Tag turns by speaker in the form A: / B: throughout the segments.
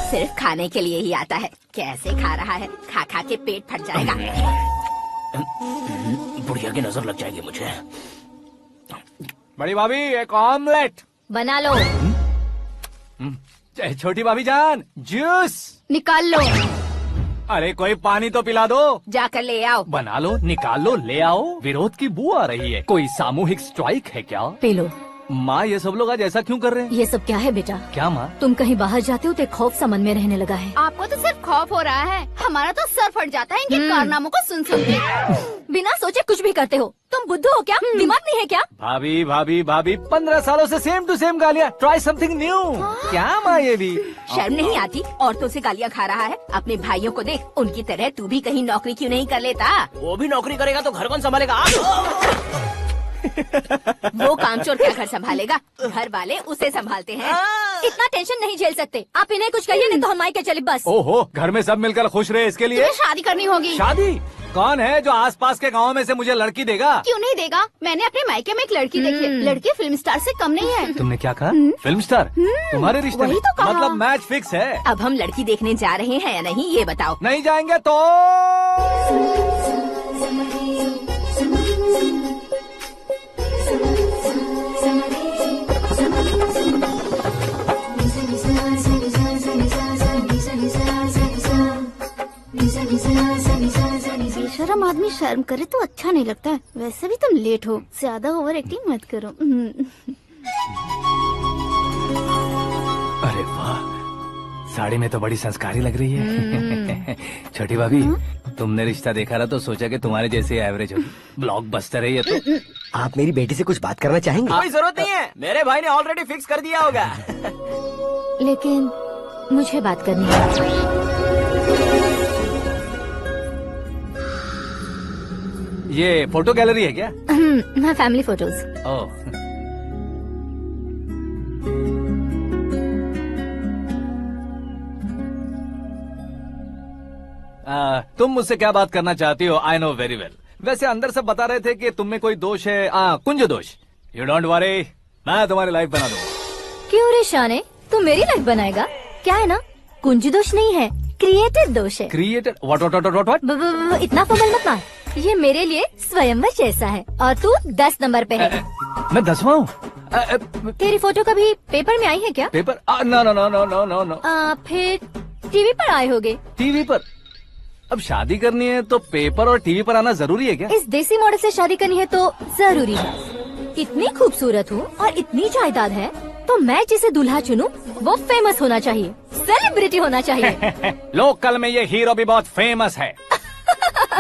A: सिर्फ खाने के लिए ही आता है। कैसे खा रहा है, खा खा के पेट फट जाएगा।
B: बुढ़िया की नजर लग जाएगी मुझे।
C: बड़ी भाभी एक ऑमलेट
A: बना लो।
C: छोटी भाभी जान जूस
A: निकाल लो।
C: अरे कोई पानी तो पिला दो।
A: जाकर ले आओ।
C: बना लो, निकाल लो, ले आओ। विरोध की बू आ रही है। कोई सामूहिक स्ट्राइक है क्या?
D: P low.
C: माँ ये सब लोग आज ऐसा क्यों कर रहे हैं?
D: ये सब क्या है बेटा?
C: क्या माँ?
D: तुम कहीं बाहर जाते हो तो एक खौफ सा मन में रहने लगा है।
A: आपको तो सिर्फ खौफ हो रहा है, हमारा तो सर फट जाता है इनके कारनामों को सुन सुन के।
D: बिना सोचे कुछ भी करते हो। तुम बुद्धू हो क्या? दिमाग नहीं है क्या?
C: भाभी भाभी भाभी 15 सालों से सेम टू सेम गालियाँ। Try something new. क्या माँ ये भी?
A: शर्म नहीं आती? औरतों से गालियाँ खा रहा है। अपने भाइयों को देख, उनकी तरह तू भी कहीं नौकरी क्यों नहीं कर लेता?
B: वो भी नौकरी करेगा तो घर कौन संभालेगा?
A: वो कामचोर क्या घर संभालेगा? घर वाले उसे संभालते हैं।
D: इतना टेंशन नहीं झेल सकते। आप इन्हें कुछ कहिए नहीं तो हम मायके चले बस।
C: ओहो, घर में सब मिलकर खुश रहे इसके लिए।
A: तुम्हें शादी करनी होगी।
C: शादी? कौन है जो आसपास के गाँव में से मुझे लड़की देगा?
A: क्यों नहीं देगा? मैंने अपने मायके में एक लड़की देखी है। लड़की फिल्म स्टार से कम नहीं है।
C: तुमने क्या कहा? Film star? तुम्हारे रिश्ते में?
A: वही तो कहा।
C: मतलब मैच फिक्स है।
A: अब हम लड़की देखने जा रहे हैं या नहीं, ये बताओ।
C: नहीं जाएंगे तो?
E: बेशरम आदमी शर्म करे तो अच्छा नहीं लगता है। वैसे भी तुम लेट हो, ज्यादा ओवर एक्टिंग मत करो।
C: अरे वाह, साड़ी में तो बड़ी संस्कारी लग रही है। छोटी भाभी, तुमने रिश्ता देखा ना तो सोचा कि तुम्हारे जैसे एवरेज हो। ब्लॉकबस्टर है ये तो।
F: आप मेरी बेटी से कुछ बात करना चाहेंगे?
B: कोई जरूरत नहीं है, मेरे भाई ने ऑलरेडी फिक्स कर दिया होगा।
D: लेकिन मुझे बात करनी है।
C: ये फोटो गैलरी है क्या?
D: हाँ, फैमिली फोटोज।
C: ओह, तुम मुझसे क्या बात करना चाहती हो? I know very well. वैसे अंदर सब बता रहे थे कि तुम में कोई दोष है, कुंज दोष। यू डोंट वरी, मैं तुम्हारी लाइफ बना दूंगा।
D: क्यों रे शाने, तू मेरी लाइफ बनाएगा? क्या है ना, कुंज दोष नहीं है, क्रिएटेड दोष है।
C: क्रिएटेड? व्हाट?
D: इतना फमल मत मार। ये मेरे लिए स्वयंवर जैसा है और तू 10 नंबर पे है।
C: मैं 10वां हूँ?
D: तेरी फोटो कभी पेपर में आई है क्या?
C: Paper? No no no no no no no.
D: फिर टीवी पर आए होगे।
C: टीवी पर? अब शादी करनी है तो पेपर और टीवी पर आना जरूरी है क्या?
D: इस देसी मॉडल से शादी करनी है तो जरूरी है। इतनी खूबसूरत हूँ और इतनी जायदाद है तो मैं जिसे दूल्हा चुनूं वो फेमस होना चाहिए, सेलिब्रिटी होना चाहिए।
C: लोकल में ये हीरो भी बहुत फेमस है।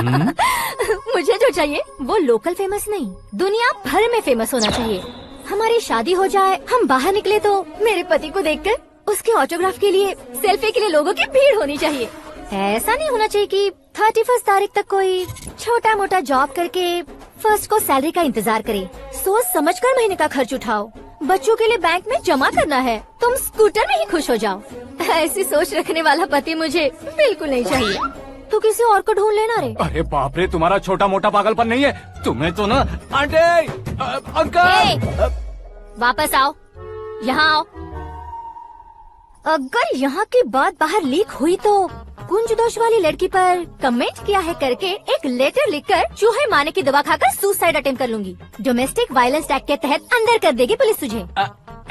D: मुझे जो चाहिए वो लोकल फेमस नहीं, दुनिया भर में फेमस होना चाहिए। हमारी शादी हो जाए, हम बाहर निकले तो मेरे पति को देखकर उसके ऑटोग्राफ के लिए, सेल्फी के लिए लोगों की भीड़ होनी चाहिए। ऐसा नहीं होना चाहिए कि 31 तारीख तक कोई छोटा मोटा जॉब करके फर्स्ट को सैलरी का इंतजार करे। सोच समझकर महीने का खर्च उठाओ। बच्चों के लिए बैंक में जमा करना है, तुम स्कूटर में ही खुश हो जाओ। ऐसी सोच रखने वाला पति मुझे बिल्कुल नहीं चाहिए। तो किसी और को ढूंढ लेना रे।
C: अरे बाप रे, तुम्हारा छोटा मोटा पागलपन नहीं है? तुम्हें तो ना आंटी, अंकल।
D: वापस आओ, यहाँ आओ। अगर यहाँ की बात बाहर लीक हुई तो कुंज दोष वाली लड़की पर कमेंट किया है करके एक लेटर लिखकर चूहे मारने की दवा खाकर सुसाइड अटेम्प्ट कर लूंगी। डोमेस्टिक वायलेंस एक्ट के तहत अंदर कर देगी पुलिस तुझे।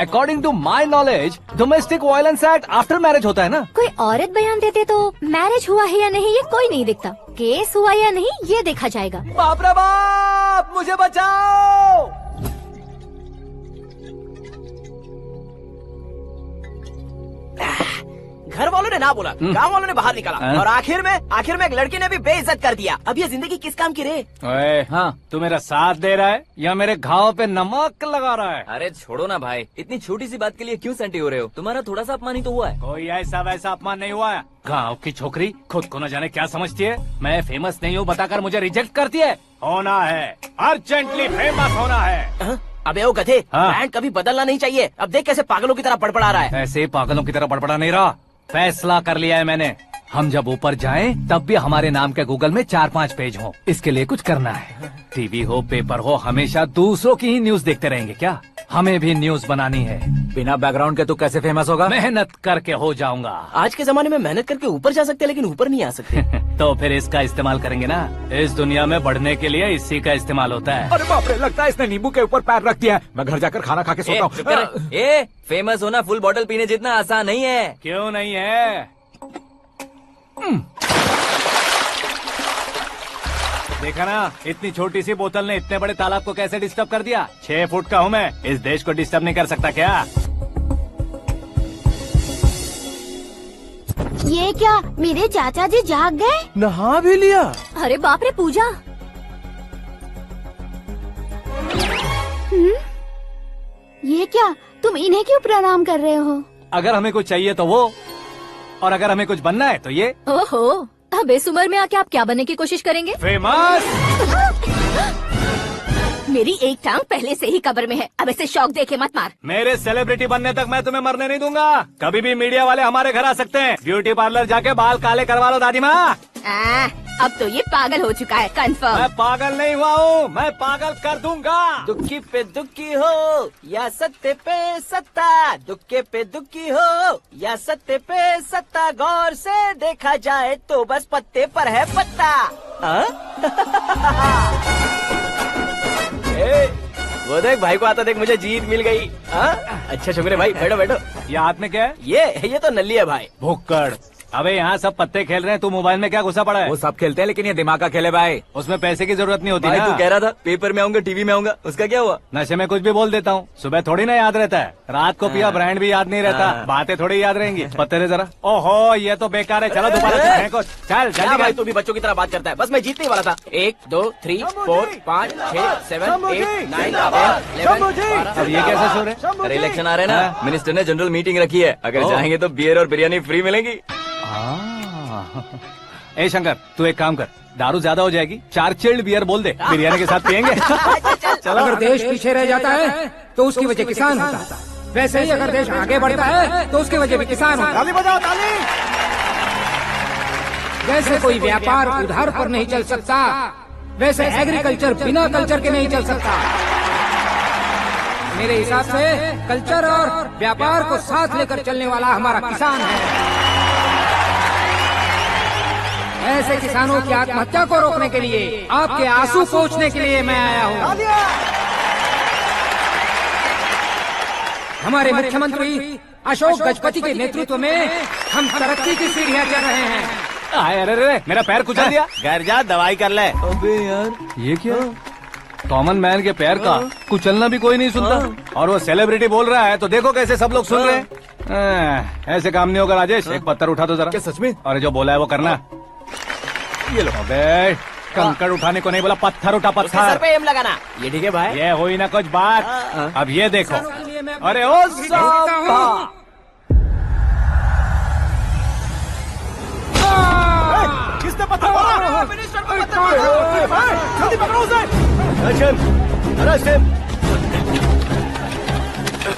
C: According to my knowledge domestic violence act after marriage होता है ना?
D: कोई औरत बयान देते तो मैरिज हुआ है या नहीं ये कोई नहीं दिखता, केस हुआ या नहीं ये देखा जाएगा।
C: बाप रे बाप, मुझे बचाओ।
B: घर वालों ने ना बोला, गाँव वालों ने बाहर निकाला, और आखिर में एक लड़की ने भी बेइज्जत कर दिया। अब ये जिंदगी किस काम की रे?
C: ओए, हाँ, तू मेरा साथ दे रहा है या मेरे घाव पे नमक लगा रहा है?
G: अरे छोड़ो ना भाई, इतनी छोटी सी बात के लिए क्यों सेंटी हो रहे हो? तुम्हारा थोड़ा सा अपमान ही तो हुआ है।
C: कोई ऐसा वैसा अपमान नहीं हुआ है। गाँव की छोकरी खुद को न जाने क्या समझती है। मैं फेमस नहीं हूँ बताकर मुझे रिजेक्ट करती है। होना है, अर्जेंटली फेमस होना है।
B: अबे ओ गधे,
C: हाँ।
B: ब्रांड कभी बदलना नहीं चाहिए। अब देख कैसे पागलों की तरह बड़बड़ा रहा है।
C: ऐसे पागलों की तरह बड़बड़ा नहीं रहा। फैसला कर लिया है मैंने। हम जब ऊपर जाएं तब भी हमारे नाम के गूगल में 4-5 पेज हो। इसके लिए कुछ करना है। टीवी हो, पेपर हो, हमेशा दूसरों की ही न्यूज देखते रहेंगे क्या? हमें भी न्यूज बनानी है।
H: बिना बैकग्राउंड के तू कैसे फेमस होगा?
C: मेहनत करके हो जाऊंगा।
B: आज के जमाने में मेहनत करके ऊपर जा सकते हैं, लेकिन ऊपर नहीं आ सकते।
C: तो फिर इसका इस्तेमाल करेंगे ना। इस दुनिया में बढ़ने के लिए इसी का इस्तेमाल होता है।
H: अरे बाप रे, लगता है इसने नींबू के ऊपर पैर रख दिया है। मैं घर जाकर खाना खा के सोता
G: चुप कर।
H: हूँ।
G: ए, फेमस होना फुल बॉटल पीने जितना आसान नहीं है।
C: क्यों नहीं है? देखा ना, इतनी छोटी सी बोतल ने इतने बड़े तालाब को कैसे डिस्टर्ब कर दिया। 6 फुट का हूँ मैं, इस देश को डिस्टर्ब नहीं कर सकता क्या?
E: ये क्या, मेरे चाचा जी जाग गए?
B: नहा भी लिया?
D: अरे बाप रे पूजा,
E: ये क्या, तुम इन्हें क्यों प्रणाम कर रहे हो?
C: अगर हमें कुछ चाहिए तो वो, और अगर हमें कुछ बनना है तो ये।
D: ओहो, अब इस उम्र में आके आप क्या बनने की कोशिश करेंगे?
C: फेमस।
A: मेरी एक टांग पहले से ही कब्र में है। अब इसे शौक देके मत मार।
C: मेरे सेलिब्रिटी बनने तक मैं तुम्हें मरने नहीं दूंगा। कभी भी मीडिया वाले हमारे घर आ सकते हैं। ब्यूटी पार्लर जाके बाल काले करवा लो दादी माँ।
A: अब तो ये पागल हो चुका है, कंफर्म।
C: मैं पागल नहीं हुआ हूँ, मैं पागल कर दूंगा।
B: दुखी पे दुखी हो या सत्ते पे सत्ता, दुखे पे दुखी हो या सत्ते पे सत्ता, गौर से देखा जाए तो बस पत्ते पर है पत्ता। वो देख भाई को आता देख, मुझे जीत मिल गई। अच्छा शुक्र है भाई, बैठो बैठो।
C: ये हाथ में क्या है?
B: ये तो नल्ली है भाई।
C: भुक्कड़। अबे यहाँ सब पत्ते खेल रहे हैं, तू मोबाइल में क्या घुसा पड़ा है?
H: वो सब खेलते हैं लेकिन ये दिमाग का खेल है भाई।
C: उसमें पैसे की जरूरत नहीं होती
G: भाई
C: ना।
G: तू कह रहा था पेपर में आऊंगा, टीवी में आऊंगा, उसका क्या हुआ?
C: नशे में कुछ भी बोल देता हूँ, सुबह थोड़ी ना याद रहता है। रात को पिया ब्रांड भी याद नहीं रहता, बातें थोड़ी याद रहेंगी। पत्ते दे जरा। ओहो, ये तो बेकार है। चलो दोबारा फेंको। चल
B: क्या
C: जल्दी
B: भाई,
C: कर।
B: तू भी बच्चों की तरह बात करता है। बस मैं जीतने ही वाला था। 1 2 3 4 5 6 7 8 9 10 11
C: अब ये कैसे सो रहे?
G: अरे इलेक्शन आ रहे हैं ना, मिनिस्टर ने जनरल मीटिंग रखी है। अगर जाएंगे तो बियर और बिरयानी फ्री मिलेंगी।
C: ए शंकर, तू एक काम कर, दारू ज्यादा हो जाएगी, 4 चिल्ड बियर बोल दे, बिरयानी के साथ पियेंगे। चलो।
I: अगर देश पीछे रह जाता है तो उसकी वजह किसान होता है। वैसे ही अगर देश आगे बढ़ता है तो उसकी वजह भी किसान होता है।
C: ताली बजाओ, ताली।
I: जैसे कोई व्यापार उधार पर नहीं चल सकता, वैसे एग्रीकल्चर बिना कल्चर के नहीं चल सकता। मेरे हिसाब से कल्चर और व्यापार को साथ लेकर चलने वाला हमारा किसान है। ऐसे किसानों की आत्महत्या को रोकने के लिए, आपके आंसू पोंछने के लिए मैं आया हूँ। हमारे मुख्यमंत्री अशोक गजपति के नेतृत्व में हम तरक्की की सीढ़ियाँ चढ़ रहे हैं।
C: अरे अरे, मेरा पैर कुचल दिया। घर जा, दवाई कर ले।
G: अबे यार,
C: ये क्या? कॉमन मैन के पैर का कुचलना भी कोई नहीं सुनता, और वो सेलिब्रिटी बोल रहा है तो देखो कैसे सब लोग सुन रहे हैं। ऐसे काम नहीं होगा राजेश, एक पत्थर उठा दो जरा।
G: क्या सच में?
C: और जो बोला है वो करना। ये लो। अबे कंकड़ उठाने को नहीं बोला, पत्थर उठा,
B: उसके सर
C: पत्थर।
B: पे एम लगाना। ये ठीक है भाई।
C: ये हुई ना कुछ बात। अब ये देखो। अरे ओ साहब, किसने पत्थर मारा? मिनिस्टर को पत्थर मारा। जल्दी पकड़ो उसे।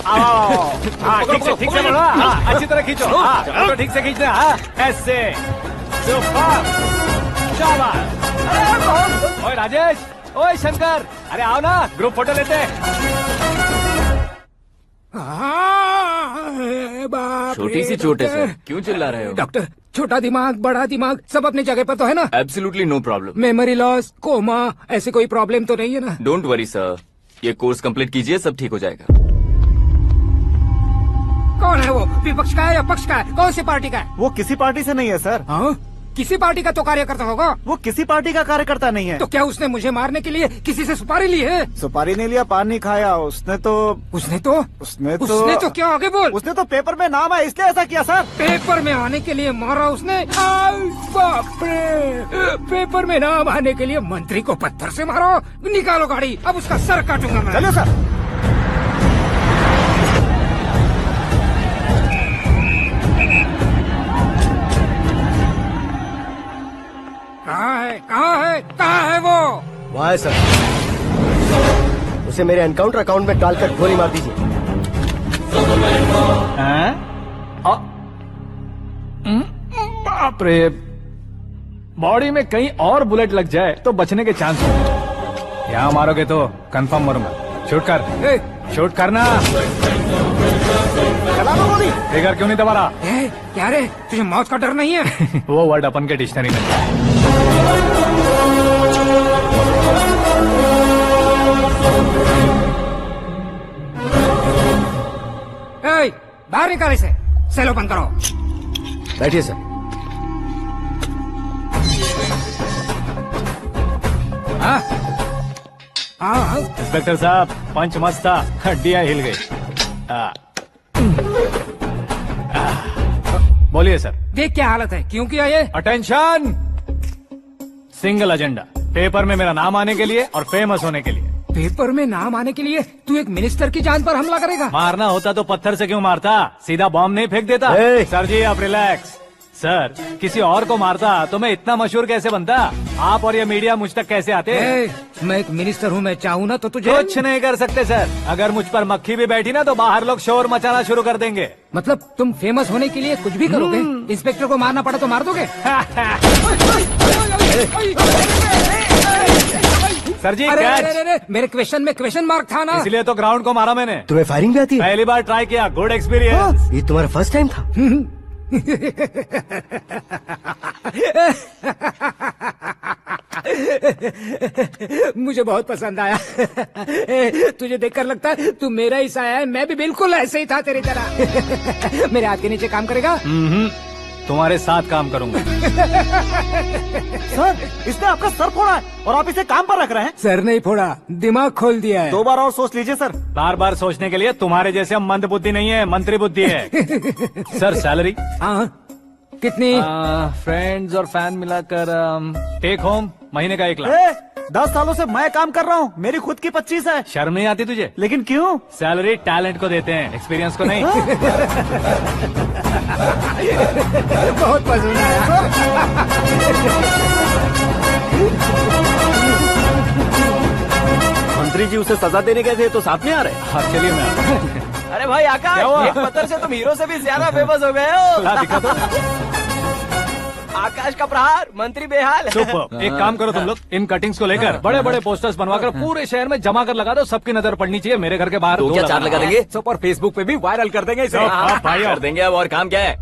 C: आओ। हाँ, ठीक से पकड़ो। हाँ, अच्छी तरह खींचो। हाँ, तो ठीक से खींचना। हाँ, ऐसे। सुपर, शाबाश। ओए राजेश, ओए शंकर, अरे आओ ना, ग्रुप फोटो लेते हैं।
G: छोटी सी चोट है सर, क्यों चिल्ला रहे हो?
I: डॉक्टर, छोटा दिमाग बड़ा दिमाग सब अपनी जगह पर तो है ना?
G: Absolutely no problem.
I: Memory loss, coma, ऐसी कोई प्रॉब्लम तो नहीं है ना?
G: डोंट वरी सर, ये कोर्स कंप्लीट कीजिए, सब ठीक हो जाएगा।
I: कौन है वो? विपक्ष का है या पक्ष का है? कौन सी पार्टी का है?
H: वो किसी पार्टी से नहीं है सर।
I: हाँ? किसी पार्टी का तो कार्यकर्ता होगा।
C: वो किसी पार्टी का कार्यकर्ता नहीं है।
I: तो क्या उसने मुझे मारने के लिए किसी से सुपारी ली है?
C: सुपारी नहीं लिया, पान नहीं खाया। उसने तो
I: क्या आगे बोल।
C: उसने तो पेपर में नाम है इसलिए ऐसा किया सर।
I: पेपर में आने के लिए मारा उसने? बाप रे, पेपर में नाम आने के लिए मंत्री को पत्थर से मारो। निकालो गाड़ी, अब उसका सर काटूंगा मैं।
C: चलो सर। कहाँ है वो?
F: वहाँ है सर। उसे मेरे एनकाउंटर अकाउंट में डालकर गोली मार दीजिए।
C: बाप रे, बॉडी में कहीं और बुलेट लग जाए तो बचने के चांस होंगे। यहाँ मारोगे तो कंफर्म मरूंगा। शूट कर, शूट करना। चला लो गोली। फिगर क्यों नहीं दबा रहा?
I: क्या रे, तुझे मौत का डर नहीं है?
C: वो वर्ड अपन के डिक्शनरी में है।
I: बाहर निकाल इसे। सेल ओपन करो।
F: बैठिए सर।
I: हाँ
C: इंस्पेक्टर साहब, पंच मस्त था, हड्डियां हिल गई। बोलिए सर।
I: देख क्या हालत है, क्यों किया ये?
C: Attention, single agenda. पेपर में मेरा नाम आने के लिए और फेमस होने के लिए।
I: पेपर में नाम आने के लिए तू एक मिनिस्टर की जान पर हमला करेगा?
C: मारना होता तो पत्थर से क्यों मारता, सीधा बॉम्ब नहीं फेंक देता। सर जी आप रिलैक्स। सर, किसी और को मारता तो मैं इतना मशहूर कैसे बनता? आप और ये मीडिया मुझ तक कैसे आते?
I: मैं एक मिनिस्टर हूँ, मैं चाहूँ ना तो तुझे
C: कुछ नहीं कर सकते सर। अगर मुझ पर मक्खी भी बैठी ना तो बाहर लोग शोर मचाना शुरू कर देंगे।
I: मतलब तुम फेमस होने के लिए कुछ भी करोगे? इंस्पेक्टर को मारना पड़ा तो मार दोगे?
C: सर जी
I: मेरे क्वेश्चन में क्वेश्चन मार्क था ना,
C: इसलिए तो ग्राउंड को मारा मैंने।
F: तुम्हें फायरिंग भी आती है?
C: पहली बार ट्राई किया, गुड एक्सपीरियंस।
F: ये तुम्हारा फर्स्ट टाइम था?
I: मुझे बहुत पसंद आया। तुझे देखकर लगता है तू मेरा ही साया है। मैं भी बिल्कुल ऐसे ही था तेरी तरह। मेरे हाथ के नीचे काम करेगा?
C: तुम्हारे साथ काम करूंगा।
H: सर, इसने आपका सर फोड़ा है और आप इसे काम पर रख रहे हैं।
I: सर नहीं फोड़ा, दिमाग खोल दिया है।
H: 2 बार और सोच लीजिए सर।
C: बार बार सोचने के लिए तुम्हारे जैसे मंद बुद्धि नहीं है, मंत्री बुद्धि है। Sir salary?
I: हाँ, कितनी?
C: फ्रेंड्स और फैन मिलाकर टेक होम महीने का 1 लाख।
H: 10 सालों से मैं काम कर रहा हूँ, मेरी खुद की 25 है।
C: शर्म नहीं आती तुझे?
H: लेकिन क्यों?
C: सैलरी टैलेंट को देते हैं, एक्सपीरियंस को नहीं।
I: बहुत पसंद आया।
H: मंत्री जी उसे सजा देने गए थे तो साथ में आ रहे।
C: हाँ चलिए मैं।
B: अरे भाई आकाश, एक पत्थर से तुम हीरो से भी ज्यादा फेमस हो गए हो।
C: दिखा दो।
B: आकाश का प्रहार, मंत्री बेहाल।
C: सुपर। एक काम करो तुम लोग, इन कटिंग्स को लेकर बड़े बड़े पोस्टर्स बनवाकर पूरे शहर में जमा कर लगा दो। सबकी नजर पड़नी चाहिए। मेरे घर के बाहर
G: तो क्या 4 लगा देंगे?
H: सुपर, फेसबुक पे भी वायरल कर देंगे इसे।
G: भाई कर देंगे। अब और काम क्या है?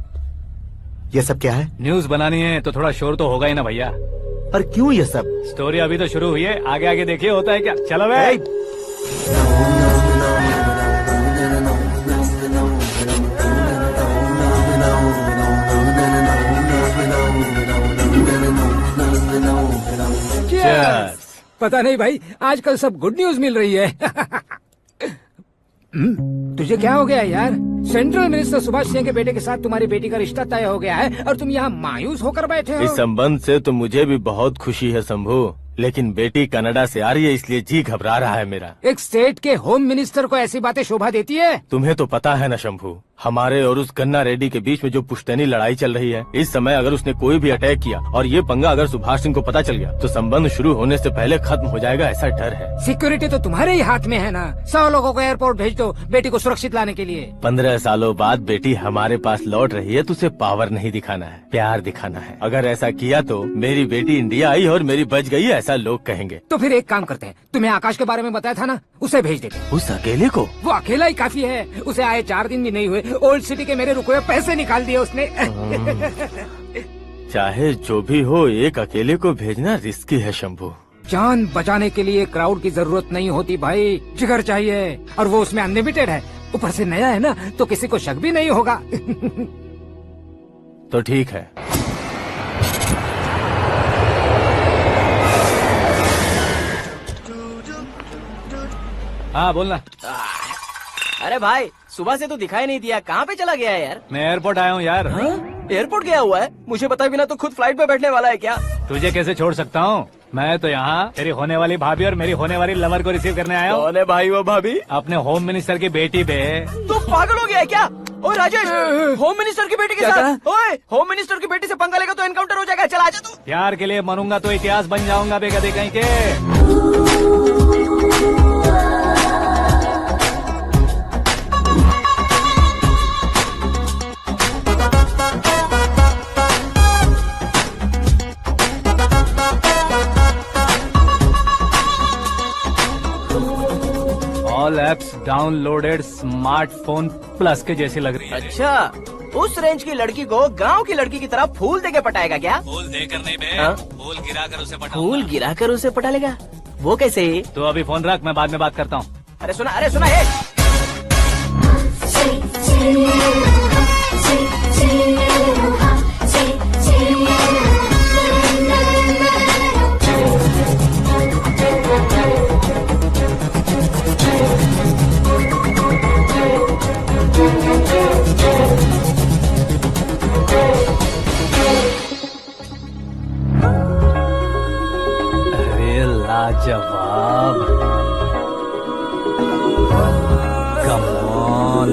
F: ये सब क्या है?
C: न्यूज बनानी है तो थोड़ा शोर तो होगा ही ना भैया।
F: पर क्यों ये सब?
C: स्टोरी अभी तो शुरू हुई है, आगे आगे देखिए होता है क्या। चलो भाई।
I: पता नहीं भाई, आजकल सब गुड न्यूज मिल रही है। तुझे क्या हो गया यार? सेंट्रल मिनिस्टर सुभाष सिंह के बेटे के साथ तुम्हारी बेटी का रिश्ता तय हो गया है और तुम यहाँ मायूस होकर बैठे हो।
J: इस संबंध से तो मुझे भी बहुत खुशी है शंभू, लेकिन बेटी कनाडा से आ रही है इसलिए जी घबरा रहा है मेरा।
I: एक स्टेट के होम मिनिस्टर को ऐसी बातें शोभा देती है?
J: तुम्हें तो पता है ना शंभू, हमारे और उस गन्ना रेड्डी के बीच में जो पुश्तैनी लड़ाई चल रही है, इस समय अगर उसने कोई भी अटैक किया और ये पंगा अगर सुभाष सिंह को पता चल गया तो संबंध शुरू होने से पहले खत्म हो जाएगा, ऐसा डर है।
I: सिक्योरिटी तो तुम्हारे ही हाथ में है ना। 100 लोगों को एयरपोर्ट भेज दो बेटी को सुरक्षित लाने के लिए।
J: 15 सालों बाद बेटी हमारे पास लौट रही है तो उसे पावर नहीं दिखाना है, प्यार दिखाना है। अगर ऐसा किया तो मेरी बेटी इंडिया आई और मेरी बच गई, ऐसा लोग कहेंगे।
I: तो फिर एक काम करते हैं, तुम्हें आकाश के बारे में बताया था ना, उसे भेज देते।
J: उस अकेले को?
I: वो अकेला ही काफी है। उसे आए 4 दिन भी नहीं हुए, ओल्ड सिटी के मेरे रुके हुए पैसे निकाल दिए उसने।
J: चाहे जो भी हो, एक अकेले को भेजना रिस्की है शंभू।
I: जान बचाने के लिए क्राउड की जरूरत नहीं होती भाई, जिगर चाहिए, और वो उसमें अनलिमिटेड है। ऊपर से नया है ना तो किसी को शक भी नहीं होगा।
J: तो ठीक है।
C: हाँ बोलना।
B: अरे भाई सुबह से तो दिखाई नहीं दिया, कहाँ पे चला गया है यार?
C: मैं एयरपोर्ट आया हूँ यार।
B: एयरपोर्ट गया हुआ है? मुझे बताए बिना तो खुद फ्लाइट पे बैठने वाला है क्या?
C: तुझे कैसे छोड़ सकता हूँ? मैं तो यहाँ तेरी होने वाली भाभी और मेरी होने वाली लवर को रिसीव करने आया हूँ।
B: कौन है भाई वो भाभी?
C: अपने होम मिनिस्टर की बेटी पे।
B: तो पागल हो गया है क्या? ओए राजेश, होम मिनिस्टर की बेटी के साथ? ओए होम मिनिस्टर की बेटी से पंगा लेगा तो एनकाउंटर हो जाएगा, चल आजा तू।
C: प्यार के लिए मरूंगा तो इतिहास बन जाऊंगा बेगदे कहीं के। All apps downloaded smartphone plus के जैसी लग रही है।
B: अच्छा, उस रेंज की लड़की को गांव की लड़की की तरह फूल देके पटाएगा क्या?
C: फूल देकर नहीं बे,
B: हाँ?
C: फूल गिराकर उसे पटा।
B: फूल गिराकर उसे पटा लेगा? वो कैसे?
C: तो अभी फोन रख, मैं बाद में बात करता हूँ।
B: अरे सुना है।
C: अरे लाजवाब, कम ऑन।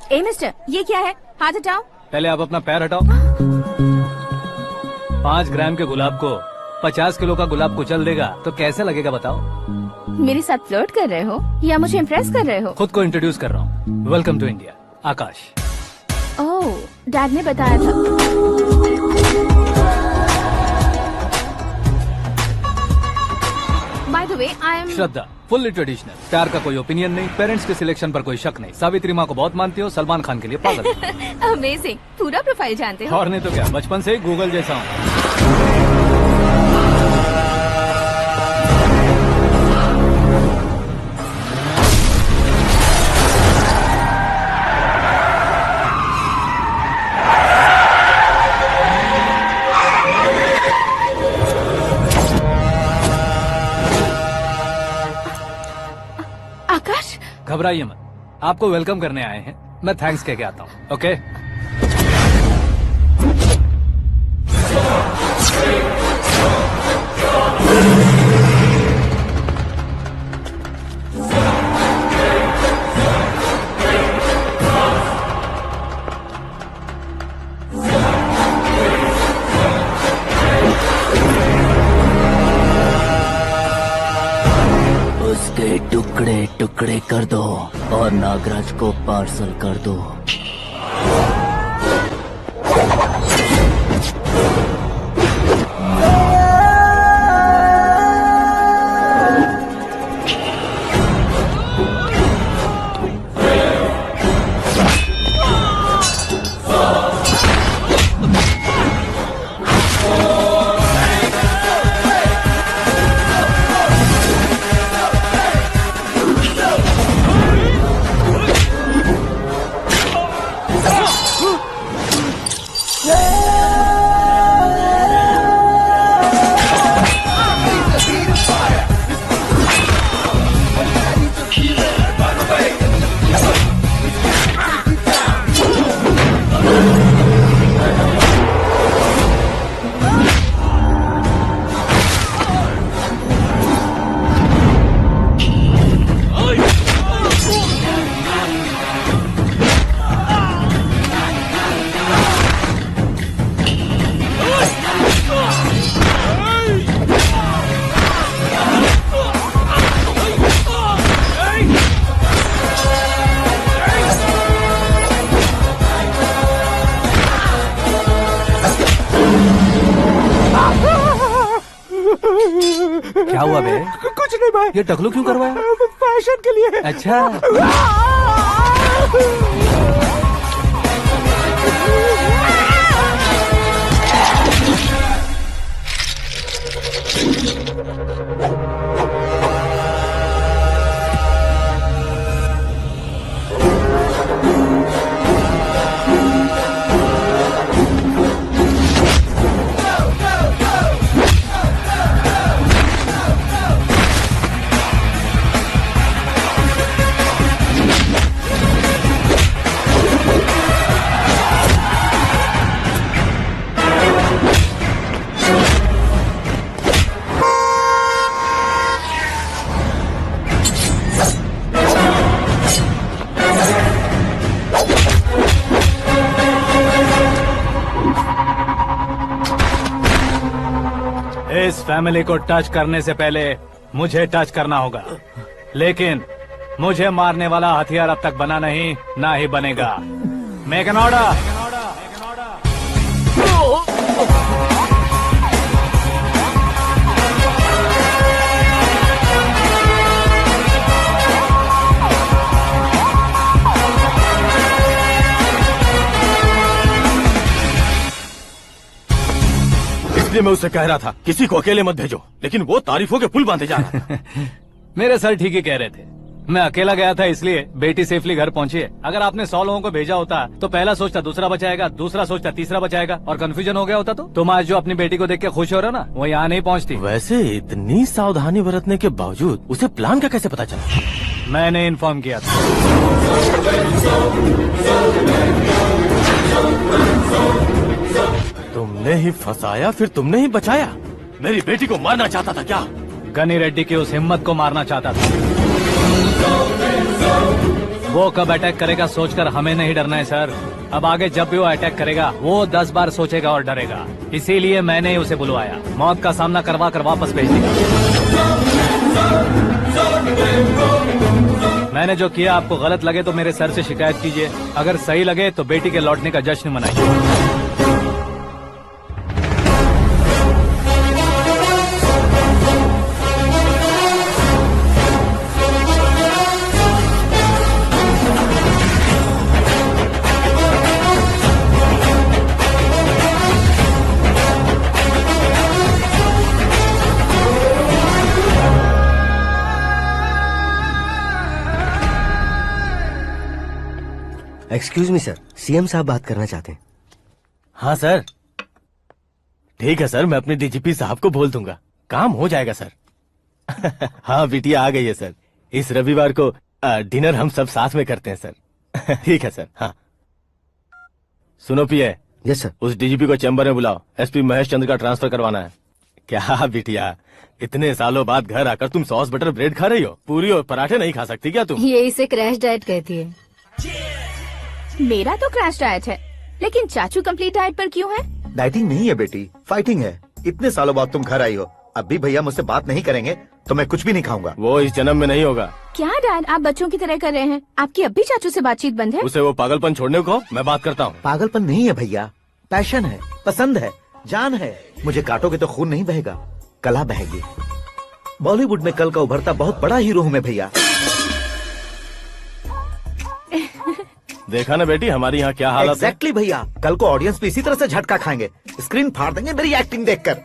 A: ए मिस्टर, ये क्या है? हाथ हटाओ।
C: पहले आप अपना पैर हटाओ। 5 ग्राम के गुलाब को 50 किलो का गुलाब कुचल देगा तो कैसे लगेगा बताओ?
A: मेरे साथ फ्लर्ट कर रहे हो या मुझे इम्प्रेस कर रहे हो?
C: खुद को इंट्रोड्यूस कर रहा हूँ। Welcome to India, Akash.
A: Oh, dad ने बताया था। By the way, I am
C: Shraddha, fully traditional. प्यार का कोई ओपिनियन नहीं, पेरेंट्स के सिलेक्शन पर कोई शक नहीं। सावित्री माँ को बहुत मानती हो, सलमान खान के लिए पागल।
A: अमेजिंग, पूरा प्रोफाइल जानते हो।
C: और नहीं तो क्या, बचपन से ही गूगल जैसा हूँ।
A: आकाश,
C: घबराइए मत, आपको वेलकम करने आए हैं। मैं थैंक्स कह के आता हूँ। ओके?
G: उसके टुकड़े टुकड़े कर दो और नागराज को पार्सल कर दो। क्या हुआ बे?
H: कुछ नहीं भाई।
C: ये टकलू क्यों करवाया?
H: फैशन के लिए।
C: अच्छा। फैमिली को टच करने से पहले मुझे टच करना होगा, लेकिन मुझे मारने वाला हथियार अब तक बना नहीं, ना ही बनेगा। Make an order.
J: इसलिए मैं उससे कह रहा था किसी को अकेले मत भेजो, लेकिन वो तारीफों के पुल बांधे जा रहा था।
C: मेरे सर ठीक ही कह रहे थे। मैं अकेला गया था इसलिए बेटी सेफली घर पहुंची है। अगर आपने 100 लोगों को भेजा होता तो पहला सोचता दूसरा बचाएगा, दूसरा सोचता तीसरा बचाएगा, और कंफ्यूजन हो गया होता तो तुम आज जो अपनी बेटी को देख के खुश हो रहे हो ना, वो यहाँ नहीं पहुँचती।
J: वैसे इतनी सावधानी बरतने के बावजूद उसे प्लान का कैसे पता चला?
C: मैंने इन्फॉर्म किया था।
J: तुमने ही फंसाया, फिर तुमने ही बचाया। मेरी बेटी को मारना चाहता था क्या?
C: गनी रेड्डी की उस हिम्मत को मारना चाहता था। वो कब अटैक करेगा सोचकर हमें नहीं डरना है सर। अब आगे जब भी वो अटैक करेगा वो 10 बार सोचेगा और डरेगा। इसीलिए मैंने ही उसे बुलवाया। मौत का सामना करवा कर वापस भेज दिया। मैंने जो किया आपको गलत लगे तो मेरे सर से शिकायत कीजिए, अगर सही लगे तो बेटी के लौटने का जश्न मनाइए।
F: एक्सक्यूज मी सर, सीएम साहब बात करना चाहते हैं।
J: हाँ सर, ठीक है सर, मैं अपने डीजीपी साहब को बोल दूंगा, काम हो जाएगा सर। हाँ बिटिया आ गई है सर। इस रविवार को डिनर हम सब साथ में करते हैं सर। ठीक है सर। हाँ सुनो पिए।
F: Yes sir.
J: उस डीजीपी को चैम्बर में बुलाओ, एसपी महेश चंद्र का ट्रांसफर करवाना है। क्या बिटिया, इतने सालों बाद घर आकर तुम सॉस बटर ब्रेड खा रही हो? पूरी और पराठे नहीं खा सकती क्या तुम?
D: ये इसे क्रैश डाइट कहती है।
A: मेरा तो क्रैश डाइट है, लेकिन चाचू कंप्लीट डाइट पर क्यों है?
F: डाइटिंग नहीं है बेटी, फाइटिंग है। इतने सालों बाद तुम घर आई हो, अब भी भैया मुझसे बात नहीं करेंगे तो मैं कुछ भी नहीं खाऊंगा।
J: वो इस जन्म में नहीं होगा।
A: क्या डैड, आप बच्चों की तरह कर रहे हैं? आपकी अब भी चाचू से बातचीत बंद है?
J: उसे वो पागलपन छोड़ने को मैं बात करता हूँ।
F: पागलपन नहीं है भैया, पैशन है, पसंद है, जान है। मुझे काटोगे तो खून नहीं बहेगा, कला बहेगी। बॉलीवुड में कल का उभरता बहुत बड़ा हीरो हूँ मैं भैया।
J: देखा ना बेटी हमारी यहाँ क्या हालत है।
F: एग्जैक्टली भैया, कल को ऑडियंस भी इसी तरह से झटका खाएंगे, स्क्रीन फाड़ देंगे मेरी एक्टिंग देखकर।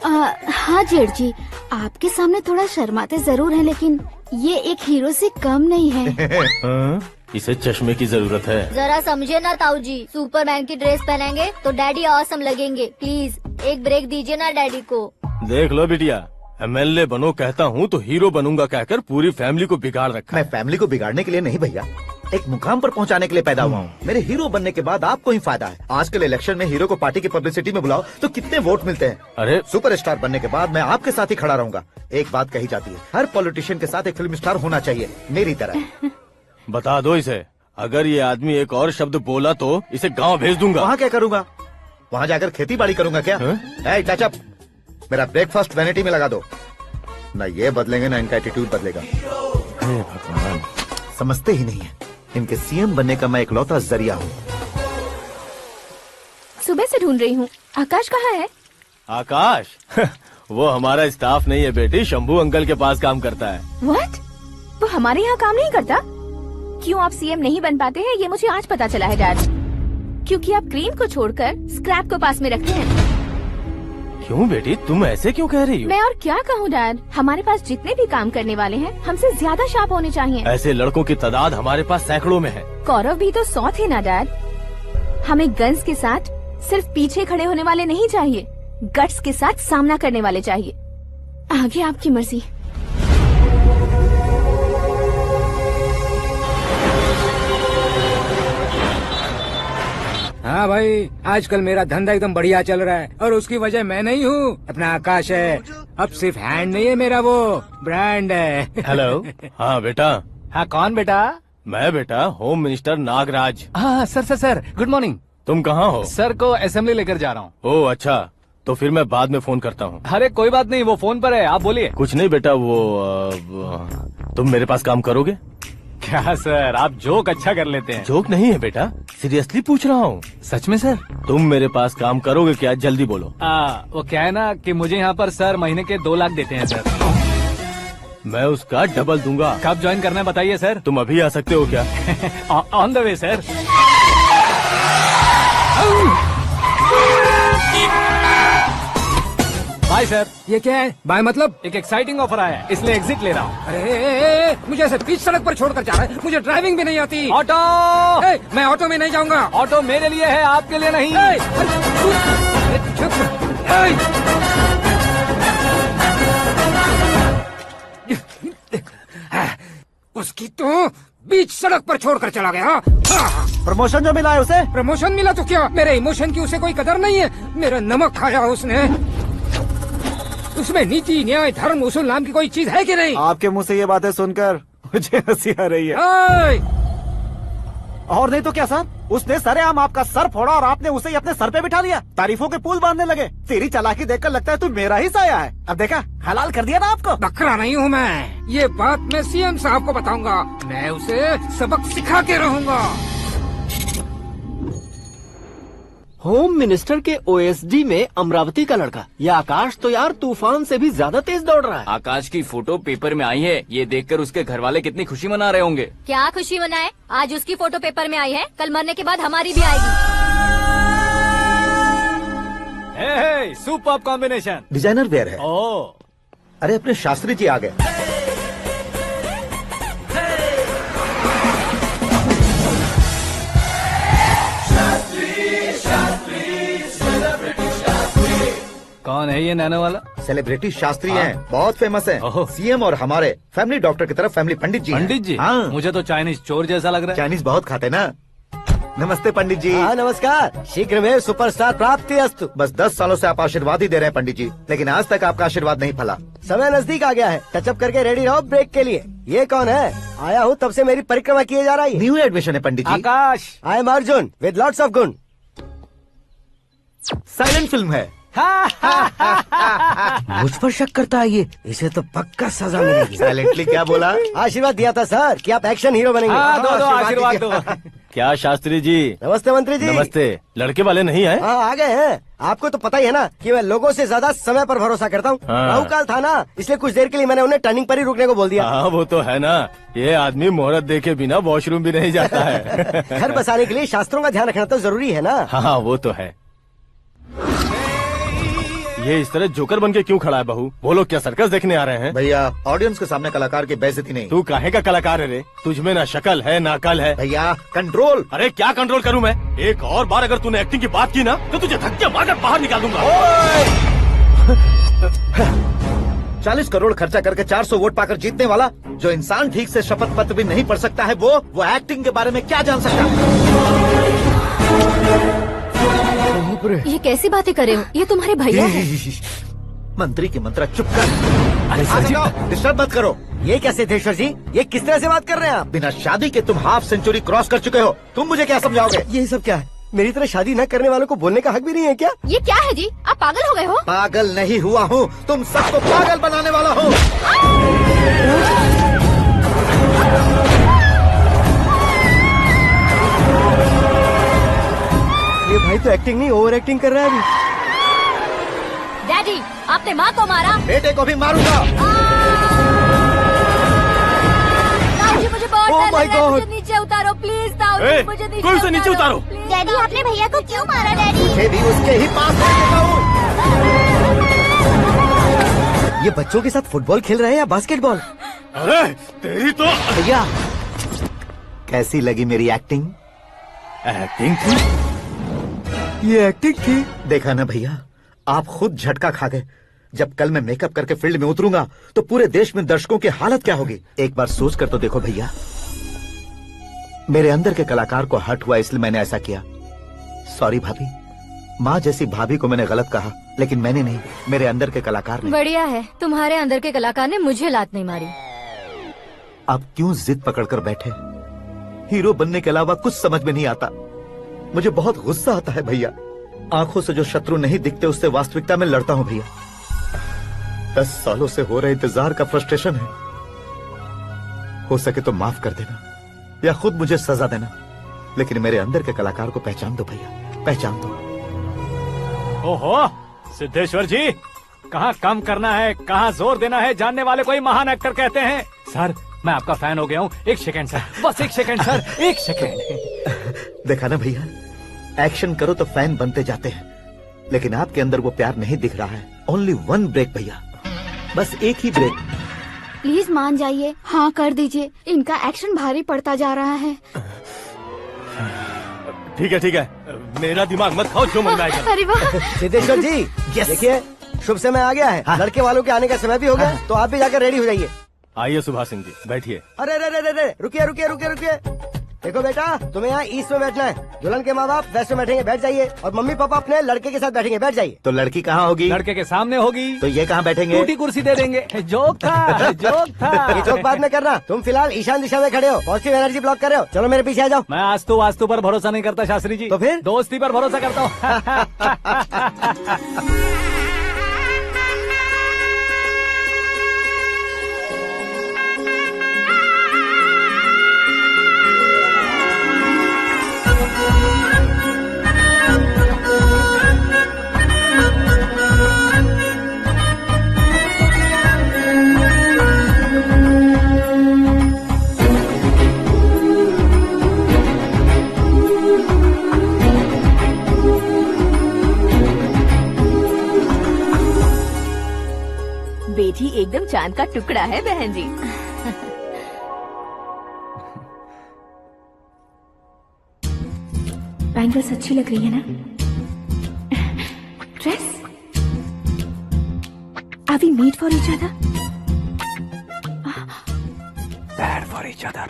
E: हाँ जेठ जी, आपके सामने थोड़ा शर्माते जरूर हैं, लेकिन ये एक हीरो से कम नहीं है।
J: इसे चश्मे की जरूरत है।
D: जरा समझे ना ताऊ जी, सुपरमैन की ड्रेस पहनेंगे तो डैडी ऑसम लगेंगे। प्लीज एक ब्रेक दीजिए ना डैडी को।
J: देख लो बिटिया, एमएलए बनो कहता हूँ तो हीरो बनूंगा कहकर पूरी फैमिली को बिगाड़ रखा।
F: मैं फैमिली को बिगाड़ने के लिए नहीं भैया, एक मुकाम पर पहुंचाने के लिए पैदा हुआ हूँ। मेरे हीरो बनने के बाद आपको ही फायदा है। आजकल इलेक्शन में हीरो को पार्टी की पब्लिसिटी में बुलाओ तो कितने वोट मिलते हैं।
J: अरे
F: सुपरस्टार बनने के बाद मैं आपके साथ ही खड़ा रहूंगा। एक बात कही जाती है, हर पॉलिटिशियन के साथ एक फिल्म स्टार होना चाहिए, मेरी तरह।
J: बता दो इसे, अगर ये आदमी एक और शब्द बोला तो इसे गाँव भेज दूंगा।
F: वहाँ क्या करूँगा? वहाँ जाकर खेती बाड़ी करूँगा क्या? चाचा, मेरा ब्रेकफास्ट वैनिटी में लगा दो। न ये बदलेंगे न इनका एटीट्यूड बदलेगा।
J: भगवान,
F: समझते ही नहीं है, इनके सीएम बनने का मैं इकलौता जरिया हूँ।
A: सुबह से ढूंढ रही हूँ, आकाश कहाँ है?
J: आकाश? वो हमारा स्टाफ नहीं है बेटी, शंभू अंकल के पास काम करता है।
A: व्हाट? वो हमारे यहाँ काम नहीं करता? क्यों आप सीएम नहीं बन पाते हैं ये मुझे आज पता चला है डैड। क्योंकि आप क्रीम को छोड़कर स्क्रैप को पास में रखते हैं।
J: क्यों बेटी, तुम ऐसे क्यों कह रही हो?
A: मैं और क्या कहूँ डैड, हमारे पास जितने भी काम करने वाले हैं हमसे ज्यादा शार्प होने चाहिए।
J: ऐसे लड़कों की तादाद हमारे पास सैकड़ों में है।
A: कौरव भी तो 100 थे ना डैड। हमें गन्स के साथ सिर्फ पीछे खड़े होने वाले नहीं चाहिए, गट्स के साथ सामना करने वाले चाहिए। आगे आपकी मर्जी।
I: हाँ भाई, आजकल मेरा धंधा एकदम बढ़िया चल रहा है और उसकी वजह मैं नहीं हूँ, अपना आकाश है। अब सिर्फ हैंड नहीं है मेरा, वो ब्रांड है।
J: हेलो। हाँ बेटा।
C: हाँ कौन बेटा?
J: मैं बेटा होम मिनिस्टर नागराज।
C: हाँ sir sir sir, good morning.
J: तुम कहाँ हो?
C: सर को असेंबली लेकर जा रहा हूँ।
J: ओह अच्छा, तो फिर मैं बाद में फोन करता हूँ।
C: अरे कोई बात नहीं, वो फोन पर है, आप बोलिए।
J: कुछ नहीं बेटा, तुम मेरे पास काम करोगे?
C: क्या सर, आप जोक अच्छा कर लेते हैं।
J: जोक नहीं है बेटा, सीरियसली पूछ रहा हूँ।
C: सच में सर?
J: तुम मेरे पास काम करोगे क्या? जल्दी बोलो।
C: वो क्या है ना कि मुझे यहाँ पर सर महीने के 2 लाख देते हैं सर।
J: मैं उसका डबल दूंगा।
C: कब ज्वाइन करना है बताइए सर।
J: तुम अभी आ सकते हो क्या?
C: On the way sir. Bye sir.
I: ये क्या है? बाय मतलब?
C: एक एक्साइटिंग ऑफर आया है, इसलिए एग्जिट ले रहा हूँ।
I: अरे मुझे ऐसे बीच सड़क पर छोड़कर जा रहा है, मुझे ड्राइविंग भी नहीं आती।
C: ऑटो!
I: मैं ऑटो में नहीं जाऊंगा।
C: ऑटो मेरे लिए है, आपके लिए नहीं।
I: चुप। उसकी तो बीच सड़क पर छोड़कर चला गया।
F: प्रमोशन जो मिला है उसे?
I: प्रमोशन मिला तो क्या, मेरे इमोशन की उसे कोई कदर नहीं है। मेरा नमक खाया उसने। उसमें नीति, न्याय, धर्म, उसूल नाम की कोई चीज है कि नहीं?
F: आपके मुंह से ये बातें सुनकर मुझे हंसी आ रही है। और नहीं तो क्या सर, उसने सरेआम आपका सर फोड़ा और आपने उसे ही अपने सर पे बिठा लिया। तारीफों के पुल बांधने लगे। तेरी चालाकी देखकर लगता है तू मेरा ही साया है। अब देखा, हलाल कर दिया ना आपको।
I: बकरा नहीं हूँ मैं, ये बात मैं सीएम साहब को बताऊंगा। मैं उसे सबक सिखा के रहूंगा।
B: होम मिनिस्टर के ओएसडी में अमरावती का लड़का, ये आकाश तो यार तूफान से भी ज्यादा तेज दौड़ रहा है।
G: आकाश की फोटो पेपर में आई है, ये देखकर उसके घर वाले कितनी खुशी मना रहे होंगे।
D: क्या खुशी मनाए? आज उसकी फोटो पेपर में आई है, कल मरने के बाद हमारी भी आएगी।
C: Super combination.
F: डिजाइनर वेयर है।
C: ओह,
F: अरे अपने शास्त्री जी आ गए।
C: कौन है ये नैनो वाला?
F: सेलिब्रिटी शास्त्री हैं, बहुत फेमस हैं।
C: ओहो।
F: सीएम और हमारे फैमिली डॉक्टर की तरफ फैमिली पंडित जी हैं।
C: पंडित जी?
F: हाँ।
C: मुझे तो चाइनीज चोर जैसा लग रहा है।
F: चाइनीज बहुत खाते ना। नमस्ते पंडित जी।
B: हाँ नमस्कार, शीघ्र में सुपरस्टार प्राप्ति अस्तु।
F: बस 10 सालों से आप आशीर्वाद ही दे रहे हैं पंडित जी, लेकिन आज तक आपका आशीर्वाद नहीं फला।
B: समय नजदीक आ गया है, टचअप करके रेडी रहो ब्रेक के लिए। ये कौन है? आया हूँ तब से मेरी परिक्रमा किए जा रही है।
F: न्यू एडमिशन है Pandit ji.
C: Akash.
B: I am Arjun with lots of गुण।
F: साइलेंट फिल्म है।
B: मुझ पर शक करता है ये, इसे तो पक्का सजा मिलेगी।
F: साइलेंटली क्या बोला?
B: आशीर्वाद दिया था सर कि आप एक्शन हीरो बनेंगे।
C: हाँ, दो आशीर्वाद दो।
J: क्या शास्त्री जी?
B: नमस्ते मंत्री जी।
J: नमस्ते। लड़के वाले नहीं आए?
B: हाँ आ गए हैं। आपको तो पता ही है ना कि मैं लोगों से ज्यादा समय पर भरोसा करता हूँ।
J: हाँ।
B: राहु काल था ना, इसलिए कुछ देर के लिए मैंने उन्हें टर्निंग पर ही रुकने को बोल दिया।
J: हाँ वो तो है ना, ये आदमी मुहूर्त देखे बिना वॉशरूम भी नहीं जाता है।
B: घर बसाने के लिए शास्त्रों का ध्यान रखना तो जरूरी है ना।
J: हाँ वो तो है। ये इस तरह जोकर बन के क्यों खड़ा है बहू? वो लोग क्या सर्कस देखने आ रहे हैं?
F: भैया ऑडियंस के सामने कलाकार की बेइज्जती नहीं।
J: तू काहे का कलाकार है रे? तुझ में ना शक्ल है ना अकल है।
F: भैया कंट्रोल।
J: अरे क्या कंट्रोल करूं मैं? एक और बार अगर तूने एक्टिंग की बात की ना तो तुझे धक्के मारकर बाहर निकाल दूंगा।
F: 40 करोड़ खर्चा करके 400 वोट पाकर जीतने वाला, जो इंसान ठीक से शपथ पत्र भी नहीं पढ़ सकता है, वो एक्टिंग के बारे में क्या जान सकता है?
D: ये कैसी बातें कर रहे हो? ये तुम्हारे भैया हैं।
F: मंत्री की मंत्रा चुप कर। डिस्टर्ब मत करो।
B: ये क्या सिद्धेश्वर जी, ये किस तरह से बात कर रहे हैं आप?
F: बिना शादी के तुम हाफ सेंचुरी क्रॉस कर चुके हो, तुम मुझे क्या समझाओगे?
B: ये सब क्या है? मेरी तरह शादी न करने वालों को बोलने का हक भी नहीं है क्या?
D: ये क्या है जी? आप पागल हो गए हो?
F: पागल नहीं हुआ हूँ, तुम सबको पागल बनाने वाला हूँ।
B: ये भाई तो एक्टिंग नहीं ओवर एक्टिंग कर रहा है अभी।
D: डैडी, आपने माँ को मारा।
F: बेटे को भी मारूंगा।
D: ताऊजी मुझे बहुत
B: Oh
D: डर
B: my
D: लग रहा है,
B: God!
D: मुझे नीचे उतारो प्लीज। ताऊजी
J: ए,
D: मुझे
J: कोई उसे नीचे उतारो।
D: please।
E: डैडी आपने भैया को क्यों मारा डैडी?
F: मुझे भी उसके ही पास लेके जाऊं।
B: ये बच्चों के साथ फुटबॉल खेल रहे हैं या बास्केटबॉल?
J: अरे तेरी तो
F: भैया कैसी लगी मेरी एक्टिंग?
J: एक्टिंग थी।
B: ये एक्टिंग थी।
F: देखा ना भैया, आप खुद झटका खा गए। जब कल मैं मेकअप करके फील्ड में उतरूंगा तो पूरे देश में दर्शकों की हालत क्या होगी? एक बार सोच कर तो देखो भैया। मेरे अंदर के कलाकार को हर्ट हुआ इसलिए मैंने ऐसा किया। सॉरी भाभी। माँ जैसी भाभी को मैंने गलत कहा, लेकिन मैंने नहीं, मेरे अंदर के कलाकार ने।
D: बढ़िया है, तुम्हारे अंदर के कलाकार ने मुझे लात नहीं मारी।
F: आप क्यों जिद पकड़कर बैठे? हीरो बनने के अलावा कुछ समझ में नहीं आता। मुझे बहुत गुस्सा आता है भैया। आंखों से जो शत्रु नहीं दिखते उससे वास्तविकता में लड़ता हूं भैया। 10 सालों से हो रहे इंतजार का फ्रस्ट्रेशन है। हो सके तो माफ कर देना या खुद मुझे सजा देना, लेकिन मेरे अंदर के कलाकार को पहचान दो भैया, पहचान दो।
C: ओहो सिद्धेश्वर जी, कहाँ कम करना है कहाँ जोर देना है जानने वाले को ही महान एक्टर कहते हैं। सर मैं आपका फैन हो गया हूँ। एक सेकंड सर, बस एक सेकंड सर, एक सेकंड।
F: देखा ना भैया, एक्शन करो तो फैन बनते जाते हैं, लेकिन आपके अंदर वो प्यार नहीं दिख रहा है। ओनली 1 ब्रेक भैया, बस एक ही ब्रेक।
E: प्लीज मान जाइए, हाँ कर दीजिए। इनका एक्शन भारी पड़ता जा रहा है।
J: ठीक है, मेरा दिमाग मत खाओ, जो मन में आएगा।
E: अरे वाह
K: सिद्धेश्वर जी, देखिए शुभ समय आ गया है। लड़के वालों के आने का समय भी हो गया, तो आप भी जाकर रेडी हो जाइए।
J: आइए सुभाष सिंह जी, बैठिए।
K: अरे रुकिए। देखो बेटा, तुम्हें यहाँ ईस्ट में बैठना है। दुल्हन के माँ बाप वेस्ट में बैठेंगे, बैठ जाइए। और मम्मी पापा अपने लड़के के साथ बैठेंगे, बैठ जाइए।
F: तो लड़की कहाँ होगी?
C: लड़के के सामने होगी।
F: तो ये कहाँ बैठेंगे?
C: टूटी कुर्सी दे देंगे। जोक था।
K: ये जोक बाद में करना। तुम फिलहाल ईशान दिशा में खड़े हो, पॉजिटिव एनर्जी ब्लॉक कर रहे हो। चलो मेरे पीछे आ जाओ।
C: मैं वास्तु पर भरोसा नहीं करता शास्त्री जी।
K: तो फिर
C: दोस्ती पर भरोसा करता हूँ।
A: बेटी एकदम चांद का टुकड़ा है बहन जी। बैंगल्स अच्छी लग रही है ना? Dress? Are we made for each other?
C: Bad for each other.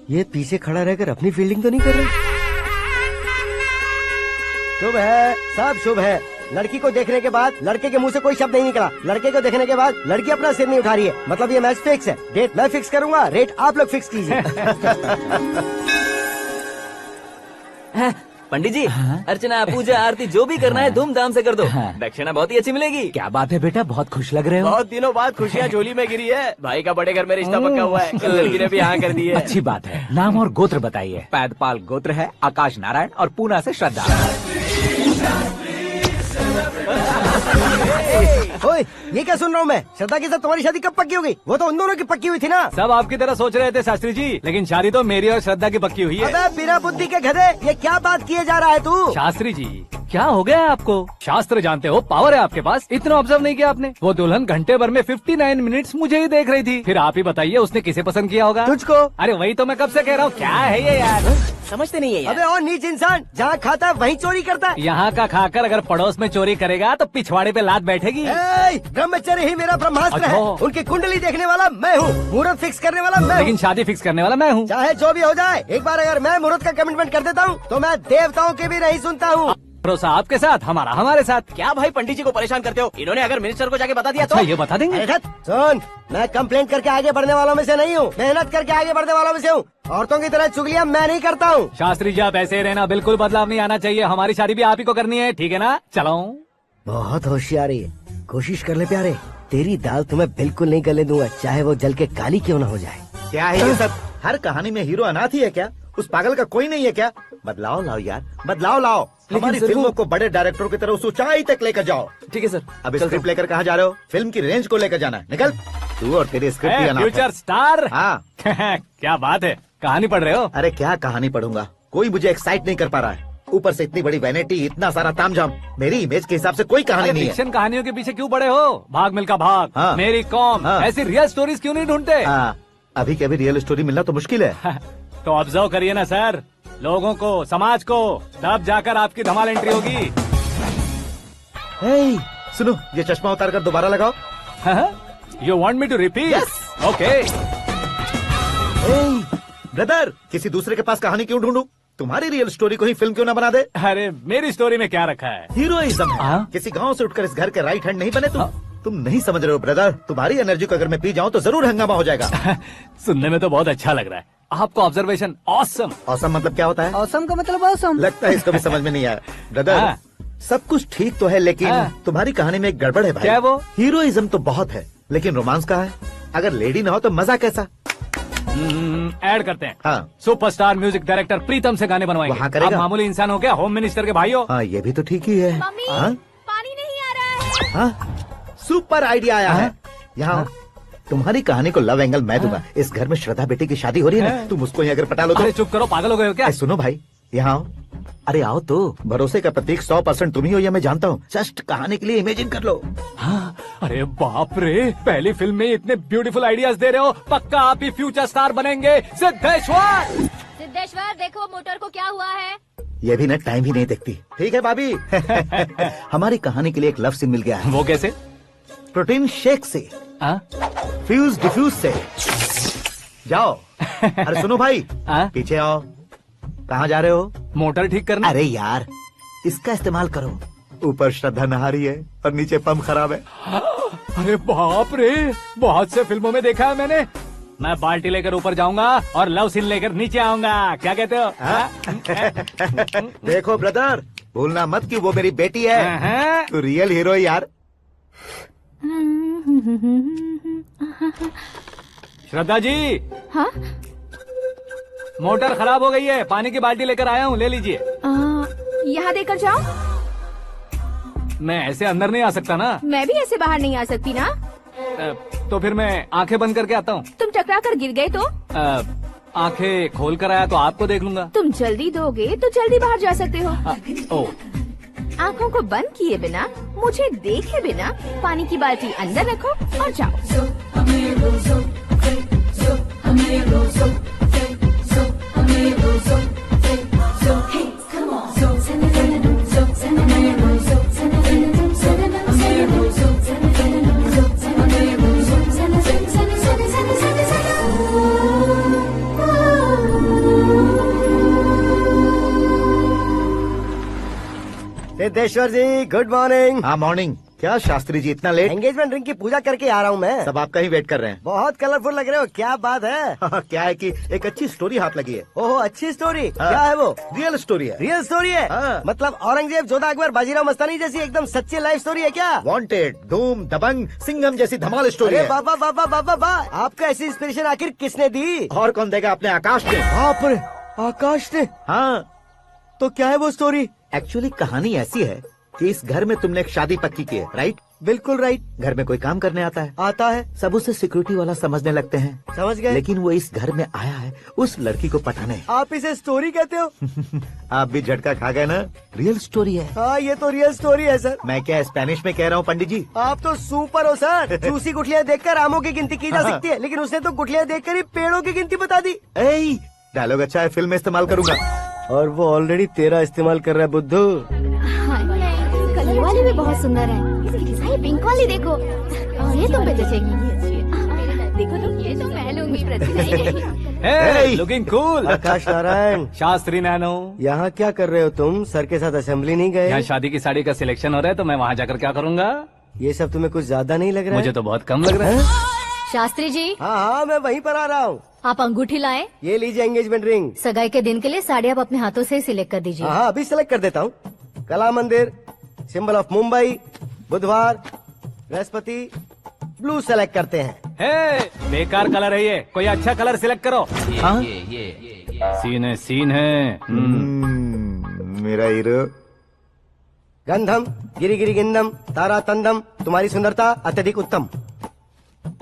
K: ये पीछे खड़ा रहकर अपनी फील्डिंग तो नहीं कर रहा? शुभ है, सब शुभ है। लड़की को देखने के बाद लड़के के मुंह से कोई शब्द नहीं निकला। लड़के को देखने के बाद लड़की अपना सिर नहीं उठा रही है। मतलब ये मैच फिक्स है। डेट मैं फिक्स करूंगा, रेट आप लोग फिक्स कीजिए।
G: पंडित जी, अर्चना पूजा आरती जो भी करना है धूमधाम से कर दो। दक्षिणा बहुत ही अच्छी मिलेगी।
I: क्या बात है बेटा, बहुत खुश लग रहे हो।
G: बहुत दिनों बाद खुशियाँ झोली में गिरी है। भाई का बड़े घर में रिश्ता पक्का हुआ है। कल लड़की ने भी हाँ कर दी है।
I: अच्छी बात है। नाम और गोत्र बताइए। पैदपाल गोत्र है, आकाश नारायण, और पूना से श्रद्धा।
K: ओए, ये क्या सुन रहा हूँ मैं? श्रद्धा के साथ तुम्हारी शादी कब पक्की हो गई? वो तो उन दोनों की पक्की हुई थी ना।
C: सब आपकी तरह सोच रहे थे शास्त्री जी, लेकिन शादी तो मेरी और श्रद्धा की पक्की हुई है।
K: अबे बिना बुद्धि के गधे, ये क्या बात किए जा रहा है तू?
C: शास्त्री जी क्या हो गया है आपको? शास्त्र जानते हो, पावर है आपके पास। इतना ऑब्जर्व नहीं किया आपने? वो दुल्हन घंटे भर में 59 मिनट्स मुझे ही देख रही थी। फिर आप ही बताइए उसने किसे पसंद किया होगा?
K: तुझको।
C: अरे वही तो मैं कब से कह रहा हूँ, क्या है ये यार?
G: समझते नहीं है यार।
K: अबे और नीच इंसान, जहाँ खाता है वहीं चोरी करता है।
C: यहाँ का खाकर अगर पड़ोस में चोरी करेगा तो पिछवाड़े पे लात बैठेगी।
K: ब्रह्मचर्य ही मेरा ब्रह्मास्त्र है।
C: अच्छा।
K: उनकी कुंडली देखने वाला मैं हूँ, मुहूर्त फिक्स करने वाला मैं हूँ।
C: लेकिन शादी फिक्स करने वाला मैं हूँ।
K: चाहे जो भी हो जाए, एक बार अगर मैं मुहूर्त का कमिटमेंट कर देता हूँ तो मैं देवताओं के भी नहीं सुनता हूँ।
C: भरोसा आपके साथ, हमारा हमारे साथ।
G: क्या भाई पंडित जी को परेशान करते हो? इन्होंने अगर मिनिस्टर को जाके बता दिया
C: अच्छा,
G: तो
C: ये बता देंगे?
K: अरे सुन, मैं कंप्लेंट करके आगे बढ़ने वालों में से नहीं हूँ, मेहनत करके आगे बढ़ने वालों में से हूँ। औरतों की तरह चुगलियाँ मैं नहीं करता हूँ।
C: शास्त्री जी आप ऐसे ही रहना, बिल्कुल बदलाव नहीं आना चाहिए। हमारी शादी भी आप ही को करनी है, ठीक है ना? चलो।
K: बहुत होशियारी है, कोशिश कर ले प्यारे। तेरी दाल तुम्हें बिल्कुल नहीं गलने दूंगा, चाहे वो जल के काली क्यों न हो जाए।
F: क्या है ये सब? हर कहानी में हीरो अनाथ ही है क्या? उस पागल का कोई नहीं है क्या? बदलाव लाओ यार, बदलाव लाओ। हमारी फिल्मों को बड़े डायरेक्टरों की तरह उस ऊंचाई तक लेकर जाओ।
G: ठीक है सर।
F: अब स्क्रिप्ट लेकर कहाँ जा रहे हो? फिल्म की रेंज को लेकर जाना है। निकल तू और तेरी स्क्रिप्ट भी अनाथ है।
C: Future star.
F: हाँ
C: क्या बात है, कहानी पढ़ रहे हो?
F: अरे क्या कहानी पढ़ूंगा, कोई मुझे एक्साइट नहीं कर पा रहा है। ऊपर से इतनी बड़ी वैनिटी, इतना सारा तामझाम। मेरी इमेज के हिसाब से कोई कहानी नहीं है।
C: फिक्शन कहानियों के पीछे क्यों पड़े हो? भाग मिल्खा भाग,
F: हाँ।
C: मेरी कॉम,
F: हाँ।
C: ऐसी रियल स्टोरीज क्यों नहीं ढूंढते?
F: अभी के अभी रियल स्टोरी मिलना तो मुश्किल है।
C: तो ऑब्जर्व करिए ना सर, लोगों को, समाज को, तब जाकर आपकी धमाल एंट्री होगी।
F: सुनो, ये चश्मा उतार कर दोबारा लगाओ।
C: You want me to repeat? Okay.
F: Brother, किसी दूसरे के पास कहानी क्यों ढूंढूं? तुम्हारी रियल स्टोरी को ही फिल्म क्यों ना बना दे?
C: अरे मेरी स्टोरी में क्या रखा है?
F: हीरोइज्म है। किसी गांव से उठकर इस घर के राइट हैंड नहीं बने तुम नहीं समझ रहे हो ब्रदर। तुम्हारी एनर्जी को अगर मैं पी जाऊं तो जरूर हंगामा हो जाएगा।
C: सुनने में तो बहुत अच्छा लग रहा है, आपको ऑब्जर्वेशन ऑसम।
F: औसम मतलब क्या होता है?
I: औसम का मतलब औसम।
F: लगता है इसको भी समझ में नहीं आया। ब्रदर,
C: हाँ।
F: सब कुछ ठीक तो है, लेकिन
C: हाँ।
F: तुम्हारी कहानी में एक गड़बड़ है भाई।
C: क्या है वो?
F: हीरोइज्म तो बहुत है, लेकिन रोमांस कहाँ है? अगर लेडी ना हो तो मजा कैसा?
C: ऐड करते हैं।
F: हाँ।
C: सुपरस्टार म्यूजिक डायरेक्टर प्रीतम से गाने बनवाएंगे।
F: वहाँ करेगा?
C: आप मामूली इंसान हो क्या, होम मिनिस्टर के भाई हो?
F: हाँ, ये भी तो ठीक ही है।
A: मम्मी
F: हाँ?
A: पानी नहीं आ रहा है।
F: हाँ? सुपर आइडिया आया है। यहाँ तुम्हारी कहानी को लव एंगल मैं दूंगा। इस घर में श्रद्धा बेटी की शादी हो रही है ना, तुम उसको ही अगर पटा लो तो।
C: अरे चुप करो, पागल हो गए हो क्या?
F: सुनो भाई, यहाँ आओ। अरे आओ तो, भरोसे का प्रतीक 100% तुम ही हो, ये मैं जानता हूँ। जस्ट कहानी के लिए इमेजिन कर लो।
C: हाँ, अरे बाप रे, पहली फिल्म में इतने ब्यूटीफुल आइडियाज दे रहे हो, पक्का आप ही फ्यूचर स्टार बनेंगे। सिद्धेश्वर,
D: सिद्धेश्वर देखो मोटर को क्या हुआ है।
F: ये भी ना टाइम ही नहीं देखती। ठीक है भाभी। हमारी कहानी के लिए एक लव सीन मिल गया है।
C: वो कैसे?
F: प्रोटीन शेक से,
C: हाँ?
F: फ्यूज डिफ्यूज से। जाओ। अरे सुनो भाई,
C: हाँ?
F: पीछे आओ। कहाँ जा रहे हो?
C: मोटर ठीक करना।
F: अरे यार, इसका इस्तेमाल करो। ऊपर श्रद्धा नहा रही है और नीचे पंप खराब है।
C: अरे बाप रे, बहुत से फिल्मों में देखा है मैंने। मैं बाल्टी लेकर ऊपर जाऊंगा और लव सीन लेकर नीचे आऊंगा। क्या कहते हो?
F: देखो ब्रदर, भूलना मत कि वो मेरी बेटी है। तू रियल हीरो है यार।
C: श्रद्धा जी,
A: हाँ?
C: मोटर खराब हो गई है, पानी की बाल्टी लेकर आया हूँ, ले लीजिए।
A: यहाँ देकर जाओ।
C: मैं ऐसे अंदर नहीं आ सकता ना।
A: मैं भी ऐसे बाहर नहीं आ सकती ना।
C: तो फिर मैं आंखें बंद करके आता हूँ।
A: तुम टकरा कर गिर गए तो?
C: आंखें खोल कर आया तो आपको देख लूंगा।
A: तुम जल्दी दोगे तो जल्दी बाहर जा सकते हो।
C: ओ,
A: आँखों को बंद किए बिना, मुझे देखे बिना पानी की बाल्टी अंदर रखो और जाओ।
K: सिद्धेश्वर जी गुड मॉर्निंग।
F: हाँ मॉर्निंग। क्या शास्त्री जी इतना लेट?
K: एंगेजमेंट रिंग की पूजा करके आ रहा हूँ मैं।
F: सब आपका ही वेट कर रहे हैं।
K: बहुत कलरफुल लग रहे हो, क्या बात है?
F: क्या है कि एक अच्छी स्टोरी हाथ लगी है।
K: ओह अच्छी स्टोरी। क्या है वो?
F: रियल स्टोरी है।
K: रियल स्टोरी है?
F: हाँ।
K: मतलब औरंगजेब, जोधा अकबर, बाजीराव मस्तानी जैसी एकदम सच्ची लाइफ स्टोरी है क्या?
F: वांटेड, धूम, दबंग, सिंघम जैसी धमाल स्टोरी है।
K: बाबा बाबा बाबा बा, आपको ऐसी इंस्पिरेशन आखिर किसने दी?
F: और कौन देगा? अपने आकाश ने।
K: बाप रे, आकाश ने?
F: हाँ।
K: तो क्या है वो स्टोरी?
F: एक्चुअली कहानी ऐसी है कि इस घर में तुमने एक शादी पक्की की है, राइट?
K: बिल्कुल राइट।
F: घर में कोई काम करने आता है?
K: आता है।
F: सब उसे सिक्योरिटी वाला समझने लगते हैं।
K: समझ गए।
F: लेकिन वो इस घर में आया है उस लड़की को पटाने।
K: आप इसे स्टोरी कहते हो?
F: आप भी झटका खा गए ना? रियल स्टोरी है।
K: हाँ ये तो रियल स्टोरी है सर।
F: मैं क्या स्पेनिश में कह रहा हूँ पंडित जी?
K: आप तो सुपर हो सर। चूसी गुठलियाँ देखकर आमों की गिनती की जा सकती है, लेकिन उसने तो गुठलियाँ देखकर ही पेड़ों की गिनती बता दी।
F: डायलॉग अच्छा है, फिल्म में इस्तेमाल करूंगा।
K: और वो ऑलरेडी तेरा इस्तेमाल कर रहा है बुद्धू।
E: कल ये वाली भी बहुत सुंदर है। इसकी डिजाइन पिंक वाली देखो। ये तुम पे जचेगी।
A: देखो तो ये तो मैं लूंगी।
C: Hey, looking cool।
K: आकाश नारायण।
C: शास्त्री नैनो।
K: यहाँ क्या कर रहे हो तुम? सर के साथ असेंबली नहीं गए?
C: यहाँ शादी की साड़ी का सिलेक्शन हो रहा है, तो मैं वहाँ जाकर क्या करूँगा?
K: ये सब तुम्हें कुछ ज्यादा नहीं लग रहा है?
C: मुझे तो बहुत कम लग रहा है।
D: शास्त्री जी।
K: हाँ मैं वहीं पर आ रहा हूँ।
D: आप अंगूठी लाए।
K: ये लीजिए एंगेजमेंट रिंग।
D: सगाई के दिन के लिए साड़ी आप अपने हाथों से ही सिलेक्ट कर दीजिए।
K: हाँ अभी सिलेक्ट कर देता हूँ। कला मंदिर, सिंबल ऑफ मुंबई, बुधवार, बृहस्पति, ब्लू सेलेक्ट करते हैं।
C: बेकार कलर है ये, कोई अच्छा कलर सिलेक्ट करो। हाँ? सीन है।
F: मेरा हीरो।
K: गंधम गिरी गिरी गिंदम तारा तंदम, तुम्हारी सुंदरता अत्यधिक उत्तम।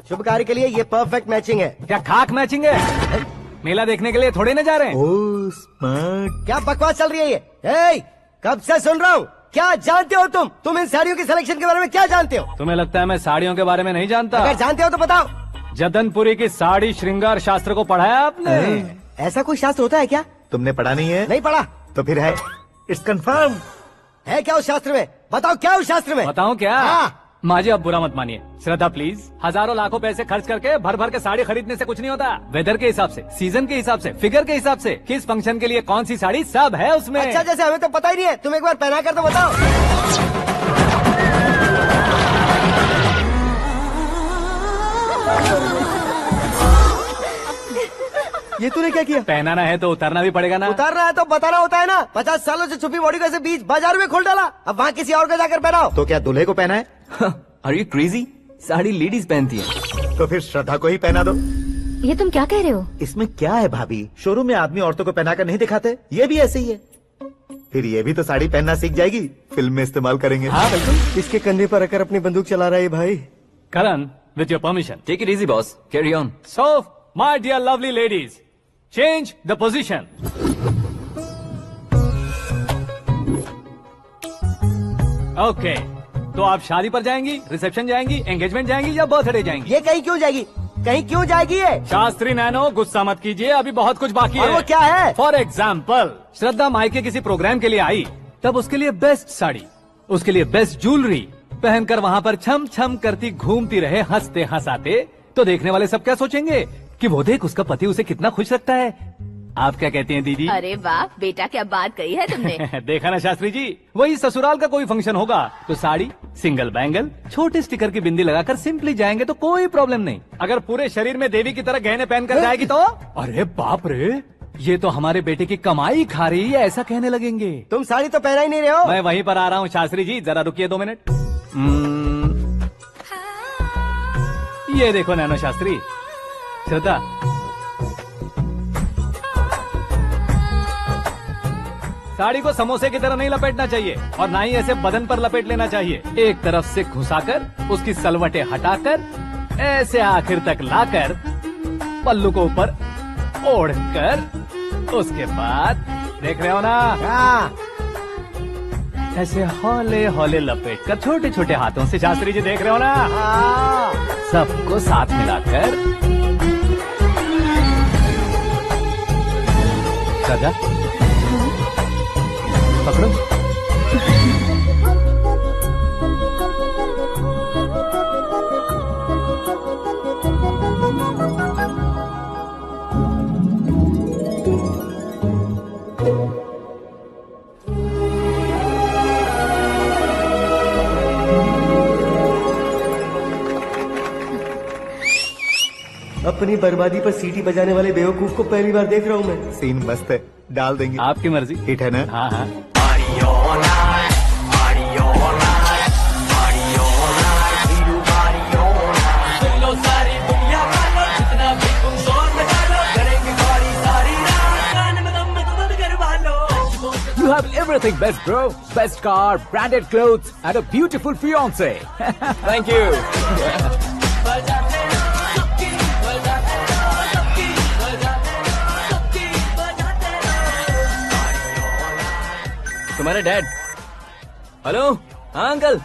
K: शुभ कार्य के लिए ये परफेक्ट मैचिंग है।
C: क्या खाक मैचिंग है? मेला देखने के लिए थोड़े न जा रहे हैं।
F: Oh smart.
K: क्या बकवास चल रही है ये? कब से सुन रहा हूँ। क्या जानते हो तुम इन साड़ियों की सिलेक्शन के बारे में क्या जानते हो?
C: तुम्हें लगता है मैं साड़ियों के बारे में नहीं जानता?
K: अगर जानते हो तो बताओ।
C: जदनपुरी की साड़ी श्रृंगार शास्त्र को पढ़ा है आपने?
K: ऐसा कोई शास्त्र होता है क्या?
F: तुमने पढ़ा नहीं है?
K: नहीं पढ़ा।
F: तो फिर है, इट्स कंफर्म।
K: है क्या उस शास्त्र में? बताओ क्या उस शास्त्र में?
C: बताऊं क्या?
K: हाँ।
C: माजी अब बुरा मत मानिए। श्रद्धा प्लीज, हजारों लाखों पैसे खर्च करके भर भर के साड़ी खरीदने से कुछ नहीं होता। वेदर के हिसाब से, सीजन के हिसाब से, फिगर के हिसाब से, किस फंक्शन के लिए कौन सी साड़ी, सब है उसमें।
K: अच्छा जैसे हमें तो पता ही नहीं है, तुम एक बार पहना कर तो बताओ। ये तूने तूने क्या किया?
C: पहनाना है तो उतारना भी पड़ेगा ना।
K: उतारना है तो बताना होता है ना। 50 सालों से छुपी बॉडी को ऐसे बीच बाजार में खोल डाला, अब वहाँ किसी और को जाकर पहनाओ।
F: तो क्या दूल्हे को पहना है?
G: Are you crazy? Sari ladies पहनती है।
F: तो फिर श्रद्धा को ही पहना दो।
D: ये तुम क्या कह रहे हो?
F: इसमें क्या है भाभी, शोरूम में आदमी औरतों को पहनाकर नहीं दिखाते, ये भी ऐसे ही है। फिर ये भी तो साड़ी पहनना सीख जाएगी, फिल्म में इस्तेमाल करेंगे।
K: हाँ बिल्कुल। इसके कंधे पर रखकर अपनी बंदूक चला रहा है भाई।
C: करण, with your permission.
G: Take it easy, boss. Carry on.
C: So, my dear lovely ladies, change the position. Okay. तो आप शादी पर जाएंगी, रिसेप्शन जाएंगी, एंगेजमेंट जाएंगी या बर्थडे जाएंगी?
K: ये कहीं क्यों जाएगी? कहीं क्यों जाएगी ये?
C: शास्त्री नैनो, गुस्सा मत कीजिए, अभी बहुत कुछ बाकी
K: और
C: है।
K: वो क्या है?
C: फॉर एग्जाम्पल, श्रद्धा मायके किसी प्रोग्राम के लिए आई, तब उसके लिए बेस्ट साड़ी, उसके लिए बेस्ट ज्वेलरी पहनकर वहाँ पर छम छम करती घूमती रहे हंसते हंसाते, तो देखने वाले सब क्या सोचेंगे कि वो देख उसका पति उसे कितना खुश रखता है। आप क्या कहती हैं दीदी?
A: अरे वाह बेटा, क्या बात कही है तुमने।
C: देखा ना शास्त्री जी, वही ससुराल का कोई फंक्शन होगा तो साड़ी, सिंगल बैंगल, छोटे स्टिकर की बिंदी लगाकर सिंपली जाएंगे तो कोई प्रॉब्लम नहीं। अगर पूरे शरीर में देवी की तरह गहने पहनकर जाएगी तो अरे बाप रे, ये तो हमारे बेटे की कमाई खा रही है, ऐसा कहने लगेंगे।
K: तुम साड़ी तो पहना ही नहीं रहे हो।
C: मैं वहीं पर आ रहा हूँ शास्त्री जी, जरा रुकिए 2 मिनट। ये देखो नैनो शास्त्री, श्रद्धा, साड़ी को समोसे की तरह नहीं लपेटना चाहिए और ना ही ऐसे बदन पर लपेट लेना चाहिए। एक तरफ से घुसाकर उसकी सलवटें हटाकर ऐसे आखिर तक लाकर पल्लू को ऊपर ओढ़कर, उसके बाद देख रहे हो ना, ऐसे हौले हौले लपेट कर छोटे छोटे हाथों से, शास्त्री जी देख रहे हो ना, सबको साथ मिलाकर राजा पकड़ो।
K: अपनी बर्बादी पर सीटी बजाने वाले बेवकूफ को पहली बार देख रहा हूँ मैं।
F: सीन मस्त है, डाल देंगे।
C: आपकी मर्जी।
F: हिट है ना?
C: हाँ हाँ।
H: You have everything best, bro. Best car, branded clothes, and a beautiful fiance.
G: Thank you. तुम्हारे डैड। हेलो, हाँ अंकल,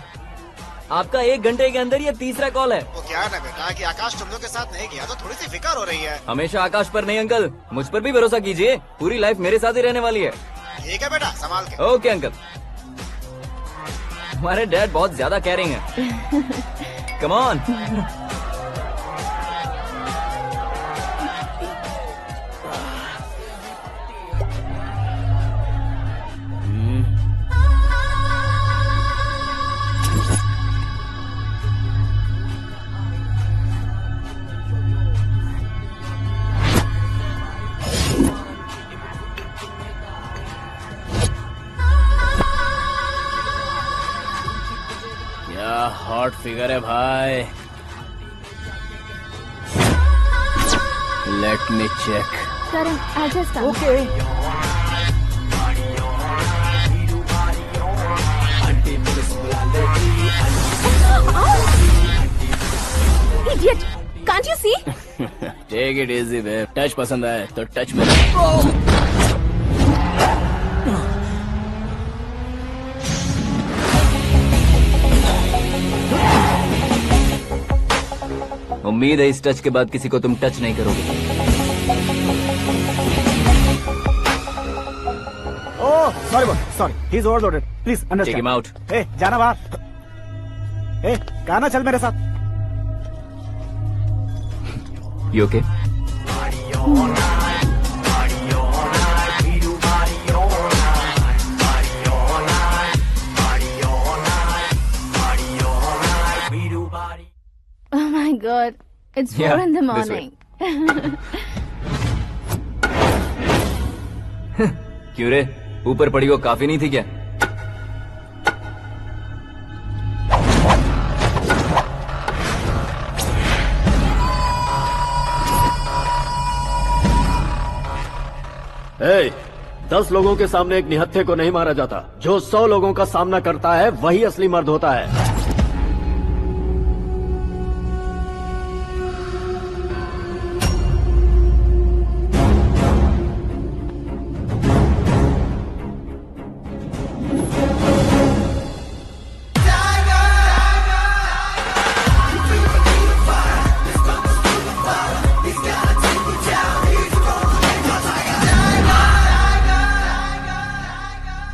G: आपका 1 घंटे के अंदर ये तीसरा कॉल है।
L: वो क्या है ना बेटा कि आकाश तुम लोग के साथ नहीं गया तो थोड़ी सी फिक्र हो रही है।
G: हमेशा आकाश पर नहीं अंकल, मुझ पर भी भरोसा कीजिए, पूरी लाइफ मेरे साथ ही रहने वाली है।
L: ठीक है बेटा, संभाल के।
G: Okay uncle. हमारे डैड बहुत ज्यादा केयरिंग है। Come on.
J: हॉट फिगर है भाई। Let me check.
E: Karan, I just come.
K: Okay.
A: Idiot! Can't you see?
J: Take it easy babe. Touch पसंद आए तो टच में।
G: उम्मीद है इस टच के बाद किसी को तुम टच नहीं करोगे।
H: Oh, sorry. He's overloaded. Please understand.
G: Take him out.
H: Hey, जाना बाहर। Hey, गाना चल मेरे साथ।
G: You okay?
A: Oh my God, it's 4
G: Yeah,
A: in the
G: this way.
A: morning.
G: क्यों रे, ऊपर पड़ी वो काफी नहीं थी क्या?
M: ए, 10 लोगों के सामने एक निहत्थे को नहीं मारा जाता। जो 100 लोगों का सामना करता है वही असली मर्द होता है।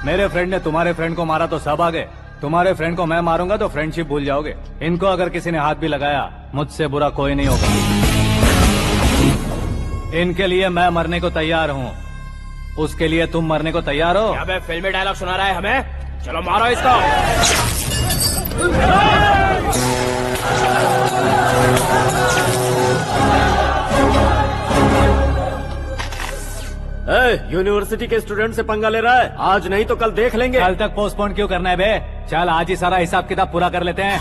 C: मेरे फ्रेंड ने तुम्हारे फ्रेंड को मारा तो सब आ गए। तुम्हारे फ्रेंड को मैं मारूंगा तो फ्रेंडशिप भूल जाओगे। इनको अगर किसी ने हाथ भी लगाया, मुझसे बुरा कोई नहीं होगा। इनके लिए मैं मरने को तैयार हूँ। उसके लिए तुम मरने को तैयार हो?
N: अबे फिल्मी डायलॉग सुना रहा है हमें? चलो मारो इसको।
M: यूनिवर्सिटी के स्टूडेंट से पंगा ले रहा है। आज नहीं तो कल देख लेंगे।
C: कल तक पोस्टपोन क्यों करना है बे? चल आज ही सारा हिसाब किताब पूरा कर लेते हैं।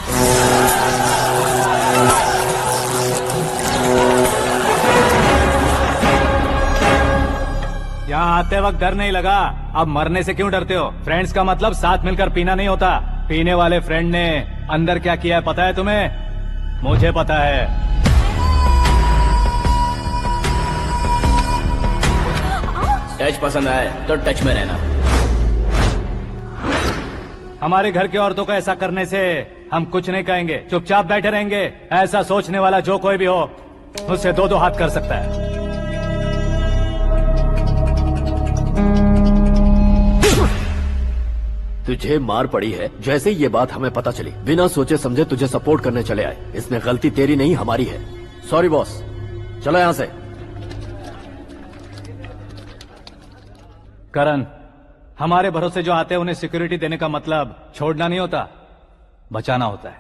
C: यहाँ आते वक्त डर नहीं लगा, अब मरने से क्यों डरते हो? फ्रेंड्स का मतलब साथ मिलकर पीना नहीं होता। पीने वाले फ्रेंड ने अंदर क्या किया है पता है तुम्हें? मुझे पता है।
N: टच पसंद आए तो टच में रहना।
C: हमारे घर की औरतों को ऐसा करने से हम कुछ नहीं कहेंगे, चुपचाप बैठे रहेंगे। ऐसा सोचने वाला जो कोई भी हो, उससे 2-2 हाथ कर सकता है।
M: तुझे मार पड़ी है। जैसे ही ये बात हमें पता चली, बिना सोचे समझे तुझे सपोर्ट करने चले आए। इसमें गलती तेरी नहीं हमारी है। सॉरी बॉस, चलो यहाँ से।
C: करण, हमारे भरोसे जो आते हैं उन्हें सिक्योरिटी देने का मतलब छोड़ना नहीं होता, बचाना होता है।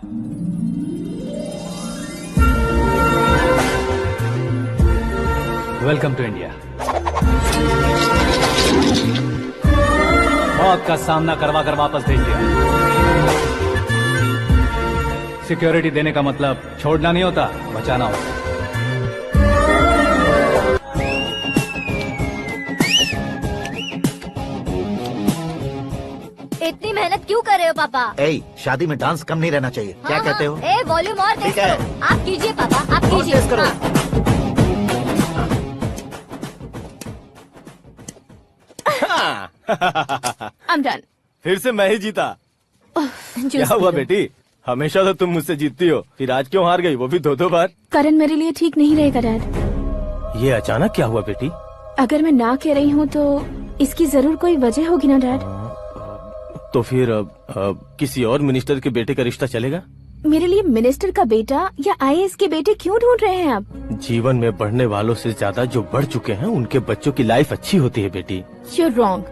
C: Welcome to India. मौत का सामना करवा कर वापस भेज दिया। सिक्योरिटी देने का मतलब छोड़ना नहीं होता, बचाना होता है।
D: इतनी मेहनत क्यों कर रहे हो पापा?
F: ए, शादी में डांस कम नहीं रहना चाहिए। क्या कहते हो?
D: ए, वॉल्यूम और तेज
F: ठीक है।
D: करो। आप कीजिए पापा, आप कीजिए।
F: तेज करो।
A: I'm done.
J: फिर से मैं ही जीता। क्या हुआ बेटी? हमेशा तो तुम मुझसे जीतती हो, फिर आज क्यों हार गई, वो भी 2-2 बार?
A: करण मेरे लिए ठीक नहीं रहेगा डैड।
J: ये अचानक क्या हुआ बेटी?
A: अगर मैं ना कह रही हूँ तो इसकी जरूर कोई वजह होगी ना डैड।
J: तो फिर किसी और मिनिस्टर के बेटे का रिश्ता चलेगा?
A: मेरे लिए मिनिस्टर का बेटा या आईएएस के बेटे क्यों ढूंढ रहे हैं आप?
J: जीवन में बढ़ने वालों से ज्यादा जो बढ़ चुके हैं उनके बच्चों की लाइफ अच्छी होती है बेटी।
A: You're wrong.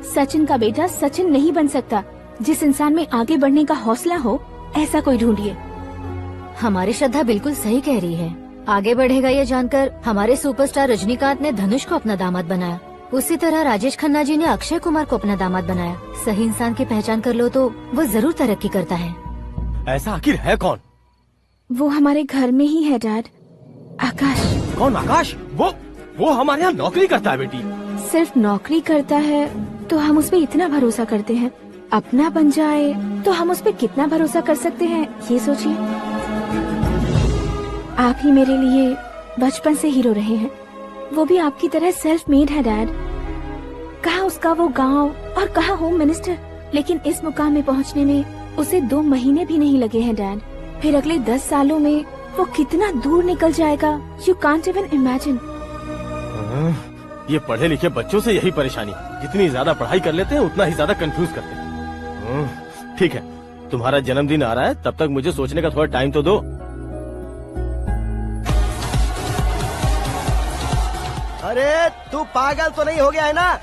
A: सचिन का बेटा सचिन नहीं बन सकता। जिस इंसान में आगे बढ़ने का हौसला हो, ऐसा कोई ढूंढिए।
D: हमारी श्रद्धा बिल्कुल सही कह रही है। आगे बढ़ेगा ये जानकर हमारे सुपरस्टार रजनीकांत ने धनुष को अपना दामाद बनाया। उसी तरह राजेश खन्ना जी ने अक्षय कुमार को अपना दामाद बनाया। सही इंसान की पहचान कर लो तो वो जरूर तरक्की करता है।
J: ऐसा आखिर है कौन?
A: वो हमारे घर में ही है डैड, आकाश।
J: कौन आकाश? वो हमारे यहाँ नौकरी करता है बेटी।
A: सिर्फ नौकरी करता है तो हम उस पर इतना भरोसा करते हैं, अपना बन जाए तो हम उस पर कितना भरोसा कर सकते हैं, ये सोचिए। आप ही मेरे लिए बचपन से हीरो रहे हैं, वो भी आपकी तरह सेल्फ मेड है डैड। कहाँ उसका वो गांव और कहाँ होम मिनिस्टर, लेकिन इस मुकाम में पहुँचने में उसे 2 महीने भी नहीं लगे हैं डैड। फिर अगले 10 सालों में वो कितना दूर निकल जाएगा, यू कांट इवन इमेजिन।
J: ये पढ़े लिखे बच्चों से यही परेशानी, जितनी ज्यादा पढ़ाई कर लेते हैं उतना ही ज्यादा कंफ्यूज करते हैं। ठीक है, तुम्हारा जन्मदिन आ रहा है, तब तक मुझे सोचने का थोड़ा टाइम तो दो।
K: अरे तू पागल तो नहीं हो गया है ना?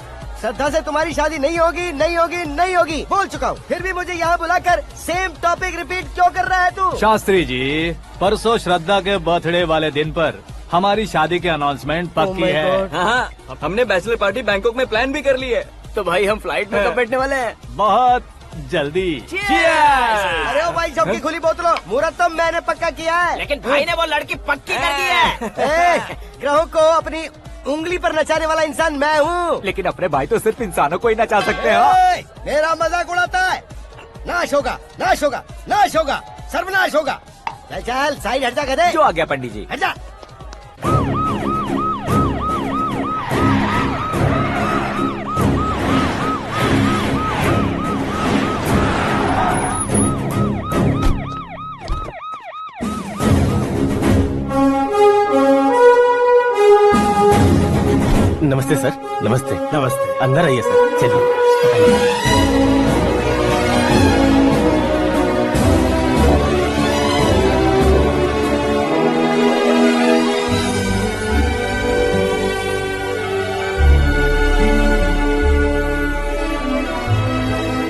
K: श्रद्धा से तुम्हारी शादी नहीं होगी, नहीं होगी, नहीं होगी, बोल चुका हूँ। फिर भी मुझे यहाँ बुलाकर सेम टॉपिक रिपीट क्यों कर रहा है तू?
C: शास्त्री जी, परसों श्रद्धा के बर्थडे वाले दिन पर हमारी शादी की अनाउंसमेंट पक्की है।
G: हाँ, हमने बैचलर पार्टी बैंकॉक में प्लान भी कर ली है।
N: तो भाई हम फ्लाइट में कब बैठने वाले हैं?
C: बहुत जल्दी।
K: अरे ओ भाई सबकी खुली बोतलों, मुहूर्त तो मैंने पक्का किया है।
B: लेकिन भाई ने वो लड़की पक्की कर दी है।
K: ग्रहों को अपनी उंगली पर नचाने वाला इंसान मैं हूँ।
C: लेकिन अपने भाई तो सिर्फ इंसानों को ही नचा सकते हैं।
K: मेरा मजाक उड़ाता है। नाश होगा, नाश होगा, नाश होगा, सर्वनाश होगा। चल चल साइड हट जा गधे।
C: जो आ गया पंडित जी।
K: हट जा।
J: नमस्ते सर। नमस्ते।
F: नमस्ते।
J: अंदर आइए सर। चलिए।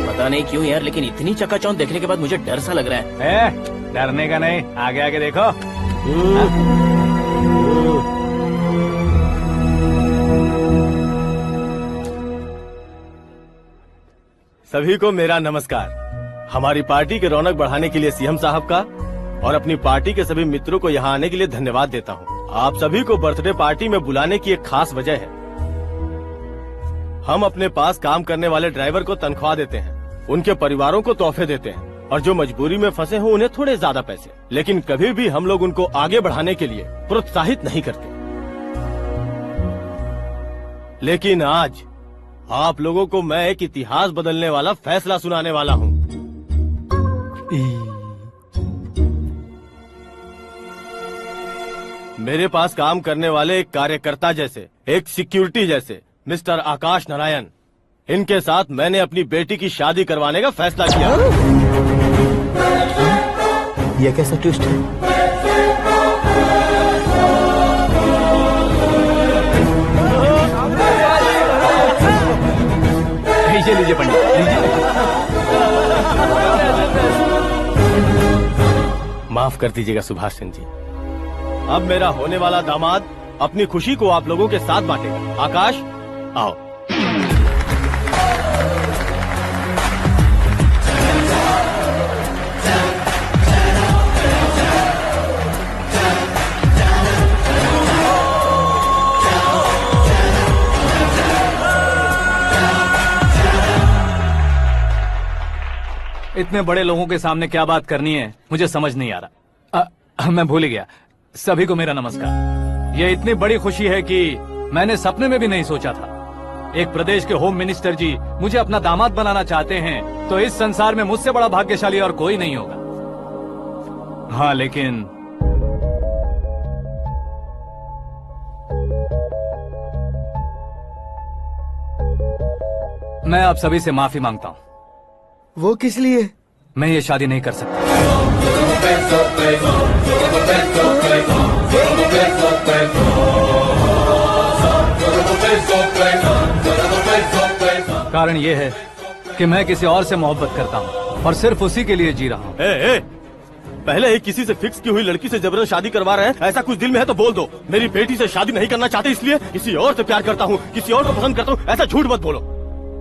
N: पता नहीं क्यों यार, लेकिन इतनी चकाचौंध देखने के बाद मुझे डर सा लग रहा है।
C: डरने का नहीं, आगे आगे देखो।
J: सभी को मेरा नमस्कार। हमारी पार्टी के रौनक बढ़ाने के लिए सीएम साहब का और अपनी पार्टी के सभी मित्रों को यहाँ आने के लिए धन्यवाद देता हूँ। आप सभी को बर्थडे पार्टी में बुलाने की एक खास वजह है। हम अपने पास काम करने वाले ड्राइवर को तनख्वाह देते हैं, उनके परिवारों को तोहफे देते हैं और जो मजबूरी में फंसे हो उन्हें थोड़े ज्यादा पैसे। लेकिन कभी भी हम लोग उनको आगे बढ़ाने के लिए प्रोत्साहित नहीं करते। लेकिन आज आप लोगों को मैं एक इतिहास बदलने वाला फैसला सुनाने वाला हूँ। मेरे पास काम करने वाले एक कार्यकर्ता जैसे, एक सिक्योरिटी जैसे मिस्टर आकाश नारायण, इनके साथ मैंने अपनी बेटी की शादी करवाने का फैसला किया।
F: यह कैसा ट्विस्ट है?
C: लीजिए पंडित, लीजिए।
J: माफ कर दीजिएगा सुभाष सिंह जी। अब मेरा होने वाला दामाद अपनी खुशी को आप लोगों के साथ बांटेगा। आकाश, आओ।
C: इतने बड़े लोगों के सामने क्या बात करनी है मुझे समझ नहीं आ रहा। मैं भूल ही गया। सभी को मेरा नमस्कार। ये इतनी बड़ी खुशी है कि मैंने सपने में भी नहीं सोचा था। एक प्रदेश के होम मिनिस्टर जी मुझे अपना दामाद बनाना चाहते हैं तो इस संसार में मुझसे बड़ा भाग्यशाली और कोई नहीं होगा। हाँ, लेकिन मैं आप सभी से माफी मांगता हूँ।
F: वो किस लिए?
C: मैं ये शादी नहीं कर सकता। कारण ये है कि मैं किसी और से मोहब्बत करता हूँ और सिर्फ उसी के लिए जी रहा हूँ।
J: पहले ही किसी से फिक्स की हुई लड़की से जबरन शादी करवा रहे हैं। ऐसा कुछ दिल में है तो बोल दो। मेरी बेटी से शादी नहीं करना चाहते इसलिए किसी और से प्यार करता हूँ, किसी और को पसंद करता हूँ, ऐसा झूठ मत बोलो।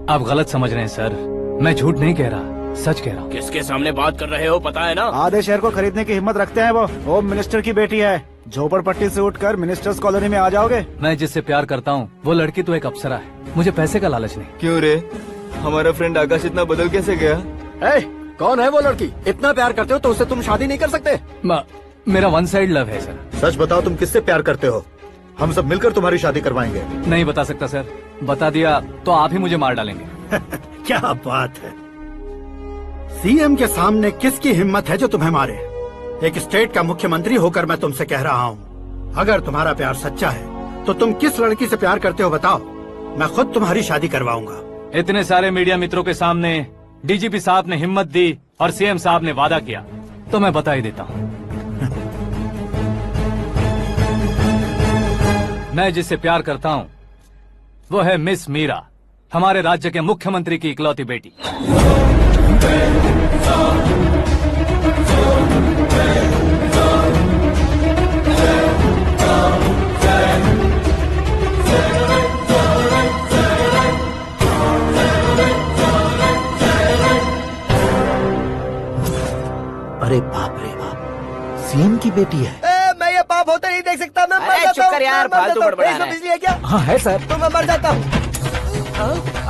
C: आप गलत समझ रहे हैं सर। मैं झूठ नहीं कह रहा, सच कह रहा हूँ।
N: किसके सामने बात कर रहे हो पता है ना?
I: आधे शहर को खरीदने की हिम्मत रखते हैं वो। होम मिनिस्टर की बेटी है। झोपड़पट्टी से उठकर मिनिस्टर्स कॉलोनी में आ जाओगे।
C: मैं जिससे प्यार करता हूँ वो लड़की तो एक अप्सरा है। मुझे पैसे का लालच नहीं।
G: क्यों रे, हमारा फ्रेंड आकाश इतना बदल कैसे गया?
M: कौन है वो लड़की? इतना प्यार करते हो तो उससे तुम शादी नहीं कर सकते?
C: मेरा वन साइड लव है सर।
F: सच बताओ, तुम किससे प्यार करते हो? हम सब मिलकर तुम्हारी शादी करवाएंगे।
C: नहीं बता सकता सर। बता दिया तो आप ही मुझे मार डालेंगे।
O: क्या बात है, सीएम के सामने किसकी हिम्मत है जो तुम्हें मारे? एक स्टेट का मुख्यमंत्री होकर मैं तुमसे कह रहा हूँ, अगर तुम्हारा प्यार सच्चा है तो तुम किस लड़की से प्यार करते हो बताओ, मैं खुद तुम्हारी शादी करवाऊंगा।
C: इतने सारे मीडिया मित्रों के सामने डीजीपी साहब ने हिम्मत दी और सीएम साहब ने वादा किया तो मैं बता ही देता हूँ। मैं जिससे प्यार करता हूँ वो है मिस मीरा, हमारे राज्य के मुख्यमंत्री की इकलौती बेटी।
F: अरे बाप रे बाप, सीएम की बेटी है।
K: मैं ये पाप होते नहीं देख सकता। मैं मर
B: अरे
K: जाता
B: चुप कर यार,
K: मैं मर
B: फालतू
K: जाता हूँ।
B: बड़बड़ा
K: इसमें
B: रहा है।
K: बिजली है क्या?
C: हाँ है सर।
K: तो मैं मर जाता हूँ।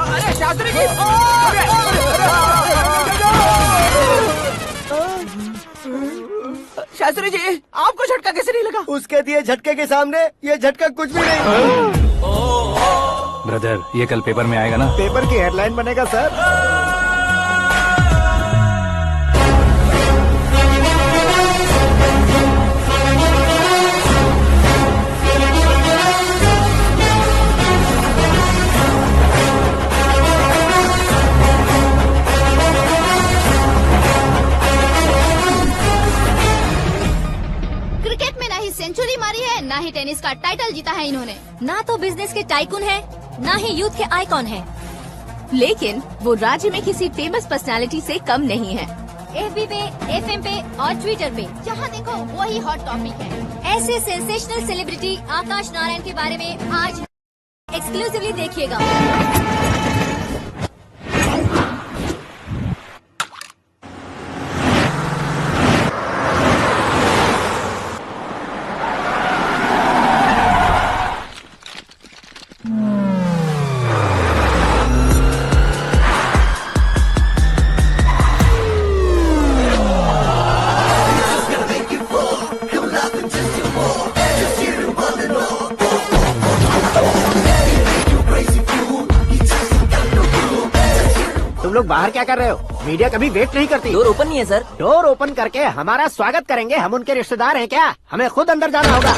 B: अरे शास्त्री जी, शास्त्री जी, आपको झटका कैसे नहीं लगा?
K: उसके दिए झटके के सामने ये झटका कुछ भी नहीं।
C: ब्रदर, ये कल पेपर में आएगा ना?
F: पेपर की हेडलाइन बनेगा सर।
E: क्रिकेट में ना ही सेंचुरी मारी है, ना ही टेनिस का टाइटल जीता है इन्होंने।
D: ना तो बिजनेस के टाइकून है, ना ही यूथ के आइकॉन है।
A: लेकिन वो राज्य में किसी फेमस पर्सनालिटी से कम नहीं है।
D: FB पे, FM पे और ट्विटर पे
E: जहाँ देखो वही हॉट टॉपिक है।
D: ऐसे सेंसेशनल सेलिब्रिटी आकाश नारायण के बारे में आज एक्सक्लूसिवली देखिएगा।
K: तुम लोग बाहर क्या कर रहे हो? मीडिया कभी वेट नहीं करती।
B: डोर ओपन नहीं है सर।
K: डोर ओपन करके हमारा स्वागत करेंगे? हम उनके रिश्तेदार हैं क्या? हमें खुद अंदर जाना होगा।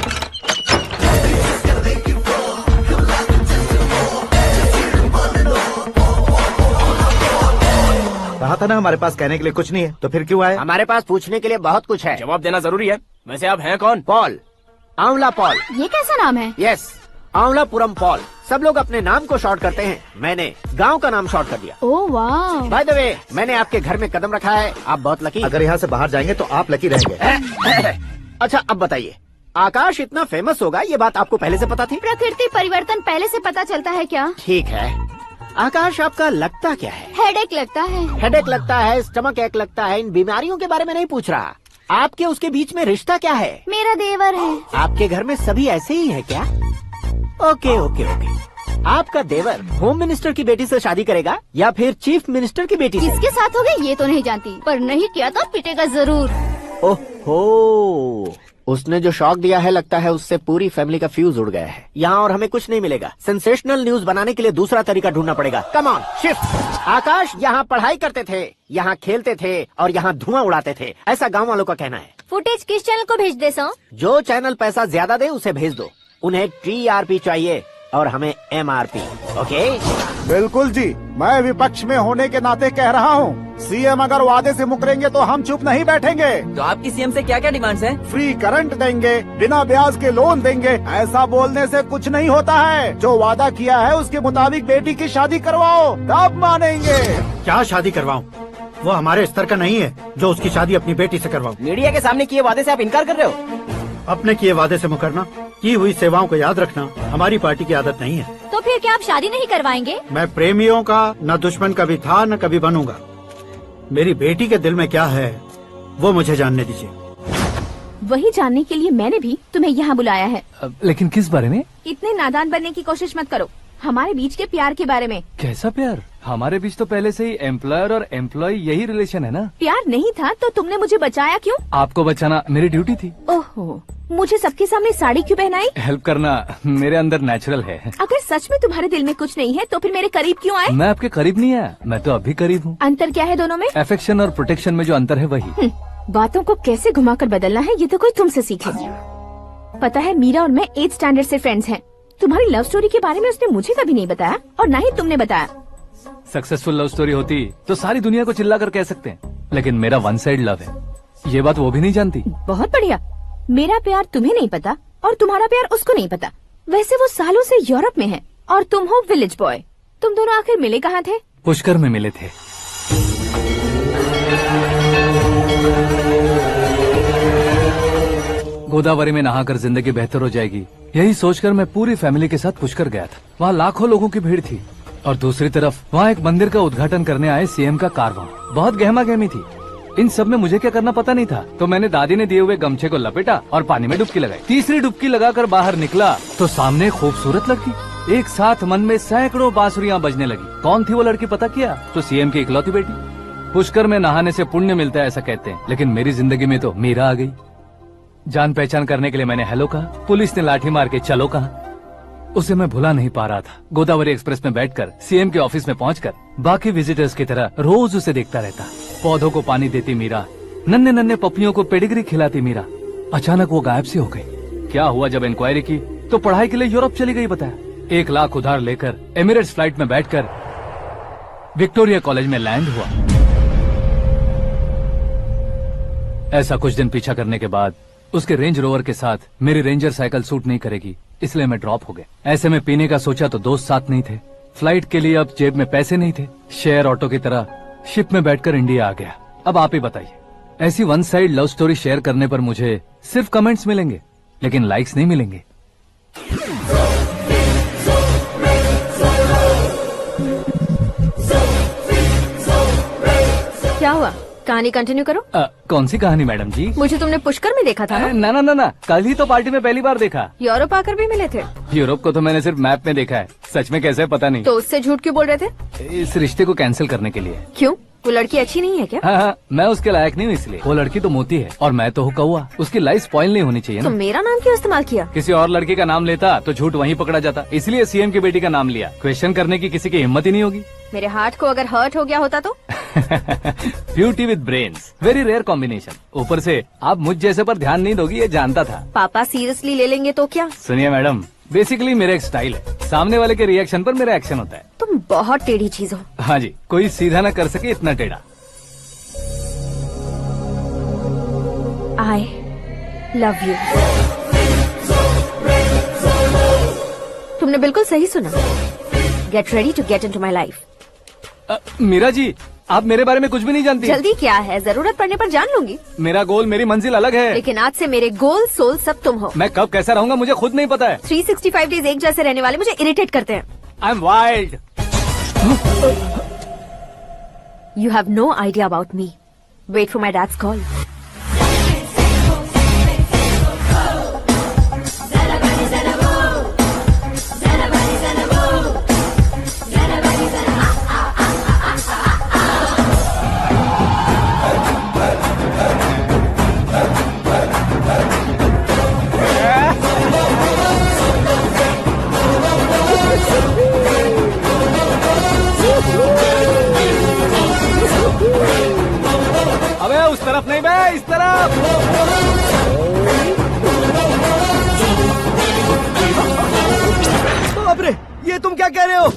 F: कहा था ना हमारे पास कहने के लिए कुछ नहीं है, तो फिर क्यों आए?
K: हमारे पास पूछने के लिए बहुत कुछ है।
N: जवाब देना जरूरी है। वैसे आप हैं कौन?
K: पॉल, आंवला पॉल।
E: ये कैसा नाम है?
K: Yes, Amvalapuram Paul. सब लोग अपने नाम को शॉर्ट करते हैं, मैंने गांव का नाम शॉर्ट कर दिया।
E: ओह वाह।
K: बाय द वे, मैंने आपके घर में कदम रखा है, आप बहुत लकी।
F: अगर यहाँ से बाहर जाएंगे तो आप लकी रहेंगे।
K: अच्छा अब बताइए, आकाश इतना फेमस होगा ये बात आपको पहले से पता थी?
E: प्रकृति परिवर्तन पहले से पता चलता है क्या?
K: ठीक है, आकाश आपका लगता क्या है?
E: हेडेक लगता है।
K: हेडेक लगता है, स्टमक एक लगता है, इन बीमारियों के बारे में नहीं पूछ रहा। आपके उसके बीच में रिश्ता क्या है?
E: मेरा देवर है।
K: आपके घर में सभी ऐसे ही है क्या? Okay okay okay. आपका देवर होम मिनिस्टर की बेटी से शादी करेगा या फिर चीफ मिनिस्टर की बेटी से?
E: किसके साथ होगा ये तो नहीं जानती, पर नहीं किया तो पिटेगा जरूर।
K: ओहो, उसने जो शॉक दिया है लगता है उससे पूरी फैमिली का फ्यूज उड़ गया है। यहाँ और हमें कुछ नहीं मिलेगा। सेंसेशनल न्यूज बनाने के लिए दूसरा तरीका ढूंढना पड़ेगा। Come on shift. आकाश यहाँ पढ़ाई करते थे, यहाँ खेलते थे और यहाँ धुआं उड़ाते थे, ऐसा गाँव वालों का कहना है।
D: फुटेज किस चैनल को भेज दे सो?
K: जो चैनल पैसा ज्यादा दे उसे भेज दो। उन्हें TRP चाहिए और हमें MRP। ओके?
P: बिल्कुल जी, मैं विपक्ष में होने के नाते कह रहा हूँ, सीएम अगर वादे से मुकरेंगे तो हम चुप नहीं बैठेंगे।
B: तो आपकी सीएम से क्या क्या डिमांड्स हैं?
P: फ्री करंट देंगे, बिना ब्याज के लोन देंगे। ऐसा बोलने से कुछ नहीं होता है। जो वादा किया है उसके मुताबिक बेटी की शादी करवाओ, तब मानेंगे।
O: क्या शादी करवाऊं? वो हमारे स्तर का नहीं है जो उसकी शादी अपनी बेटी से करवाऊं।
B: मीडिया के सामने किए वादे से आप इनकार कर रहे हो?
O: अपने किए वादे से मुकरना, की हुई सेवाओं को याद रखना हमारी पार्टी की आदत नहीं है।
D: तो फिर क्या आप शादी नहीं करवाएंगे?
O: मैं प्रेमियों का न दुश्मन कभी था न कभी बनूंगा। मेरी बेटी के दिल में क्या है वो मुझे जानने दीजिए।
A: वही जानने के लिए मैंने भी तुम्हें यहाँ बुलाया है।
C: लेकिन किस बारे में?
A: इतने नादान बनने की कोशिश मत करो। हमारे बीच के प्यार के बारे में।
C: कैसा प्यार? हमारे बीच तो पहले से ही एम्प्लॉयर और एम्प्लॉय यही रिलेशन है ना।
A: प्यार नहीं था तो तुमने मुझे बचाया क्यों?
C: आपको बचाना मेरी ड्यूटी थी।
A: ओहो, मुझे सबके सामने साड़ी क्यों पहनाई?
C: हेल्प करना मेरे अंदर नेचुरल है।
A: अगर सच में तुम्हारे दिल में कुछ नहीं है तो फिर मेरे करीब क्यों आए?
C: मैं आपके करीब नहीं आया, मैं तो अभी करीब हूँ।
A: अंतर क्या है दोनों में?
C: अफेक्शन और प्रोटेक्शन में जो अंतर है वही।
A: बातों को कैसे घुमाकर बदलना है ये तो कोई तुमसे सीखे। पता है मीरा और मैं 8th स्टैंडर्ड से फ्रेंड्स हैं। तुम्हारी लव स्टोरी के बारे में उसने मुझे कभी नहीं बताया और न ही तुमने बताया।
C: सक्सेसफुल लव स्टोरी होती तो सारी दुनिया को चिल्ला कर कह सकते हैं, लेकिन मेरा वन साइड लव है, ये बात वो भी नहीं जानती।
A: बहुत बढ़िया। मेरा प्यार तुम्हें नहीं पता और तुम्हारा प्यार उसको नहीं पता। वैसे वो सालों से यूरोप में है और तुम हो विलेज बॉय। तुम दोनों आखिर मिले कहाँ थे?
C: पुष्कर में मिले थे। गोदावरी में नहाकर जिंदगी बेहतर हो जाएगी, यही सोचकर मैं पूरी फैमिली के साथ पुष्कर गया था। वहाँ लाखों लोगों की भीड़ थी और दूसरी तरफ वहाँ एक मंदिर का उद्घाटन करने आए सीएम का कारवां। बहुत गहमा गहमी थी। इन सब में मुझे क्या करना पता नहीं था, तो मैंने दादी ने दिए हुए गमछे को लपेटा और पानी में डुबकी लगाई। तीसरी डुबकी लगाकर बाहर निकला तो सामने खूबसूरत लड़की। एक साथ मन में सैकड़ों बांसुरियां बजने लगी। कौन थी वो लड़की पता किया? तो सीएम की इकलौती बेटी। पुष्कर में नहाने से पुण्य मिलता है ऐसा कहते हैं, लेकिन मेरी जिंदगी में तो मीरा आ गई। जान पहचान करने के लिए मैंने हेलो कहा, पुलिस ने लाठी मार के चलो कहा। उसे मैं भुला नहीं पा रहा था। गोदावरी एक्सप्रेस में बैठकर सीएम के ऑफिस में पहुंचकर बाकी विजिटर्स की तरह रोज उसे देखता रहता। पौधों को पानी देती मीरा, नन्हे नन्हे पपियों को पेडिग्री खिलाती मीरा। अचानक वो गायब सी हो गई। क्या हुआ? जब इंक्वायरी की तो पढ़ाई के लिए यूरोप चली गई बताया। 1 लाख उधार लेकर एमिरेट्स फ्लाइट में बैठकर विक्टोरिया कॉलेज में लैंड हुआ। ऐसा कुछ दिन पीछा करने के बाद उसके रेंज रोवर के साथ मेरी रेंजर साइकिल सूट नहीं करेगी, इसलिए मैं ड्रॉप हो गया। ऐसे में पीने का सोचा तो दोस्त साथ नहीं थे। फ्लाइट के लिए अब जेब में पैसे नहीं थे। शेयर ऑटो की तरह शिप में बैठकर इंडिया आ गया। अब आप ही बताइए, ऐसी one side love story share करने पर मुझे सिर्फ कमेंट्स मिलेंगे, लेकिन लाइक्स नहीं मिलेंगे।
D: क्या हुआ? कहानी कंटिन्यू करो।
C: कौन सी कहानी मैडम जी?
D: मुझे तुमने पुष्कर में देखा था ना?
C: ना ना ना, कल ही तो पार्टी में पहली बार देखा।
D: यूरोप आकर भी मिले थे?
C: यूरोप को तो मैंने सिर्फ मैप में देखा है, सच में कैसे पता नहीं।
D: तो उससे झूठ क्यों बोल रहे थे?
C: इस रिश्ते को कैंसिल करने के लिए।
D: क्यों? वो लड़की अच्छी नहीं है क्या?
C: हाँ, मैं उसके लायक नहीं हूँ इसलिए। वो लड़की तो मोती है और मैं तो हूँ कौवा। उसकी लाइफ स्पॉइल नहीं होनी चाहिए
D: तो
C: ना।
D: मेरा नाम क्यों इस्तेमाल किया?
C: किसी और लड़की का नाम लेता तो झूठ वहीं पकड़ा जाता, इसलिए सीएम की बेटी का नाम लिया। क्वेश्चन करने की किसी की हिम्मत ही नहीं होगी।
D: मेरे हार्ट को अगर हर्ट हो गया होता तो?
C: Beauty with brains, very rare combination. ऊपर से आप मुझ जैसे पर ध्यान नहीं दोगी ये जानता था।
D: पापा सीरियसली ले लेंगे तो क्या?
C: सुनिए मैडम, बेसिकली मेरा एक स्टाइल है, सामने वाले के रिएक्शन पर मेरा एक्शन होता है।
D: तुम बहुत टेढ़ी चीज हो।
C: हाँ जी, कोई सीधा न कर सके इतना टेढ़ा।
D: I love you। तुमने बिल्कुल सही सुना। Get ready to get into my life।
C: Meera ji, आप मेरे बारे में कुछ भी नहीं जानती।
D: जल्दी क्या है, जरूरत पड़ने पर जान लूंगी।
C: मेरा गोल, मेरी मंजिल अलग है।
D: लेकिन आज से मेरे गोल सोल सब तुम हो।
C: मैं कब कैसा रहूंगा मुझे खुद नहीं पता है।
D: 365 डेज एक जैसे रहने वाले मुझे इरिटेट करते हैं।
C: I'm wild।
D: You have no idea about me। Wait for my dad's call।
C: अबे उस तरफ नहीं बे, इस तरफ।
B: बाप रे, ये तुम क्या कह रहे हो?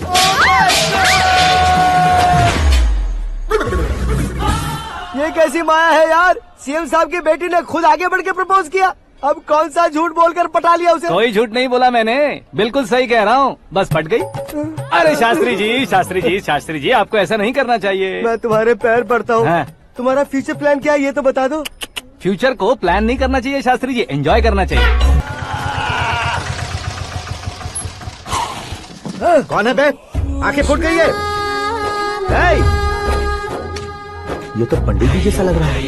B: ये कैसी माया है यार? सीएम साहब की बेटी ने खुद आगे बढ़ के प्रपोज किया। अब कौन सा झूठ बोलकर पटा लिया उसे?
C: कोई झूठ नहीं बोला मैंने, बिल्कुल सही कह रहा हूँ, बस पट गई। अरे शास्त्री जी, शास्त्री जी, शास्त्री जी, आपको ऐसा नहीं करना चाहिए।
B: मैं तुम्हारे पैर पड़ता हूँ।
C: हाँ।
B: तुम्हारा फ्यूचर प्लान क्या है ये तो बता दो।
C: फ्यूचर को प्लान नहीं करना चाहिए शास्त्री जी, एंजॉय करना चाहिए।
F: कौन है बे? आंखें फूट गई है। ये तो पंडित जी जैसा लग रहा है।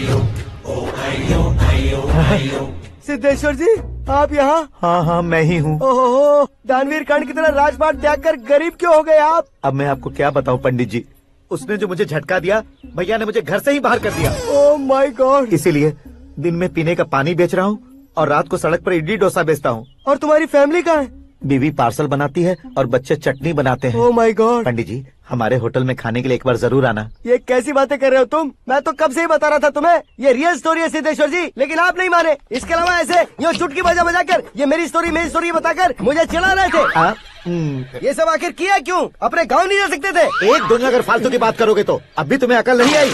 B: सिद्धेश्वर जी, आप यहाँ?
F: हाँ हाँ, मैं ही हूँ।
B: ओहो, दानवीर कर्ण की तरह राजपाट त्याग कर गरीब क्यों हो गए आप?
F: अब मैं आपको क्या बताऊँ पंडित जी, उसने जो मुझे झटका दिया, भैया ने मुझे घर से ही बाहर कर दिया।
B: ओह माय गॉड।
F: इसीलिए दिन में पीने का पानी बेच रहा हूँ और रात को सड़क पर इडली डोसा बेचता हूँ।
B: और तुम्हारी फैमिली कहाँ है?
F: बीवी पार्सल बनाती है और बच्चे चटनी बनाते हैं।
B: ओह माय गॉड।
F: पंडित जी, हमारे होटल में खाने के लिए एक बार जरूर आना।
B: ये कैसी बातें कर रहे हो तुम? मैं तो कब से ही बता रहा था तुम्हें, ये रियल स्टोरी है सिद्धेश्वर जी, लेकिन आप नहीं माने। इसके अलावा ऐसे यूँ चुटकी बजा कर ये मेरी स्टोरी बताकर मुझे चिढ़ा रहे थे। ये सब आखिर किया क्यों? अपने गाँव नहीं जा सकते थे?
F: एक दुनिया अगर फालतू की बात करोगे तो अब भी तुम्हें अकल नहीं आई।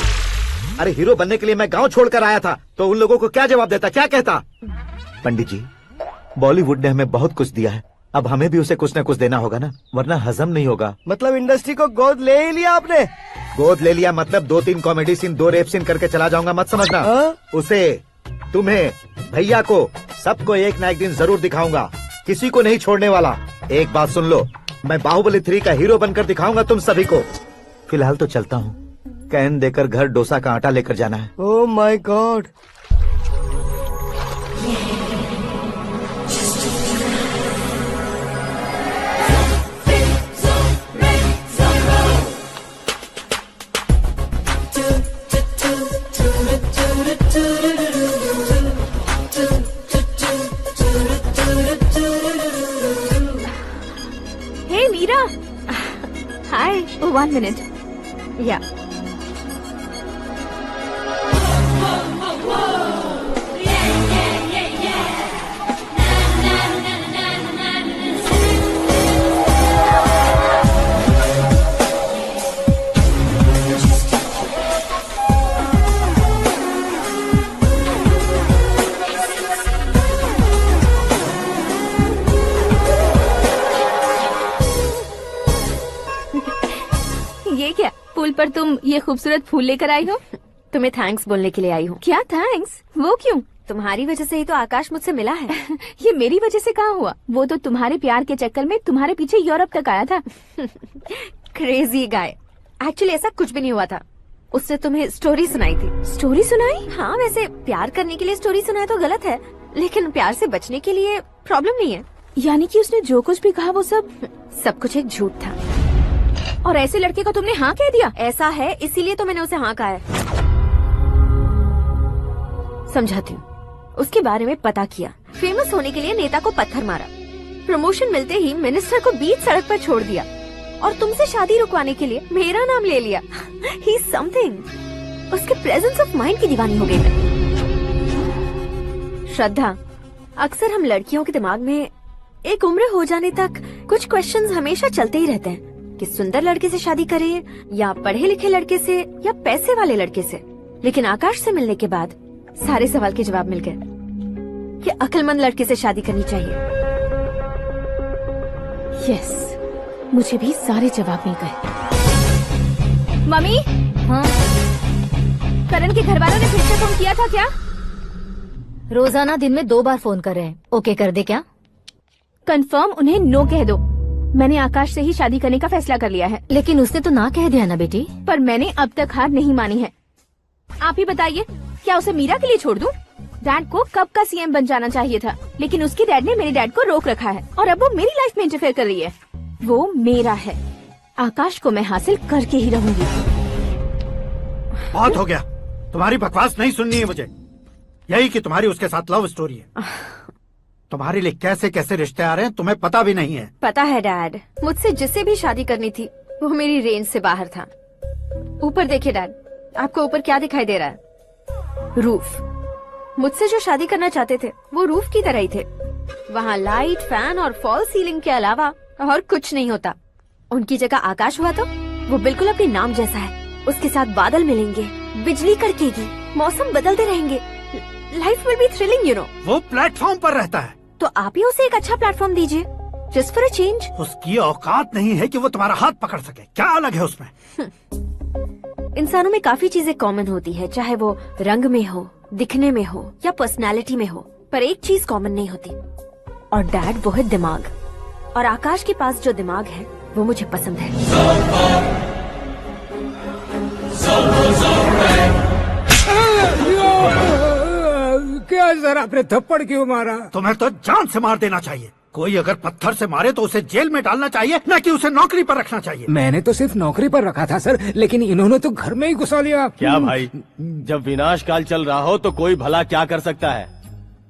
F: अरे हीरो बनने के लिए मैं गाँव छोड़कर आया था, तो उन लोगों को क्या जवाब देता, क्या कहता? पंडित जी, बॉलीवुड ने हमें बहुत कुछ दिया है, अब हमें भी उसे कुछ न कुछ देना होगा ना, वरना हजम नहीं होगा।
B: मतलब इंडस्ट्री को गोद ले ही लिया आपने?
F: गोद ले लिया मतलब 2-3 कॉमेडी सीन, 2 रेप सीन करके चला जाऊंगा मत समझना। उसे, तुम्हें, भैया को, सबको एक ना एक दिन जरूर दिखाऊंगा, किसी को नहीं छोड़ने वाला। एक बात सुन लो, मैं बाहुबली 3 का हीरो बनकर दिखाऊंगा तुम सभी को। फिलहाल तो चलता हूँ। कैन देकर घर डोसा का आटा लेकर जाना है।
B: Oh my god.
A: Hey Meera, hi. 1 minute. या ये क्या, पुल पर तुम ये खूबसूरत फूल लेकर आई हो?
D: तुम्हें थैंक्स बोलने के लिए आई हूँ।
A: क्या थैंक्स? वो क्यों?
D: तुम्हारी वजह से ही तो आकाश मुझसे मिला है।
A: ये मेरी वजह से कहाँ हुआ? वो तो तुम्हारे प्यार के चक्कर में तुम्हारे पीछे यूरोप तक आया था।
D: Crazy guy. एक्चुअली ऐसा कुछ भी नहीं हुआ था। उसने तुम्हें स्टोरी सुनाई थी।
A: स्टोरी सुनाई?
D: हाँ, वैसे प्यार करने के लिए स्टोरी सुनाए तो गलत है, लेकिन प्यार से बचने के लिए प्रॉब्लम नहीं है।
A: यानी कि उसने जो कुछ भी कहा वो सब
D: कुछ एक झूठ था।
A: और ऐसे लड़के को तुमने हाँ कह दिया?
D: ऐसा है, इसीलिए तो मैंने उसे हाँ कहा है। समझाती हूँ। उसके बारे में पता किया, फेमस होने के लिए नेता को पत्थर मारा, प्रमोशन मिलते ही मिनिस्टर को बीच सड़क पर छोड़ दिया और तुमसे शादी रुकवाने के लिए मेरा नाम ले लिया। ही समथिंग। उसके प्रेजेंस ऑफ माइंड की दीवानी हो गई मैं। श्रद्धा, अक्सर हम लड़कियों के दिमाग में एक उम्र हो जाने तक कुछ क्वेश्चंस हमेशा चलते ही रहते हैं कि सुंदर लड़के से शादी करें या पढ़े लिखे लड़के से या पैसे वाले लड़के से। लेकिन आकाश से मिलने के बाद सारे सवाल के जवाब मिल गए कि अक्लमंद लड़के से शादी करनी चाहिए।
A: यस, मुझे भी सारे जवाब मिल गए। मम्मी,
D: हाँ?
A: करण के घर वालों ने फिर से फोन किया था क्या?
D: रोजाना दिन में 2 बार फोन कर रहे हैं। ओके कर दे क्या?
A: कंफर्म उन्हें नो कह दो। मैंने आकाश से ही शादी करने का फैसला कर लिया है।
D: लेकिन उसने तो ना कह दिया ना बेटी।
A: पर मैंने अब तक हार नहीं मानी है। आप ही बताइए, क्या उसे मीरा के लिए छोड़ दूं? डैड को कब का सीएम बन जाना चाहिए था, लेकिन उसके डैड ने मेरे डैड को रोक रखा है और अब वो मेरी लाइफ में इंटरफेयर कर रही है। वो मेरा है। आकाश को मैं हासिल करके ही रहूंगी।
O: बहुत हो गया, तुम्हारी बकवास नहीं सुननी है मुझे। यही कि तुम्हारी उसके साथ लव स्टोरी है। तुम्हारे लिए कैसे कैसे रिश्ते आ रहे हैं तुम्हें पता भी नहीं है।
D: पता है डैड, मुझसे जिससे भी शादी करनी थी वो मेरी रेंज से बाहर था। ऊपर देखिए डैड, आपको ऊपर क्या दिखाई दे रहा है? रूफ। मुझसे जो शादी करना चाहते थे वो रूफ की तरह ही थे। वहाँ लाइट, फैन और फॉल सीलिंग के अलावा और कुछ नहीं होता। उनकी जगह आकाश हुआ तो वो बिल्कुल अपने नाम जैसा है। उसके साथ बादल मिलेंगे, बिजली कड़केगी, मौसम बदलते रहेंगे। Life will be thrilling, you know.
O: वो प्लेटफॉर्म पर रहता है
D: तो आप ही उसे एक अच्छा प्लेटफॉर्म दीजिए, जस्ट फॉर अ चेंज।
O: उसकी औकात नहीं है कि वो तुम्हारा हाथ पकड़ सके। क्या अलग है उसमें?
D: इंसानों में काफी चीजें कॉमन होती है, चाहे वो रंग में हो, दिखने में हो या पर्सनालिटी में हो, पर एक चीज कॉमन नहीं होती, और डैड वो है दिमाग। और आकाश के पास जो दिमाग है वो मुझे पसंद है।
I: क्या सर, आपने थप्पड़ क्यों मारा?
O: तुम्हें तो जान से मार देना चाहिए। कोई अगर पत्थर से मारे तो उसे जेल में डालना चाहिए, न कि उसे नौकरी पर रखना चाहिए।
I: मैंने तो सिर्फ नौकरी पर रखा था सर, लेकिन इन्होंने तो घर में ही घुसा लिया।
J: क्या भाई, जब विनाश काल चल रहा हो तो कोई भला क्या कर सकता है?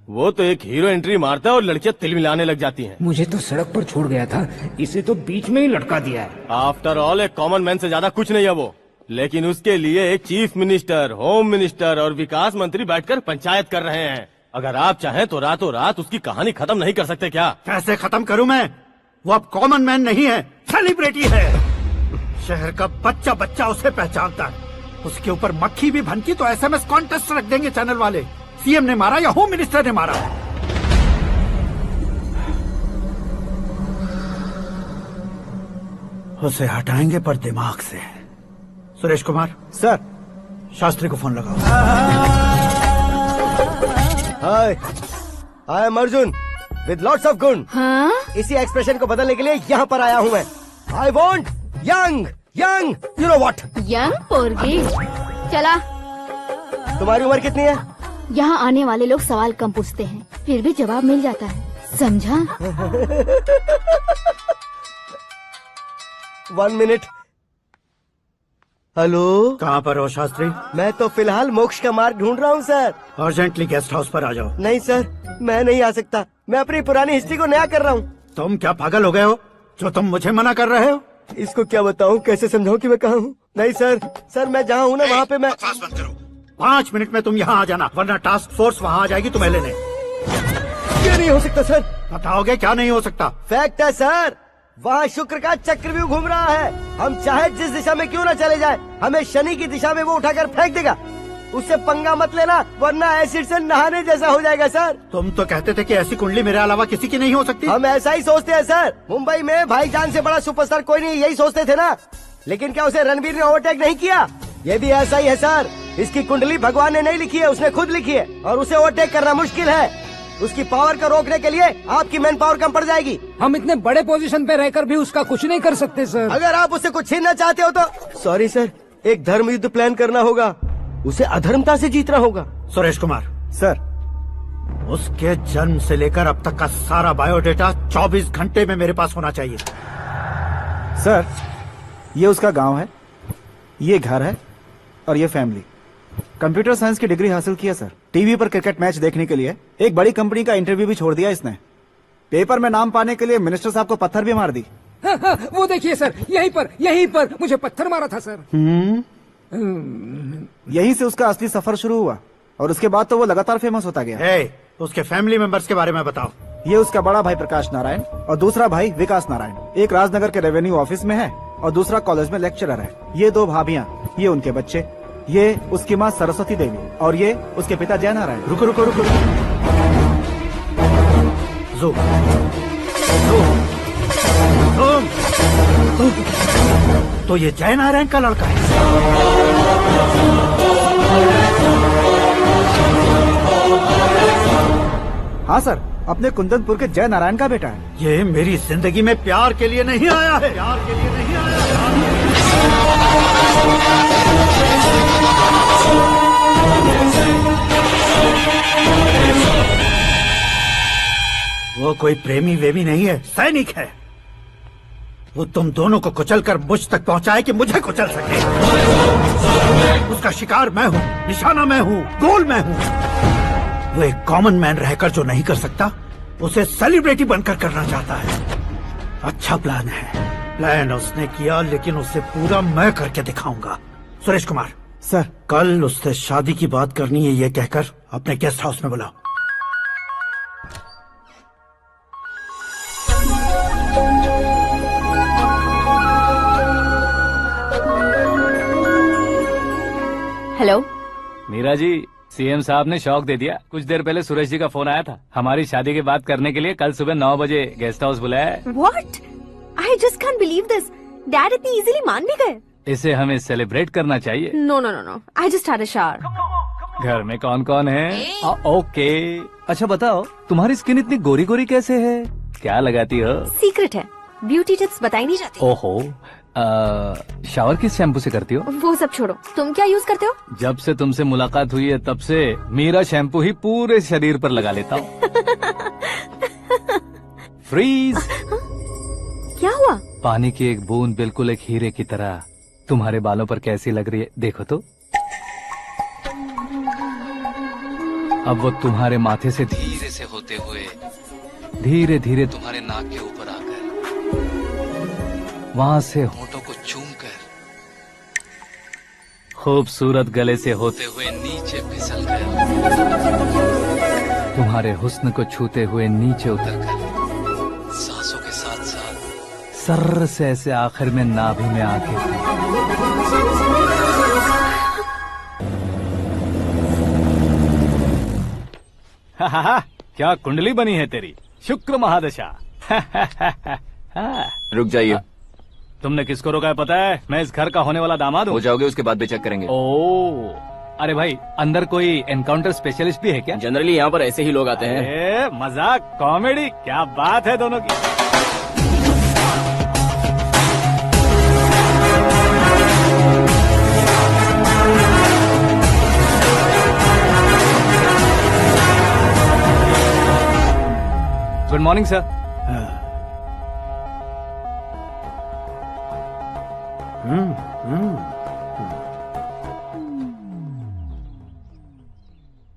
J: वो तो एक हीरो एंट्री मारता है और लड़कियां तिल मिलाने लग जाती हैं।
I: मुझे तो सड़क पर छोड़ गया था, इसे तो बीच में ही लटका दिया है।
J: आफ्टर ऑल एक कॉमन मैन से ज्यादा कुछ नहीं है वो, लेकिन उसके लिए एक चीफ मिनिस्टर, होम मिनिस्टर और विकास मंत्री बैठकर पंचायत कर रहे हैं। अगर आप चाहें तो रातों रात उसकी कहानी खत्म नहीं कर सकते क्या?
O: कैसे खत्म करूं मैं? वो अब कॉमन मैन नहीं है, सेलिब्रिटी है। शहर का बच्चा बच्चा उसे पहचानता है। उसके ऊपर मक्खी भी भनकी तो एसएमएस कॉन्टेस्ट रख देंगे चैनल वाले। सीएम ने मारा या होम मिनिस्टर ने मारा। उसे हटाएंगे पर दिमाग से। सुरेश कुमार
B: सर,
O: शास्त्री को फोन लगाओ।
B: Hi, I am Arjun with lots of गुण।
A: हाँ?
B: इसी एक्सप्रेशन को बदलने के लिए यहाँ पर आया हूँ मैं। I want young young, you know what.
E: Young पोरगी। चला।
B: तुम्हारी उम्र कितनी है?
E: यहाँ आने वाले लोग सवाल कम पूछते हैं, फिर भी जवाब मिल जाता है, समझा?
B: 1 मिनट। हेलो,
O: कहाँ पर हो शास्त्री?
B: मैं तो फिलहाल मोक्ष का मार्ग ढूंढ रहा हूँ सर।
O: अर्जेंटली गेस्ट हाउस पर आ जाओ।
B: नहीं सर, मैं नहीं आ सकता। मैं अपनी पुरानी हिस्ट्री को नया कर रहा हूँ।
O: तुम क्या पागल हो गए हो जो तुम मुझे मना कर रहे हो?
B: इसको क्या बताऊँ, कैसे समझाऊँ कि मैं कहाँ हूँ? नहीं सर मैं जहाँ हूँ ना वहाँ पे मैं।
O: 5 मिनट में तुम यहाँ आ जाना, वरना टास्क फोर्स वहाँ आ जाएगी तुम्हें लेने।
B: क्या नहीं हो सकता सर?
O: बताओगे क्या नहीं हो सकता?
B: फैक्ट है सर, वहाँ शुक्र का चक्रव्यूह घूम रहा है। हम चाहे जिस दिशा में क्यों न चले जाए, हमें शनि की दिशा में वो उठाकर फेंक देगा। उससे पंगा मत लेना, वरना एसिड से नहाने जैसा हो जाएगा सर।
O: तुम तो कहते थे कि ऐसी कुंडली मेरे अलावा किसी की नहीं हो सकती।
B: हम ऐसा ही सोचते हैं सर। मुंबई में भाईजान से बड़ा सुपरस्टार कोई नहीं, यही सोचते थे ना। लेकिन क्या उसे रणवीर ने ओवरटेक नहीं किया? ये भी ऐसा ही है सर। इसकी कुंडली भगवान ने नहीं लिखी है, उसने खुद लिखी है, और उसे ओवरटेक करना मुश्किल है। उसकी पावर को रोकने के लिए आपकी मैन पावर कम पड़ जाएगी।
I: हम इतने बड़े पोजीशन पे रहकर भी उसका कुछ नहीं कर सकते सर।
B: अगर आप उससे कुछ छीनना चाहते हो तो सॉरी सर, एक धर्म युद्ध प्लान करना होगा। उसे अधर्मता से जीतना होगा।
O: सुरेश कुमार
P: सर,
O: उसके जन्म से लेकर अब तक का सारा बायोडेटा 24 घंटे में मेरे पास होना चाहिए।
P: सर ये उसका गांव है, ये घर है और ये फैमिली। कंप्यूटर साइंस की डिग्री हासिल की है सर। टीवी पर क्रिकेट मैच देखने के लिए एक बड़ी कंपनी का इंटरव्यू भी छोड़ दिया इसने। पेपर में नाम पाने के लिए मिनिस्टर साहब को पत्थर भी मार दी।
I: वो देखिए सर, यहीं पर मुझे पत्थर मारा था सर।
P: यहीं से उसका असली सफर शुरू हुआ और उसके बाद तो वो लगातार फेमस होता गया।
O: उसके फैमिली मेंबर्स के बारे में बताओ।
P: ये उसका बड़ा भाई प्रकाश नारायण और दूसरा भाई विकास नारायण। एक राजनगर के रेवेन्यू ऑफिस में है और दूसरा कॉलेज में लेक्चरर है। ये 2 भाभियां, ये उनके बच्चे, ये उसकी माँ सरस्वती देवी और ये उसके पिता जय नारायण।
O: रुको। तो ये जय नारायण का लड़का है।
P: हाँ सर, अपने कुंदनपुर के जय नारायण का बेटा है।
O: ये मेरी जिंदगी में प्यार के लिए नहीं आया है। वो कोई प्रेमी वेमी नहीं है, सैनिक है। वो तुम दोनों को कुचलकर मुझ तक पहुंचाए कि मुझे कुचल सके। उसका शिकार मैं हूँ, निशाना मैं हूँ, गोल मैं हूँ। वो एक कॉमन मैन रहकर जो नहीं कर सकता, उसे सेलिब्रिटी बनकर करना चाहता है। अच्छा प्लान है। प्लान उसने किया, लेकिन उसे पूरा मैं करके दिखाऊंगा। सुरेश कुमार
P: सर,
O: कल उससे शादी की बात करनी है, ये कहकर अपने गेस्ट हाउस में बुलाओ।
D: हेलो
C: मीरा जी, सीएम साहब ने शौक दे दिया। कुछ देर पहले सुरेश जी का फोन आया था, हमारी शादी की बात करने के लिए कल सुबह 9 बजे गेस्ट हाउस बुलाया है।
D: What? I just can't believe this. Dad इतनी इजीली मान भी गए।
C: इसे हमें सेलिब्रेट करना चाहिए।
D: No. I just had a shower.
C: घर में कौन कौन है? ओके, अच्छा बताओ, तुम्हारी स्किन इतनी गोरी गोरी कैसे है? क्या लगाती हो?
D: सीक्रेट है, ब्यूटी टिप्स बताई नहीं जाती।
C: ओहो, शावर किस शैम्पू से करती हो?
D: वो सब छोड़ो, तुम क्या यूज करते हो?
C: जब से तुमसे मुलाकात हुई है तब से मेरा शैम्पू ही पूरे शरीर पर लगा लेता हूँ। फ्रीज।
D: क्या हुआ?
C: पानी की एक बूंद बिल्कुल एक हीरे की तरह तुम्हारे बालों पर कैसी लग रही है, देखो तो। अब वो तुम्हारे माथे से धीरे से होते हुए धीरे धीरे तुम्हारे नाक के ऊपर आकर वहां से होठों को चूमकर खूबसूरत गले से होते हुए नीचे फिसलकर तुम्हारे हुस्न को छूते हुए नीचे उतरकर सांसों के साथ साथ सर्र से ऐसे आखिर में नाभि में आके क्या कुंडली बनी है तेरी, शुक्र महादशा।
G: रुक जाइए।
C: तुमने किसको रोका है पता है? मैं इस घर का होने वाला दामाद हूँ।
G: हो जाओगे उसके बाद भी चेक करेंगे।
C: ओ, अरे भाई, अंदर कोई एनकाउंटर स्पेशलिस्ट भी है क्या?
N: जनरली यहाँ पर ऐसे ही लोग आते हैं।
C: मजाक, कॉमेडी, क्या बात है दोनों की। Good morning sir.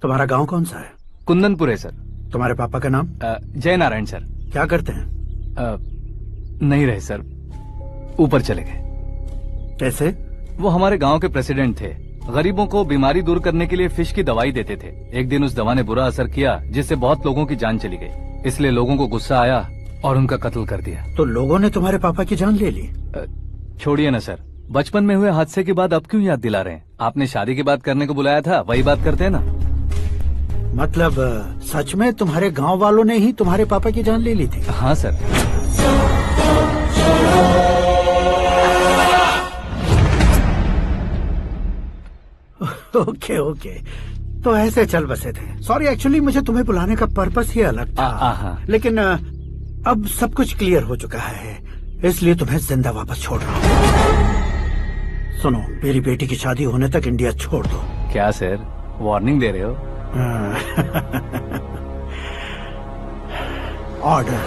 O: तुम्हारा गांव कौन सा है?
C: कुंदनपुर है सर।
O: तुम्हारे पापा का नाम?
C: जय नारायण सर।
O: क्या करते हैं?
C: नहीं रहे सर, ऊपर चले गए।
O: कैसे?
C: वो हमारे गांव के प्रेसिडेंट थे। गरीबों को बीमारी दूर करने के लिए फिश की दवाई देते थे। एक दिन उस दवा ने बुरा असर किया, जिससे बहुत लोगों की जान चली गई। इसलिए लोगों को गुस्सा आया और उनका कत्ल कर दिया।
O: तो लोगों ने तुम्हारे पापा की जान ले ली?
C: छोड़िए ना सर, बचपन में हुए हादसे के बाद अब क्यों याद दिला रहे हैं? आपने शादी की बात करने को बुलाया था, वही बात करते हैं ना।
O: मतलब सच में तुम्हारे गांव वालों ने ही तुम्हारे पापा की जान ले ली थी?
C: हाँ सर।
O: ओके ओके, तो ऐसे चल बसे थे। सॉरी, एक्चुअली मुझे तुम्हें बुलाने का पर्पस ही अलग था। लेकिन अब सब कुछ क्लियर हो चुका है, इसलिए तुम्हें जिंदा वापस छोड़ रहा हूँ। सुनो, मेरी बेटी की शादी होने तक इंडिया छोड़ दो।
C: क्या सर, वार्निंग दे रहे हो?
O: ऑर्डर।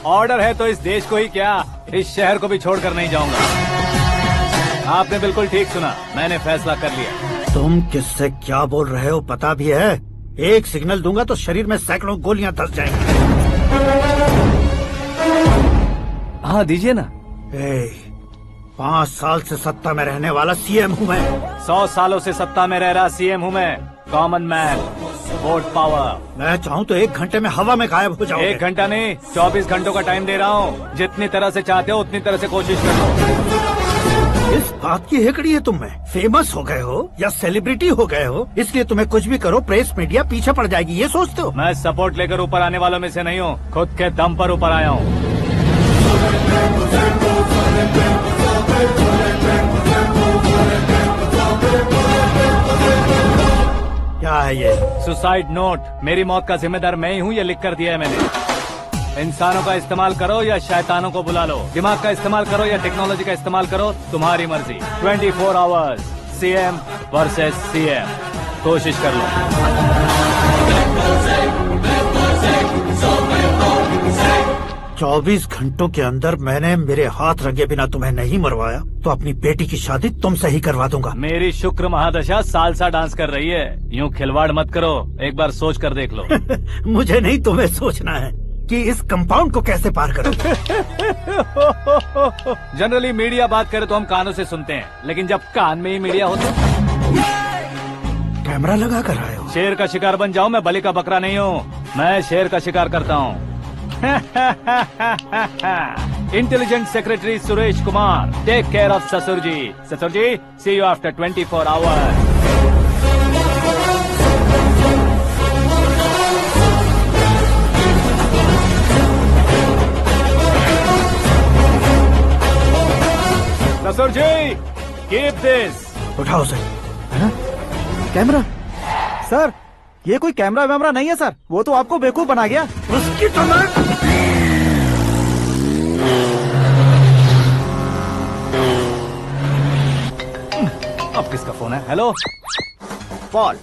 C: ऑर्डर है तो इस देश को ही क्या, इस शहर को भी छोड़कर नहीं जाऊंगा। आपने बिल्कुल ठीक सुना, मैंने फैसला कर लिया।
O: तुम किससे क्या बोल रहे हो पता भी है? एक सिग्नल दूंगा तो शरीर में सैकड़ों गोलियां धस जाएंगी।
C: हाँ दीजिए ना।
O: 5 साल से सत्ता में रहने वाला सीएम हूँ मैं।
C: 100 सालों से सत्ता में रह रहा सीएम हूँ मैं। Common man, vote power.
O: मैं चाहूँ तो 1 घंटे में हवा में गायब हो जाऊंगा।
C: 1 घंटा नहीं, 24 घंटों का टाइम दे रहा हूँ। जितनी तरह से चाहते हो उतनी तरह से कोशिश कर लो।
O: इस बात की हेकड़ी है तुम में? फेमस हो गए हो या सेलिब्रिटी हो गए हो, इसलिए तुम्हें कुछ भी करो प्रेस मीडिया पीछे पड़ जाएगी, ये सोचते हो?
C: मैं सपोर्ट लेकर ऊपर आने वालों में से नहीं हूँ, खुद के दम पर ऊपर आया हूँ।
O: क्या है ये?
C: Suicide note. मेरी मौत का जिम्मेदार मैं ही हूँ, ये लिख कर दिया है मैंने। इंसानों का इस्तेमाल करो या शैतानों को बुला लो, दिमाग का इस्तेमाल करो या टेक्नोलॉजी का इस्तेमाल करो, तुम्हारी मर्जी। 24 आवर्स सीएम वर्सेस सीएम, कोशिश कर लो।
O: 24 घंटों के अंदर मैंने मेरे हाथ रंगे बिना तुम्हें नहीं मरवाया तो अपनी बेटी की शादी तुमसे ही करवा दूंगा।
C: मेरी शुक्र महादशा सालसा डांस कर रही है, यूँ खिलवाड़ मत करो, एक बार सोच कर देख लो।
O: मुझे नहीं, तुम्हें सोचना है कि इस कंपाउंड को कैसे पार करो।
C: जनरली मीडिया बात करे तो हम कानों से सुनते हैं, लेकिन जब कान में ही मीडिया हो तो
O: कैमरा लगा कर आए हो।
C: शेर का शिकार बन जाऊं, मैं बलि का बकरा नहीं हूँ, मैं शेर का शिकार करता हूँ। Intelligent secretary Suresh Kumar, take care of ससुर जी। ससुर जी, सी यू आफ्टर 24 आवर्स। ससुर जी, कीप दिस।
O: उठाओ सर।
P: कैमरा? सर, ये कोई कैमरा वैमरा नहीं है सर, वो तो आपको बेवकूफ बना गया।
O: उसकी तो
C: अब किसका फोन है? हेलो
K: पॉल,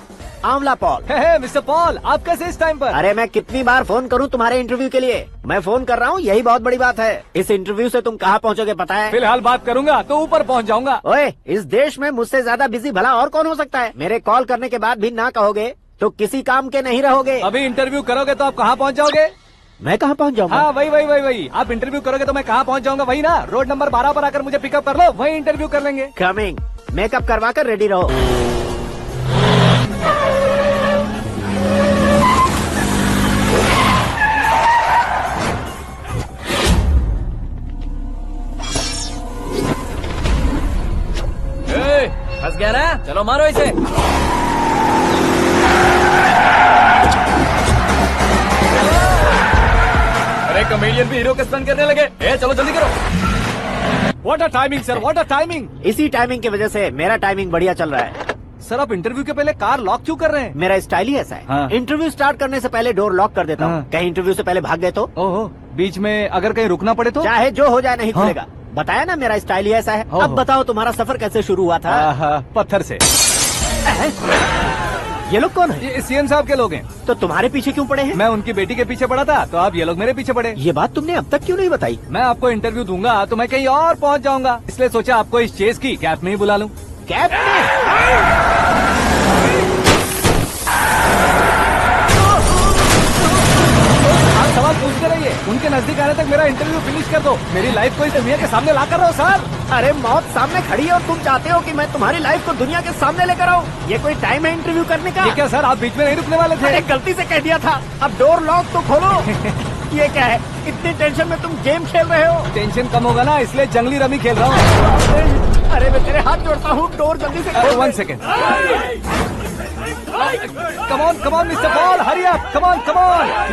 K: आंवला पॉल।
C: मिस्टर पॉल, आप कैसे इस टाइम पर?
K: अरे मैं कितनी बार फोन करूं तुम्हारे इंटरव्यू के लिए? मैं फोन कर रहा हूं, यही बहुत बड़ी बात है। इस इंटरव्यू से तुम कहां पहुंचोगे पता है?
C: फिलहाल बात करूंगा तो ऊपर पहुंच जाऊंगा।
K: ओए, इस देश में मुझसे ज्यादा बिजी भला और कौन हो सकता है? मेरे कॉल करने के बाद भी ना कहोगे तो किसी काम के नहीं रहोगे।
C: अभी इंटरव्यू करोगे तो आप कहाँ पहुँच जाओगे?
K: मैं कहाँ पहुँच जाऊंगा?
C: हाँ वही। आप इंटरव्यू करोगे तो मैं कहाँ पहुँच जाऊंगा? वही ना, रोड नंबर 12 पर आकर मुझे पिकअप कर लो, वही इंटरव्यू कर लेंगे।
K: कमिंग। मेकअप करवा कर रेडी रहो।
G: फंस गया ना, चलो मारो इसे। अरे कॉमेडियन भी हीरो के स्टंट करने लगे। चलो जल्दी करो।
C: What a timing sir, what a timing.
K: इसी टाइमिंग की वजह से मेरा टाइमिंग बढ़िया चल रहा है।
C: सर, आप इंटरव्यू के पहले कार लॉक क्यों कर रहे हैं?
K: मेरा स्टाइल ही ऐसा है।
C: हाँ।
K: इंटरव्यू स्टार्ट करने से पहले डोर लॉक कर देता हूँ।
C: हाँ।
K: कहीं इंटरव्यू से पहले भाग गए तो?
C: ओहो, बीच में अगर कहीं रुकना पड़े तो?
K: चाहे जो हो जाए नहीं खुलेगा। बताया ना, मेरा स्टाइल ही ऐसा है। अब बताओ तुम्हारा सफर कैसे शुरू हुआ था?
C: पत्थर से।
K: ये लोग कौन है?
C: ये सीएम साहब के लोग हैं।
K: तो तुम्हारे पीछे क्यों पड़े हैं?
C: मैं उनकी बेटी के पीछे पड़ा था तो आप ये लोग मेरे पीछे पड़े।
K: ये बात तुमने अब तक क्यों नहीं बताई?
C: मैं आपको इंटरव्यू दूंगा तो मैं कहीं और पहुंच जाऊंगा, इसलिए सोचा आपको इस चेस की कैप में ही बुला लूं।
K: कैप में?
C: आप सवाल पूछते रहिए, उनके नजदीक आने तक मेरा इंटरव्यू फिनिश कर दो। मेरी लाइफ को इस दुनिया के सामने ला कर रहो सर।
K: अरे मौत सामने खड़ी है और तुम चाहते हो कि मैं तुम्हारी लाइफ को दुनिया के सामने लेकर आऊं? ये कोई टाइम है इंटरव्यू करने का?
C: ये क्या सर, आप बीच में नहीं रुकने वाले थे?
K: अरे गलती से कह दिया था, अब डोर लॉक तो खोलो। ये क्या है, इतनी टेंशन में तुम गेम खेल रहे हो?
C: टेंशन कम होगा ना, इसलिए जंगली रमी खेल रहा हूँ।
K: अरे मैं तेरे हाथ जोड़ता हूँ, डोर जल्दी से खोलो।
C: 1 second. Come on, Mr. Paul, hurry up! Come on!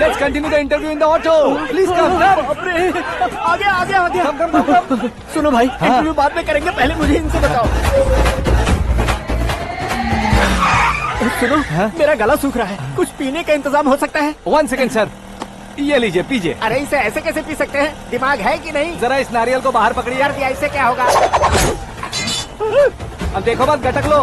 C: Let's continue the interview in the auto. Please come.
K: आगे। सुनो भाई, इंटरव्यू बाद में करेंगे, पहले मुझे इनसे बताओ। सुनो, मेरा गला सूख रहा है, कुछ पीने का इंतजाम हो सकता है?
C: 1 सेकेंड सर, ये लीजिए पीजिए।
K: अरे इसे ऐसे कैसे पी सकते हैं, दिमाग है कि नहीं?
C: जरा इस नारियल को बाहर पकड़िए।
K: यार दिया, इससे क्या होगा?
C: अब देखो मत, गटक लो।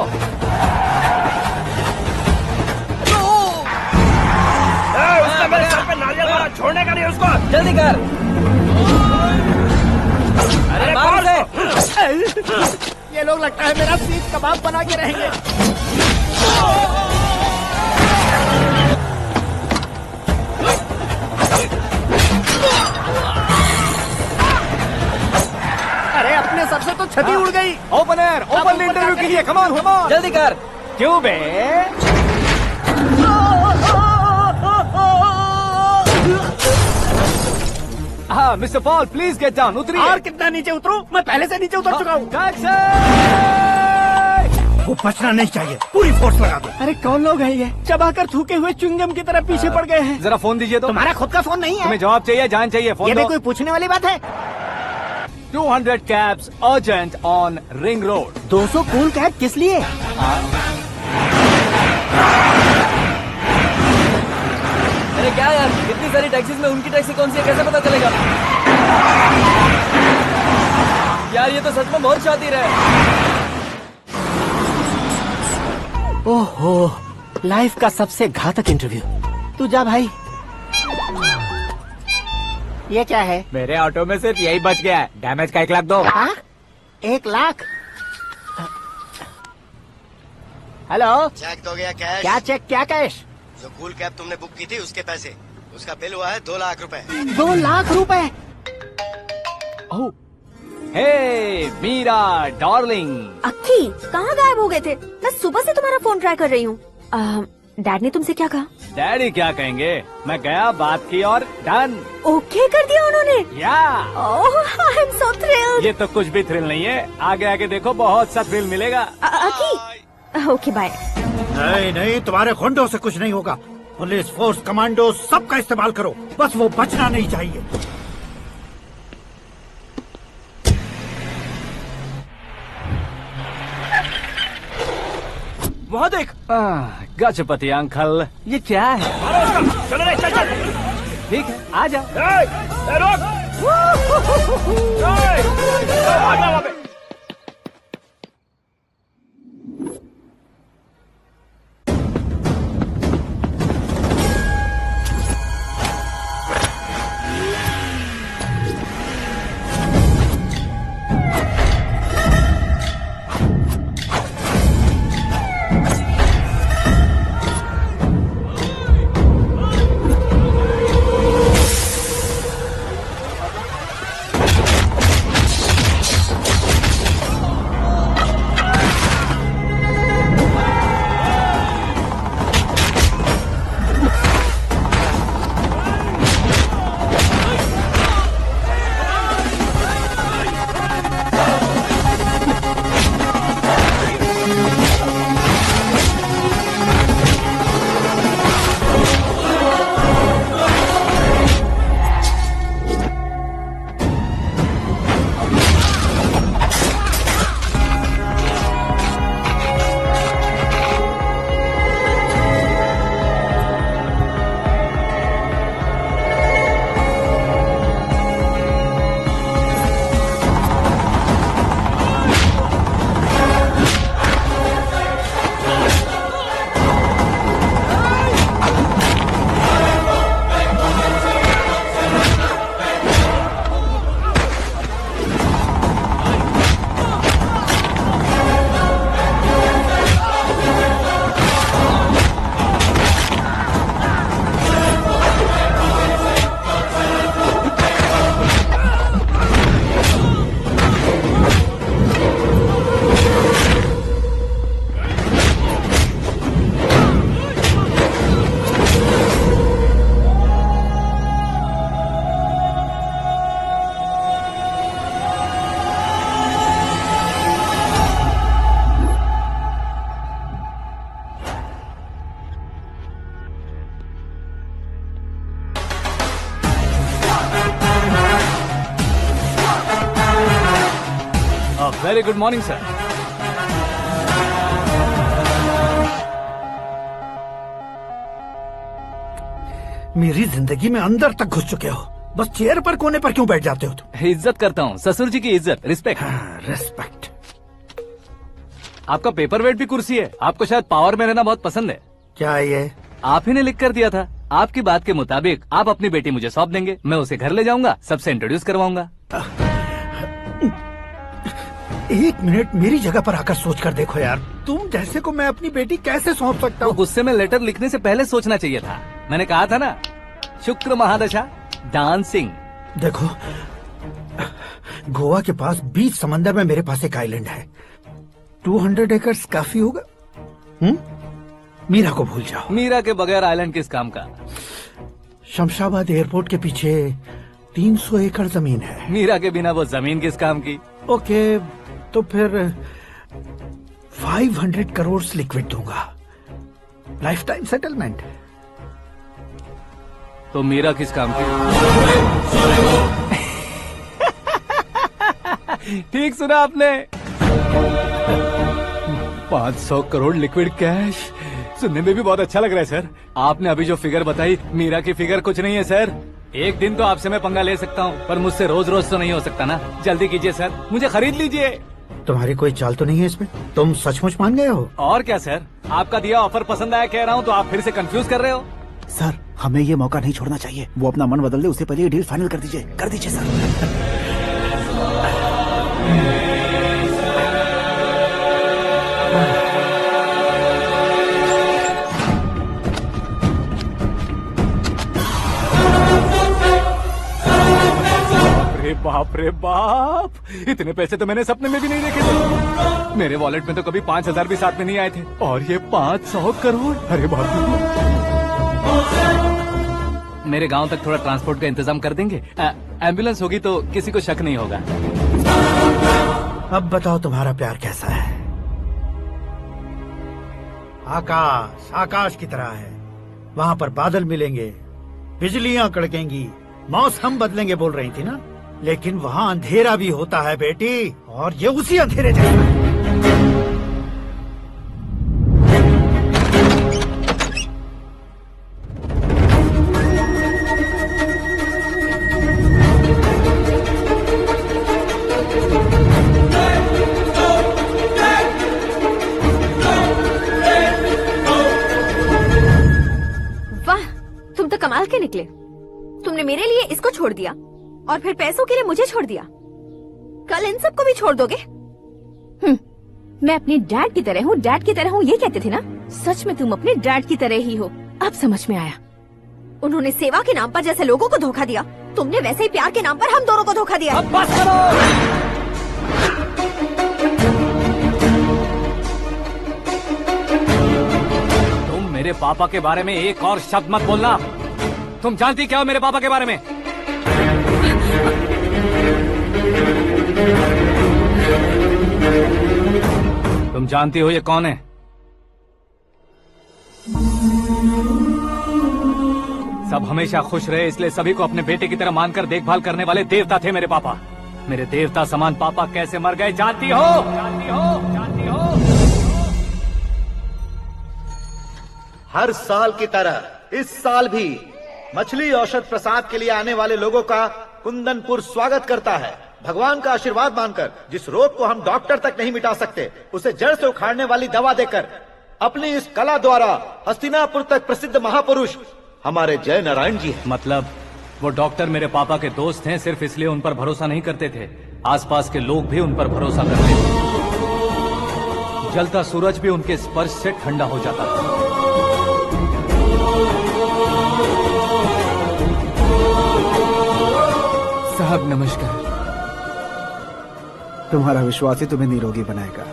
B: उसका मेरे सर पे नारियल मारा, छोड़ने का नहीं उसको।
G: जल्दी कर। अरे बाहर से।
K: ये लोग लगता है मेरा सीख कबाब बना के रहेंगे। अरे अपने सर से तो छती उड़ गई।
C: ओपन इंटरव्यू कीजिए। कम ऑन
G: जल्दी कर।
C: क्यों बे? हाँ mister Paul, please get down. उतरिए।
K: और कितना नीचे उतरूं? मैं पहले से नीचे उतर चुका हूँ।
O: वो बचना नहीं चाहिए, पूरी फोर्स लगा दो।
K: अरे कौन लोग हैं ये? चबाकर थूके हुए च्युइंगम की तरह पीछे पड़ गए हैं।
C: जरा फोन दीजिए तो।
K: तुम्हारा खुद का फोन नहीं है?
C: तुम्हें जवाब चाहिए, जान चाहिए, फोन
K: ये भी
C: दो।
K: कोई पूछने वाली बात है?
C: 200 cabs urgent on Ring Road.
K: 200 cool cab किस लिए?
G: अरे क्या यार, इतनी सारी टैक्सीज में उनकी टैक्सी कौन सी है, कैसे पता चलेगा? यार ये तो सच में बहुत शातिर है।
K: ओहो, लाइफ का सबसे घातक इंटरव्यू। तू जा भाई। ये क्या है?
I: मेरे ऑटो में सिर्फ यही बच गया है, डैमेज का 1 लाख दो।
K: 1 लाख? हेलो,
B: चेक तो गया कैश।
K: क्या चेक, क्या कैश?
B: जो कूल कैब तुमने बुक की थी उसके पैसे, उसका बिल हुआ है 2 लाख रुपए।
K: 2 लाख रुपए?
C: हे मीरा डार्लिंग।
D: अक्की, कहाँ गायब हो गए थे? मैं सुबह से तुम्हारा फोन ट्राई कर रही हूँ। डैड ने तुमसे क्या कहा?
C: डैडी क्या कहेंगे, मैं गया, बात की और डन।
D: ओके कर दिया उन्होंने?
C: या।
D: I am so thrilled.
C: ये तो कुछ भी थ्रिल नहीं है, आगे आगे देखो बहुत सा थ्रिल मिलेगा।
D: अक्की, ओके बाय।
O: नहीं, तुम्हारे गुंडों से कुछ नहीं होगा। पुलिस फोर्स, कमांडो, सबका इस्तेमाल करो, बस वो बचना नहीं चाहिए।
C: वहाँ देख। गजपति अंकल, ये क्या है?
B: चलो रे, चल।
C: ठीक है, आ जा। Very good morning sir.
O: मेरी जिंदगी में अंदर तक घुस चुके हो, बस चेयर पर कोने पर क्यों बैठ जाते हो तुम?
C: इज्जत करता हूँ, ससुर जी की इज्जत, रिस्पेक्ट।
O: रिस्पेक्ट।
C: आपका पेपर वेट भी कुर्सी है। आपको शायद पावर में रहना बहुत पसंद है।
O: क्या ये?
C: आप ही ने लिख कर दिया था। आपकी बात के मुताबिक आप अपनी बेटी मुझे सौंप देंगे, मैं उसे घर ले जाऊंगा, सबसे इंट्रोड्यूस करवाऊंगा।
O: एक मिनट मेरी जगह पर आकर सोच कर देखो यार, तुम जैसे को मैं अपनी बेटी कैसे सौंप सकता हूँ?
C: गुस्से में लेटर लिखने से पहले सोचना चाहिए था। मैंने कहा था ना, शुक्र महादशा डांसिंग।
O: देखो, गोवा के पास बीच समंदर में मेरे पास एक आइलैंड है, 200 एकर्स काफी होगा। मीरा को भूल जाओ।
C: मीरा के बगैर आइलैंड किस काम का?
O: शमशाबाद एयरपोर्ट के पीछे 300 एकड़ जमीन है।
C: मीरा के बिना वो जमीन किस काम की?
O: ओके, तो फिर 500 करोड़ लिक्विड दूंगा, लाइफ टाइम सेटलमेंट।
C: तो मीरा किस काम की? ठीक सुना आपने, 500 करोड़ लिक्विड कैश। सुनने में भी बहुत अच्छा लग रहा है सर। आपने अभी जो फिगर बताई, मीरा की फिगर कुछ नहीं है सर। एक दिन तो आपसे मैं पंगा ले सकता हूँ, पर मुझसे रोज रोज तो नहीं हो सकता ना। जल्दी कीजिए सर, मुझे खरीद लीजिए।
O: तुम्हारी कोई चाल तो नहीं है इसमें? तुम सचमुच मान गए हो?
C: और क्या सर, आपका दिया ऑफर पसंद आया कह रहा हूँ, तो आप फिर से कंफ्यूज कर रहे हो।
P: सर, हमें ये मौका नहीं छोड़ना चाहिए। वो अपना मन बदल दे, उससे पहले ये डील फाइनल कर दीजिए। कर दीजिए सर।
C: बाप रे बाप, इतने पैसे तो मैंने सपने में भी नहीं देखे थे। मेरे वॉलेट में तो कभी 5000 भी साथ में नहीं आए थे, और ये 500 करोड़। अरे बाप रे। मेरे गांव तक थोड़ा ट्रांसपोर्ट का इंतजाम कर देंगे? एम्बुलेंस होगी तो किसी को शक नहीं होगा।
O: अब बताओ तुम्हारा प्यार कैसा है? आकाश आकाश की तरह है, वहाँ पर बादल मिलेंगे, बिजलियाँ कड़केंगी, मौसम बदलेंगे बोल रही थी ना, लेकिन वहाँ अंधेरा भी होता है बेटी, और ये उसी अंधेरे जैसा है।
D: वाह, तुम तो कमाल के निकले। तुमने मेरे लिए इसको छोड़ दिया और फिर पैसों के लिए मुझे छोड़ दिया। कल इन सबको भी छोड़ दोगे?
A: मैं अपने डैड की तरह हूँ, डैड की तरह हूँ, ये कहते थे ना। सच में तुम अपने डैड की तरह ही हो, अब समझ में आया।
D: उन्होंने सेवा के नाम पर जैसे लोगों को धोखा दिया, तुमने वैसे ही प्यार के नाम पर हम दोनों को धोखा दिया।
C: अब बस करो। तुम मेरे पापा के बारे में एक और शब्द मत बोलना। तुम जानती क्या हो मेरे पापा के बारे में? तुम जानती हो ये कौन है? सब हमेशा खुश रहे, इसलिए सभी को अपने बेटे की तरह मानकर देखभाल करने वाले देवता थे मेरे पापा। मेरे देवता समान पापा कैसे मर गए जानती हो? जानती हो? जानती हो?
F: हर साल की तरह इस साल भी मछली औषध प्रसाद के लिए आने वाले लोगों का कुंदनपुर स्वागत करता है। भगवान का आशीर्वाद मानकर जिस रोग को हम डॉक्टर तक नहीं मिटा सकते, उसे जड़ से उखाड़ने वाली दवा देकर अपनी इस कला द्वारा हस्तिनापुर तक प्रसिद्ध महापुरुष हमारे जय नारायण जी हैं।
C: मतलब वो डॉक्टर मेरे पापा के दोस्त हैं, सिर्फ इसलिए उन पर भरोसा नहीं करते थे, आसपास के लोग भी उन पर भरोसा करते थे। जलता सूरज भी उनके स्पर्श से ठंडा हो जाता था।
P: साहब नमस्कार। तुम्हारा विश्वास ही तुम्हें निरोगी बनाएगा।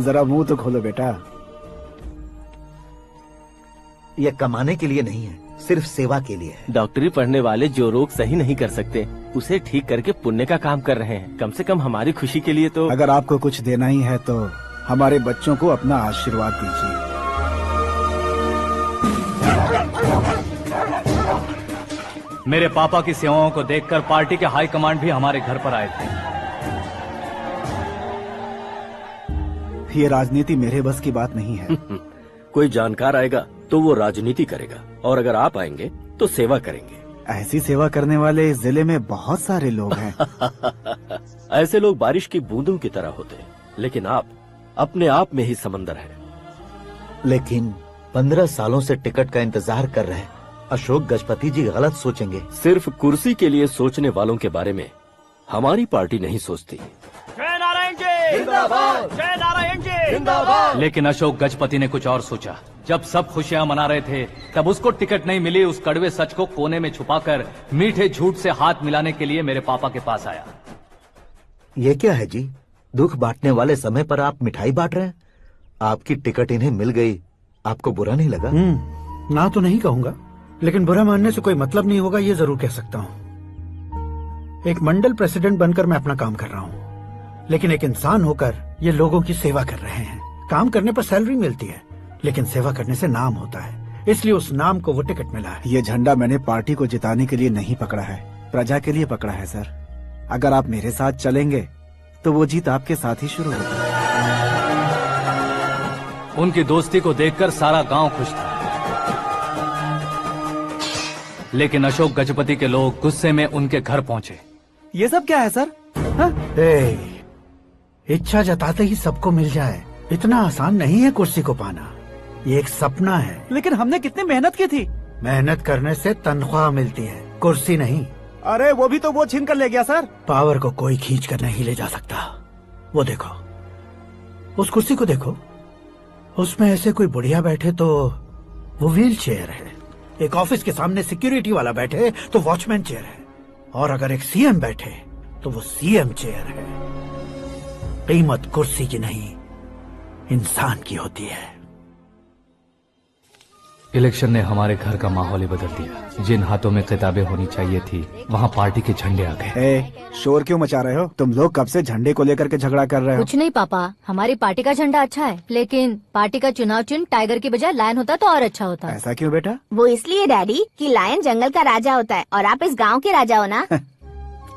P: जरा मुंह तो खोलो बेटा।
F: यह कमाने के लिए नहीं है, सिर्फ सेवा के लिए है।
G: डॉक्टरी पढ़ने वाले जो रोग सही नहीं कर सकते, उसे ठीक करके पुण्य का काम कर रहे हैं। कम से कम हमारी खुशी के लिए तो।
P: अगर आपको कुछ देना ही है तो हमारे बच्चों को अपना आशीर्वाद दीजिए।
C: मेरे पापा की सेवाओं को देखकर पार्टी के हाई कमांड भी हमारे घर पर आए थे।
P: ये राजनीति मेरे बस की बात नहीं है।
M: कोई जानकार आएगा तो वो राजनीति करेगा, और अगर आप आएंगे तो सेवा करेंगे।
P: ऐसी सेवा करने वाले इस जिले में बहुत सारे लोग हैं।
M: ऐसे लोग बारिश की बूंदों की तरह होते हैं, लेकिन आप अपने आप में ही समंदर हैं।
F: लेकिन 15 सालों से टिकट का इंतजार कर रहे अशोक गजपति जी गलत सोचेंगे।
M: सिर्फ कुर्सी के लिए सोचने वालों के बारे में हमारी पार्टी नहीं सोचती।
C: जय नारायण जी जिंदाबाद, जय नारायण जी जिंदाबाद। लेकिन अशोक गजपति ने कुछ और सोचा। जब सब खुशियां मना रहे थे तब उसको टिकट नहीं मिली। उस कड़वे सच को कोने में छुपाकर मीठे झूठ से हाथ मिलाने के लिए मेरे पापा के पास आया।
F: ये क्या है जी? दुख बांटने वाले समय पर आप मिठाई बांट रहे हैं। आपकी टिकट इन्हें मिल गई, आपको बुरा नहीं लगा?
O: ना तो नहीं कहूंगा, लेकिन बुरा मानने से कोई मतलब नहीं होगा, ये जरूर कह सकता हूँ। एक मंडल प्रेसिडेंट बनकर मैं अपना काम कर रहा हूँ, लेकिन एक इंसान होकर ये लोगों की सेवा कर रहे हैं। काम करने पर सैलरी मिलती है, लेकिन सेवा करने से नाम होता है, इसलिए उस नाम को वो टिकट मिला है।
P: ये झंडा मैंने पार्टी को जिताने के लिए नहीं पकड़ा है, प्रजा के लिए पकड़ा है सर। अगर आप मेरे साथ चलेंगे तो वो जीत आपके साथ ही शुरू होगी।
C: उनकी दोस्ती को देखकर सारा गांव खुश था, लेकिन अशोक गजपति के लोग गुस्से में उनके घर पहुंचे।
P: ये सब क्या है सर?
O: इच्छा जताते ही सबको मिल जाए, इतना आसान नहीं है कुर्सी को पाना। ये एक सपना है।
P: लेकिन हमने कितनी मेहनत की थी।
O: मेहनत करने से तनख्वाह मिलती है, कुर्सी नहीं।
P: अरे वो भी तो वो छीन कर ले गया सर।
O: पावर को कोई खींच कर नहीं ले जा सकता। वो देखो, उस कुर्सी को देखो, उसमें ऐसे कोई बुढ़िया बैठे तो वो व्हील चेयर है। एक ऑफिस के सामने सिक्योरिटी वाला बैठे तो वॉचमैन चेयर है, और अगर एक सीएम बैठे तो वो सीएम चेयर है। कीमत कुर्सी की नहीं, इंसान की होती है।
C: इलेक्शन ने हमारे घर का माहौल ही बदल दिया। जिन हाथों में किताबें होनी चाहिए थी, वहाँ पार्टी के झंडे आ गए।
P: शोर क्यों मचा रहे हो? तुम लोग कब से झंडे को लेकर के झगड़ा कर रहे हो?
D: कुछ नहीं पापा, हमारी पार्टी का झंडा अच्छा है, लेकिन पार्टी का चुनाव चिन्ह टाइगर की बजाय लायन होता तो और अच्छा होता।
P: ऐसा क्यों बेटा?
A: वो इसलिए डैडी कि लायन जंगल का राजा होता है और आप इस गांव के राजा हो ना।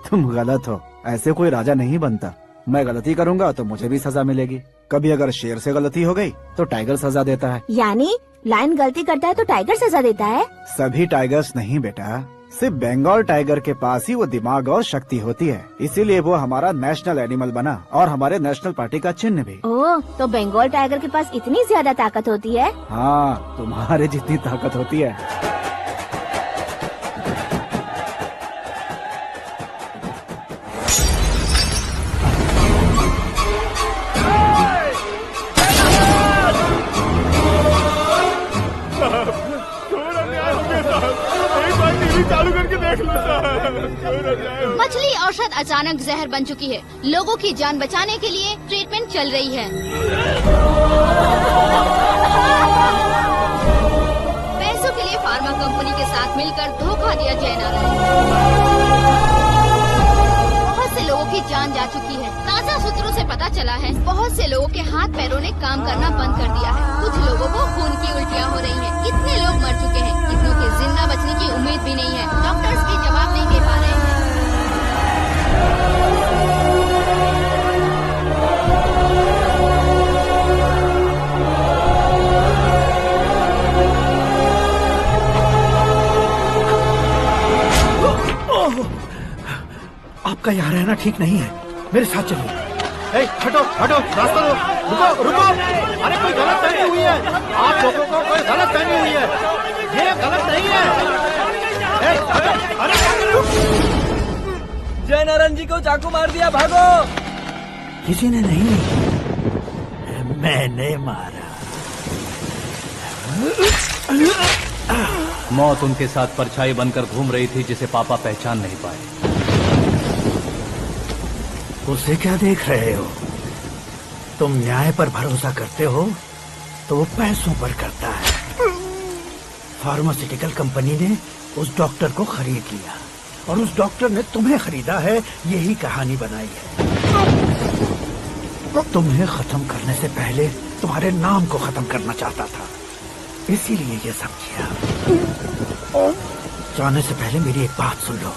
P: तुम गलत हो, ऐसे कोई राजा नहीं बनता। मैं गलती करूंगा तो मुझे भी सजा मिलेगी। कभी अगर शेर से गलती हो गई तो टाइगर सजा देता है।
A: यानी लायन गलती करता है तो टाइगर सजा देता है?
P: सभी टाइगर्स नहीं बेटा, सिर्फ बंगाल टाइगर के पास ही वो दिमाग और शक्ति होती है, इसीलिए वो हमारा नेशनल एनिमल बना और हमारे नेशनल पार्टी का चिन्ह भी।
A: ओह, तो बंगाल टाइगर के पास इतनी ज्यादा ताकत होती है?
P: हाँ, तुम्हारे जितनी ताकत होती है।
Q: चालू करके देख लो।
E: मछली औषध अचानक जहर बन चुकी है। लोगों की जान बचाने के लिए ट्रीटमेंट चल रही है। पैसों के लिए फार्मा कंपनी के साथ मिलकर धोखा दिया जयनारायण। बहुत से लोगों की जान जा चुकी है। ताज़ा सूत्रों से पता चला है बहुत से लोगों के हाथ पैरों ने काम करना बंद कर दिया है। कुछ लोगों को खून की उल्टियाँ हो रही हैं। कितने लोग मर चुके हैं, कितनों के जिंदा बचने की उम्मीद भी नहीं है। डॉक्टर्स भी जवाब नहीं दे पा रहे हैं।
O: आपका यहाँ रहना ठीक नहीं है, मेरे साथ चलिए। हटो हटो, रास्ता दो। रुको रुको, अरे कोई गलत फहमी हुई है। आप लोगों को कोई गलत फहमी हुई है, ये गलत नहीं है।
B: जय नारायण जी को चाकू मार दिया, भागो।
O: किसी ने नहीं, मैंने मारा।
C: मौत उनके साथ परछाई बनकर घूम रही थी, जिसे पापा पहचान नहीं पाए।
O: उसे क्या देख रहे हो? तुम न्याय पर भरोसा करते हो तो वो पैसों पर करता है। फार्मास्यूटिकल कंपनी ने उस डॉक्टर को खरीद लिया और उस डॉक्टर ने तुम्हें खरीदा है, यही कहानी बनाई है। तुम्हें खत्म करने से पहले तुम्हारे नाम को खत्म करना चाहता था, इसीलिए ये सब किया। जाने से पहले मेरी एक बात सुन लो।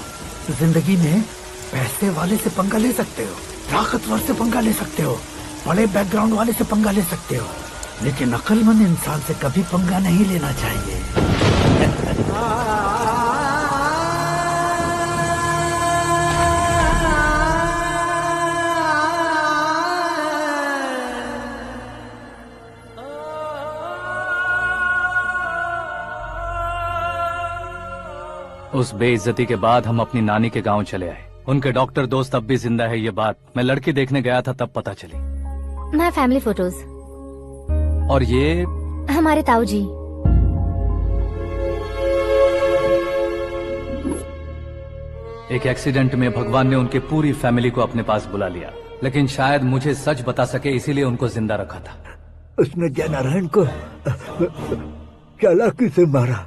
O: जिंदगी में पैसे वाले से पंगा ले सकते हो, ताकतवर से पंगा ले सकते हो, बड़े बैकग्राउंड वाले से पंगा ले सकते हो, लेकिन अक्लमंद इंसान से कभी पंगा नहीं लेना चाहिए।
C: उस बेइज्जती के बाद हम अपनी नानी के गांव चले आए। उनके डॉक्टर दोस्त अब भी जिंदा है, ये बात मैं लड़की देखने गया था तब पता चली।
D: My family photos.
C: और ये
D: हमारे ताऊ जी।
C: एक एक्सीडेंट में भगवान ने उनकी पूरी फैमिली को अपने पास बुला लिया, लेकिन शायद मुझे सच बता सके इसीलिए उनको जिंदा रखा था।
R: उसने जयनारायण को चालाकी से मारा।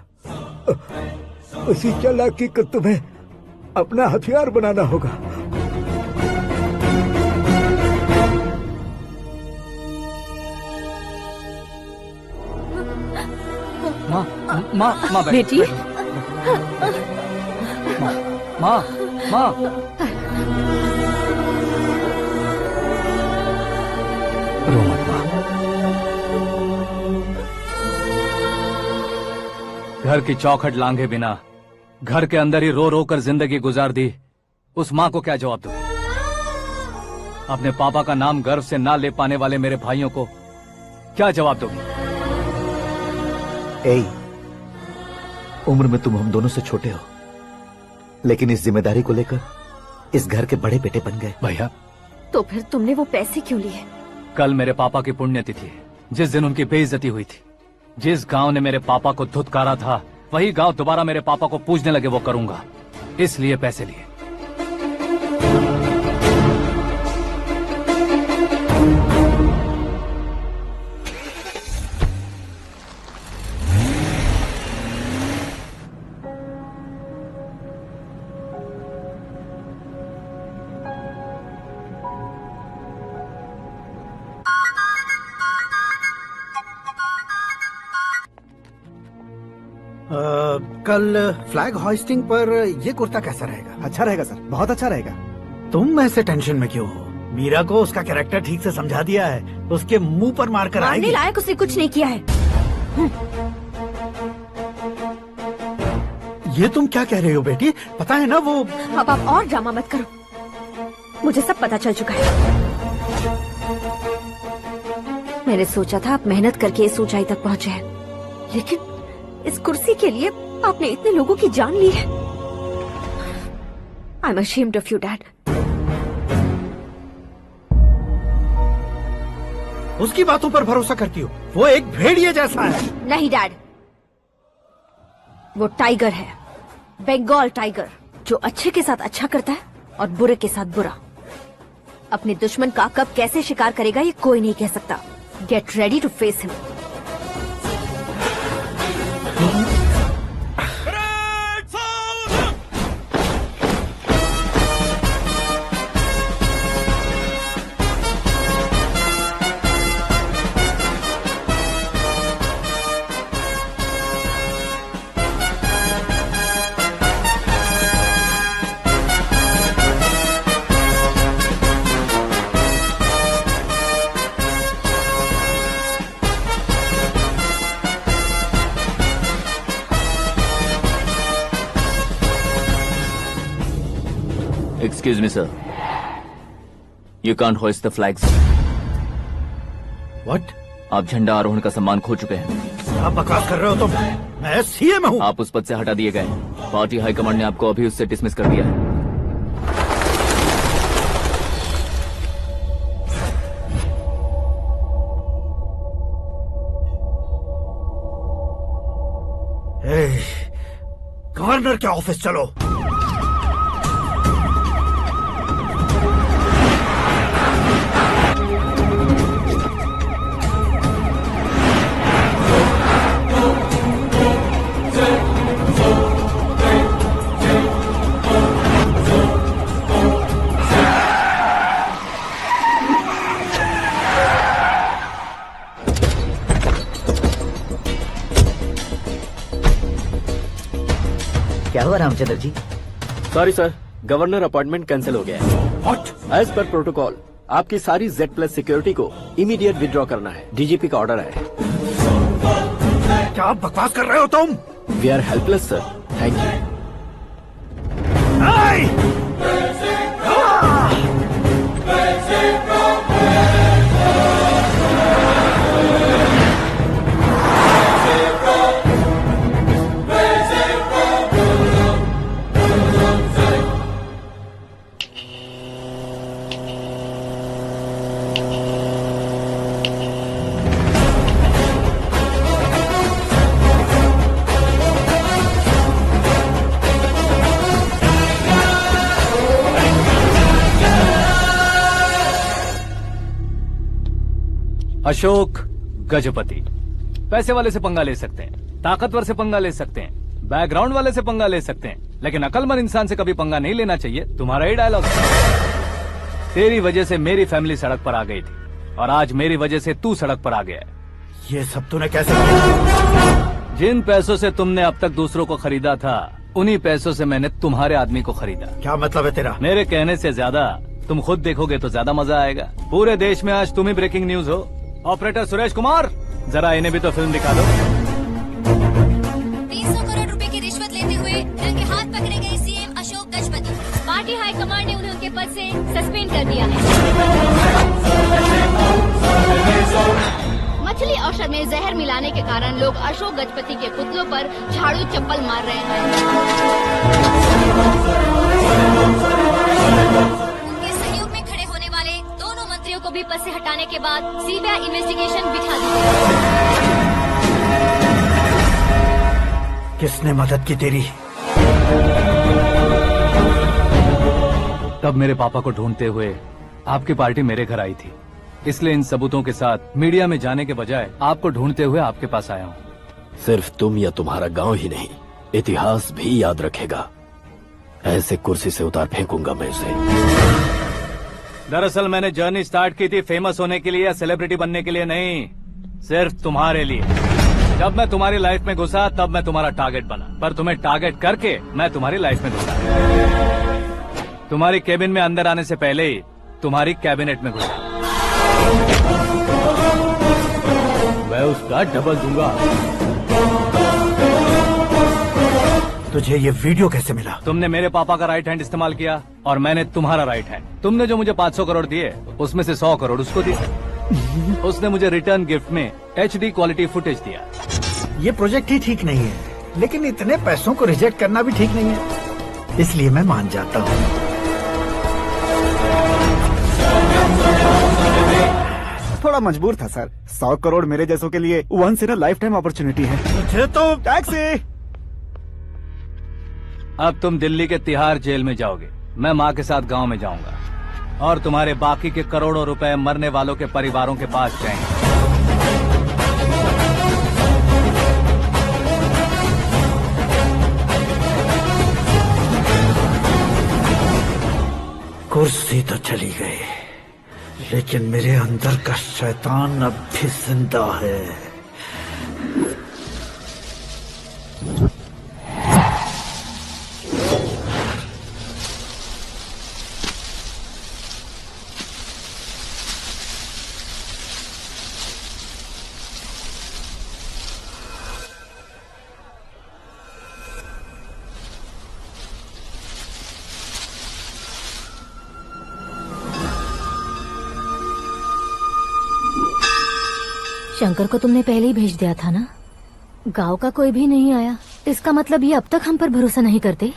R: उसी चालाकी को तुम्हें अपना हथियार बनाना होगा।
C: माँ
A: बेटी।
C: माँ रो मत माँ। घर की चौखट लांघे बिना घर के अंदर ही रो रो कर जिंदगी गुजार दी उस माँ को क्या जवाब दूं? अपने पापा का नाम गर्व से ना ले पाने वाले मेरे भाइयों को क्या जवाब दोगी?
F: उम्र में तुम हम दोनों से छोटे हो, लेकिन इस जिम्मेदारी को लेकर इस घर के बड़े बेटे बन गए।
C: भैया,
A: तो फिर तुमने वो पैसे क्यों लिए?
C: कल मेरे पापा की पुण्यतिथि है, जिस दिन उनकी बेइज्जती हुई थी। जिस गांव ने मेरे पापा को धुतकारा था, वही गांव दोबारा मेरे पापा को पूजने लगे वो करूंगा, इसलिए पैसे लिए।
O: कल फ्लैग होइस्टिंग पर ये कुर्ता कैसा रहेगा?
P: अच्छा रहेगा सर, बहुत अच्छा रहेगा।
O: तुम ऐसे टेंशन में क्यों हो? मीरा को उसका कैरेक्टर ठीक से समझा दिया है, उसके मुंह पर मारकर आएगी।
A: मारने लायक उसने कुछ नहीं किया है।
O: ये तुम क्या कह रहे हो बेटी? पता है ना वो।
A: अब आप और ड्रामा मत करो, मुझे सब पता चल चुका है। मैंने सोचा था आप मेहनत करके इस ऊंचाई तक पहुंचे हैं, लेकिन इस कुर्सी के लिए आपने इतने लोगों की जान ली है। I am ashamed of you, Dad.
O: उसकी बातों पर भरोसा करती हो? वो एक भेड़िए जैसा है।
A: नहीं डैड, वो टाइगर है, बंगाल टाइगर, जो अच्छे के साथ अच्छा करता है और बुरे के साथ बुरा। अपने दुश्मन का कब कैसे शिकार करेगा ये कोई नहीं कह सकता। Get ready to face him.
N: Excuse me, sir. You can't hoist the flags.
O: What?
N: आप झंडा आरोहण का सम्मान खो चुके हैं।
O: आप बकवास कर रहे हो तुम? मैं सीएम हूँ।
N: आप उस पद से हटा दिए गए। पार्टी हाईकमांड ने आपको अभी उससे डिसमिस कर दिया है।
O: गवर्नर के ऑफिस चलो।
F: क्या
K: हुआ Ramchandra ji?
M: Sorry sir, governor appointment cancel हो गया है।
O: What?
M: एज पर प्रोटोकॉल आपकी सारी Z+ सिक्योरिटी को इमीडिएट विड्रॉ करना है। डीजीपी का ऑर्डर है।
O: क्या बकवास कर रहे हो तुम?
M: We are helpless sir, thank you.
C: Ashok Gajapati पैसे वाले से पंगा ले सकते हैं, ताकतवर से पंगा ले सकते हैं, बैकग्राउंड वाले से पंगा ले सकते हैं, लेकिन अकलमंद इंसान से कभी पंगा नहीं लेना चाहिए। तुम्हारा ही डायलॉग। तेरी वजह से मेरी फैमिली सड़क पर आ गई थी और आज मेरी वजह से तू सड़क पर आ गया है।
O: ये सब तूने कैसे किया?
C: जिन पैसों से तुमने अब तक दूसरों को खरीदा था, उन्हीं पैसों से मैंने तुम्हारे आदमी को खरीदा।
O: क्या मतलब है तेरा?
C: मेरे कहने से ज्यादा तुम खुद देखोगे तो ज्यादा मजा आएगा। पूरे देश में आज तुम ही ब्रेकिंग न्यूज हो। ऑपरेटर सुरेश कुमार, जरा इन्हें भी तो फिल्म दिखा दो।
D: 300 करोड़ रुपए की रिश्वत लेते हुए रंगे हाथ पकड़े गए CM Ashok Gajapati. Party high command ने उन्हें उनके पद से सस्पेंड कर दिया है।
E: मछली औषध में जहर मिलाने के कारण लोग अशोक गजपति के पुतलों पर झाड़ू चप्पल मार रहे हैं।
D: उनके सहयोग में खड़े होने वाले दोनों मंत्रियों को भी पद से हटाने के बाद सीबीआई इन्वेस्टिगेशन बिठा दी गई।
O: किसने मदद की तेरी?
C: तब मेरे पापा को ढूंढते हुए आपकी पार्टी मेरे घर आई थी, इसलिए इन सबूतों के साथ मीडिया में जाने के बजाय आपको ढूंढते हुए आपके पास आया हूँ।
M: सिर्फ तुम या तुम्हारा गांव ही नहीं, इतिहास भी याद रखेगा। ऐसे कुर्सी से उतार फेंकूंगा मैं उसे।
C: दरअसल मैंने जर्नी स्टार्ट की थी फेमस होने के लिए या सेलिब्रिटी बनने के लिए नहीं, सिर्फ तुम्हारे लिए। जब मैं तुम्हारी लाइफ में घुसा तब मैं तुम्हारा टारगेट बना, पर तुम्हें टारगेट करके मैं तुम्हारी लाइफ में घुसा। तुम्हारी केबिन में अंदर आने से पहले ही तुम्हारी कैबिनेट में घुसा। मैं उसका डबल दूंगा।
O: तुझे ये वीडियो कैसे मिला?
C: तुमने मेरे पापा का राइट हैंड इस्तेमाल किया और मैंने तुम्हारा राइट हैंड। तुमने जो मुझे 500 करोड़ दिए उसमें से 100 करोड़ उसको दिए। उसने मुझे रिटर्न गिफ्ट में HD क्वालिटी फुटेज दिया।
O: ये प्रोजेक्ट ही ठीक नहीं है, लेकिन इतने पैसों को रिजेक्ट करना भी ठीक नहीं है, इसलिए मैं मान जाता हूँ।
P: थोड़ा मजबूर था सर। 100 करोड़ मेरे जैसों के लिए once in a lifetime opportunity है।
O: मुझे तो
P: टैक्सी।
C: अब तुम दिल्ली के तिहाड़ जेल में जाओगे, मैं माँ के साथ गांव में जाऊंगा और तुम्हारे बाकी के करोड़ों रुपए मरने वालों के परिवारों के पास जाएंगे।
O: कुर्सी तो चली गई, लेकिन मेरे अंदर का शैतान अब भी जिंदा है।
D: शंकर को तुमने पहले ही भेज दिया था ना? गांव का कोई भी नहीं आया, इसका मतलब ये अब तक हम पर भरोसा नहीं करते।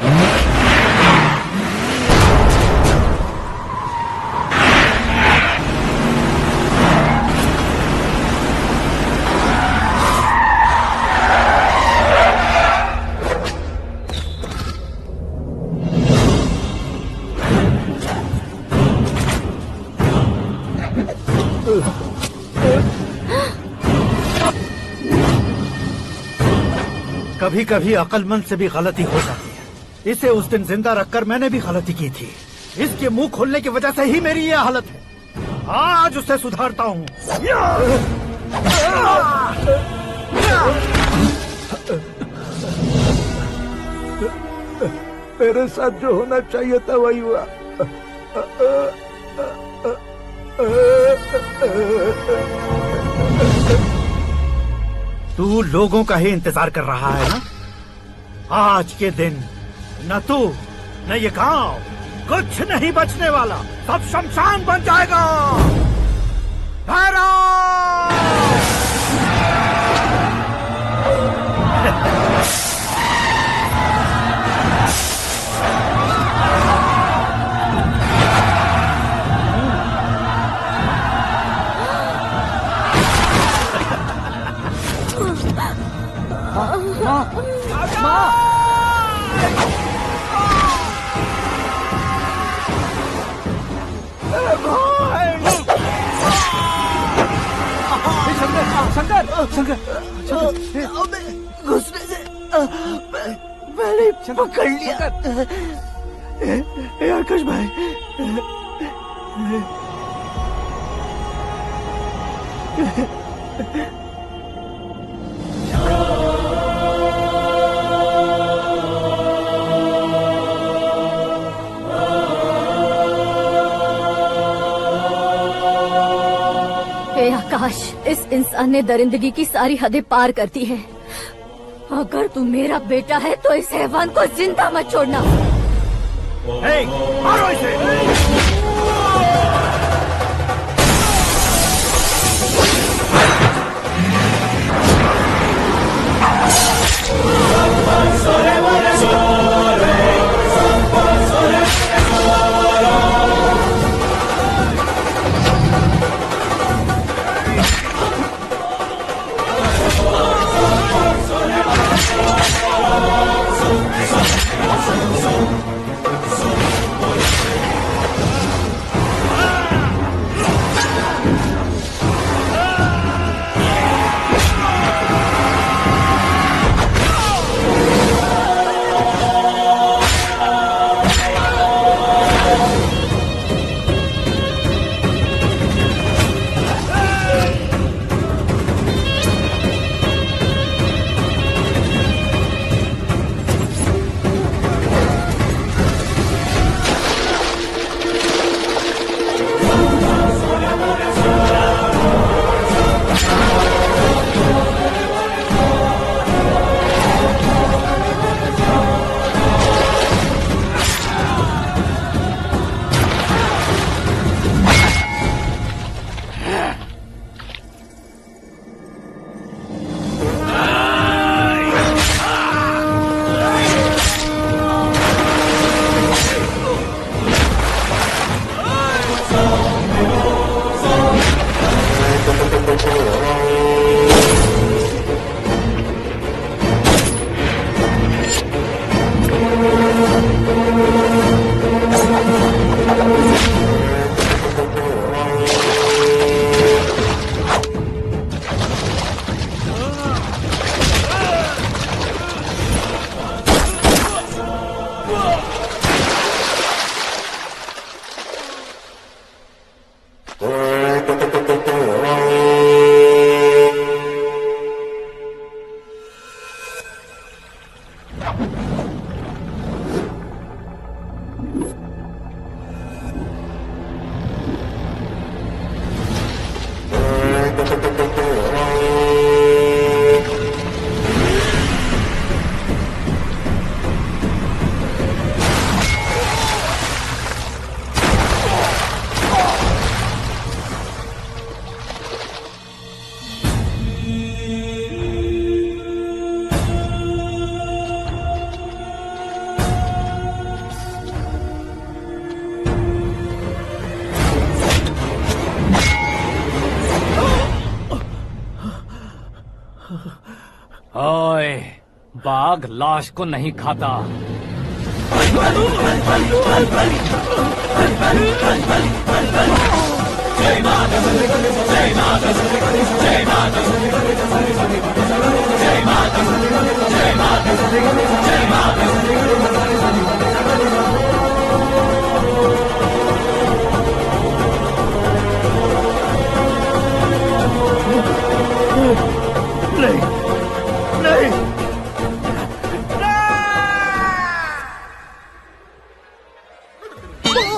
O: कभी कभी अक्लमंद से भी गलती हो जाती है। इसे उस दिन जिंदा रखकर मैंने भी गलती की थी। इसके मुंह खोलने की वजह से ही मेरी ये हालत है। आज उसे सुधारता हूँ।
R: मेरे साथ जो होना चाहिए था वही हुआ।
O: तू लोगों का ही इंतजार कर रहा है ना? आज के दिन न तू न ये गांव कुछ नहीं बचने वाला, सब शमशान बन जाएगा।
B: घुसने से मैंने पकड़ लिया। आकाश भाई,
D: हे आकाश, इस इंसान ने दरिंदगी की सारी हदें पार कर दी है। अगर तू मेरा बेटा है तो इस हैवान को जिंदा मत छोड़ना।
O: मारो इसे।
C: ओए, बाघ लाश को नहीं खाता।
O: नहीं, नहीं,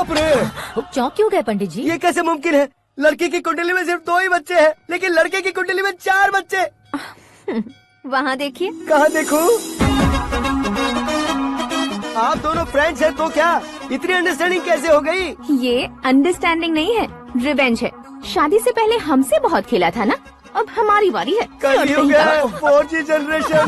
B: बाप रे!
D: चौंक क्यों गए पंडित जी?
B: ये कैसे मुमकिन है? लड़की की कुंडली में सिर्फ 2 ही बच्चे हैं, लेकिन लड़के की कुंडली में 4 बच्चे।
A: वहाँ देखिए।
B: कहाँ देखूं? आप दोनों फ्रेंड्स हैं तो क्या इतनी अंडरस्टैंडिंग कैसे हो गई?
A: ये अंडरस्टैंडिंग नहीं है, रिवेंज है। शादी से पहले हमसे बहुत खेला था ना, अब हमारी बारी है।
B: कल ही हो गया है 4G जनरेशन।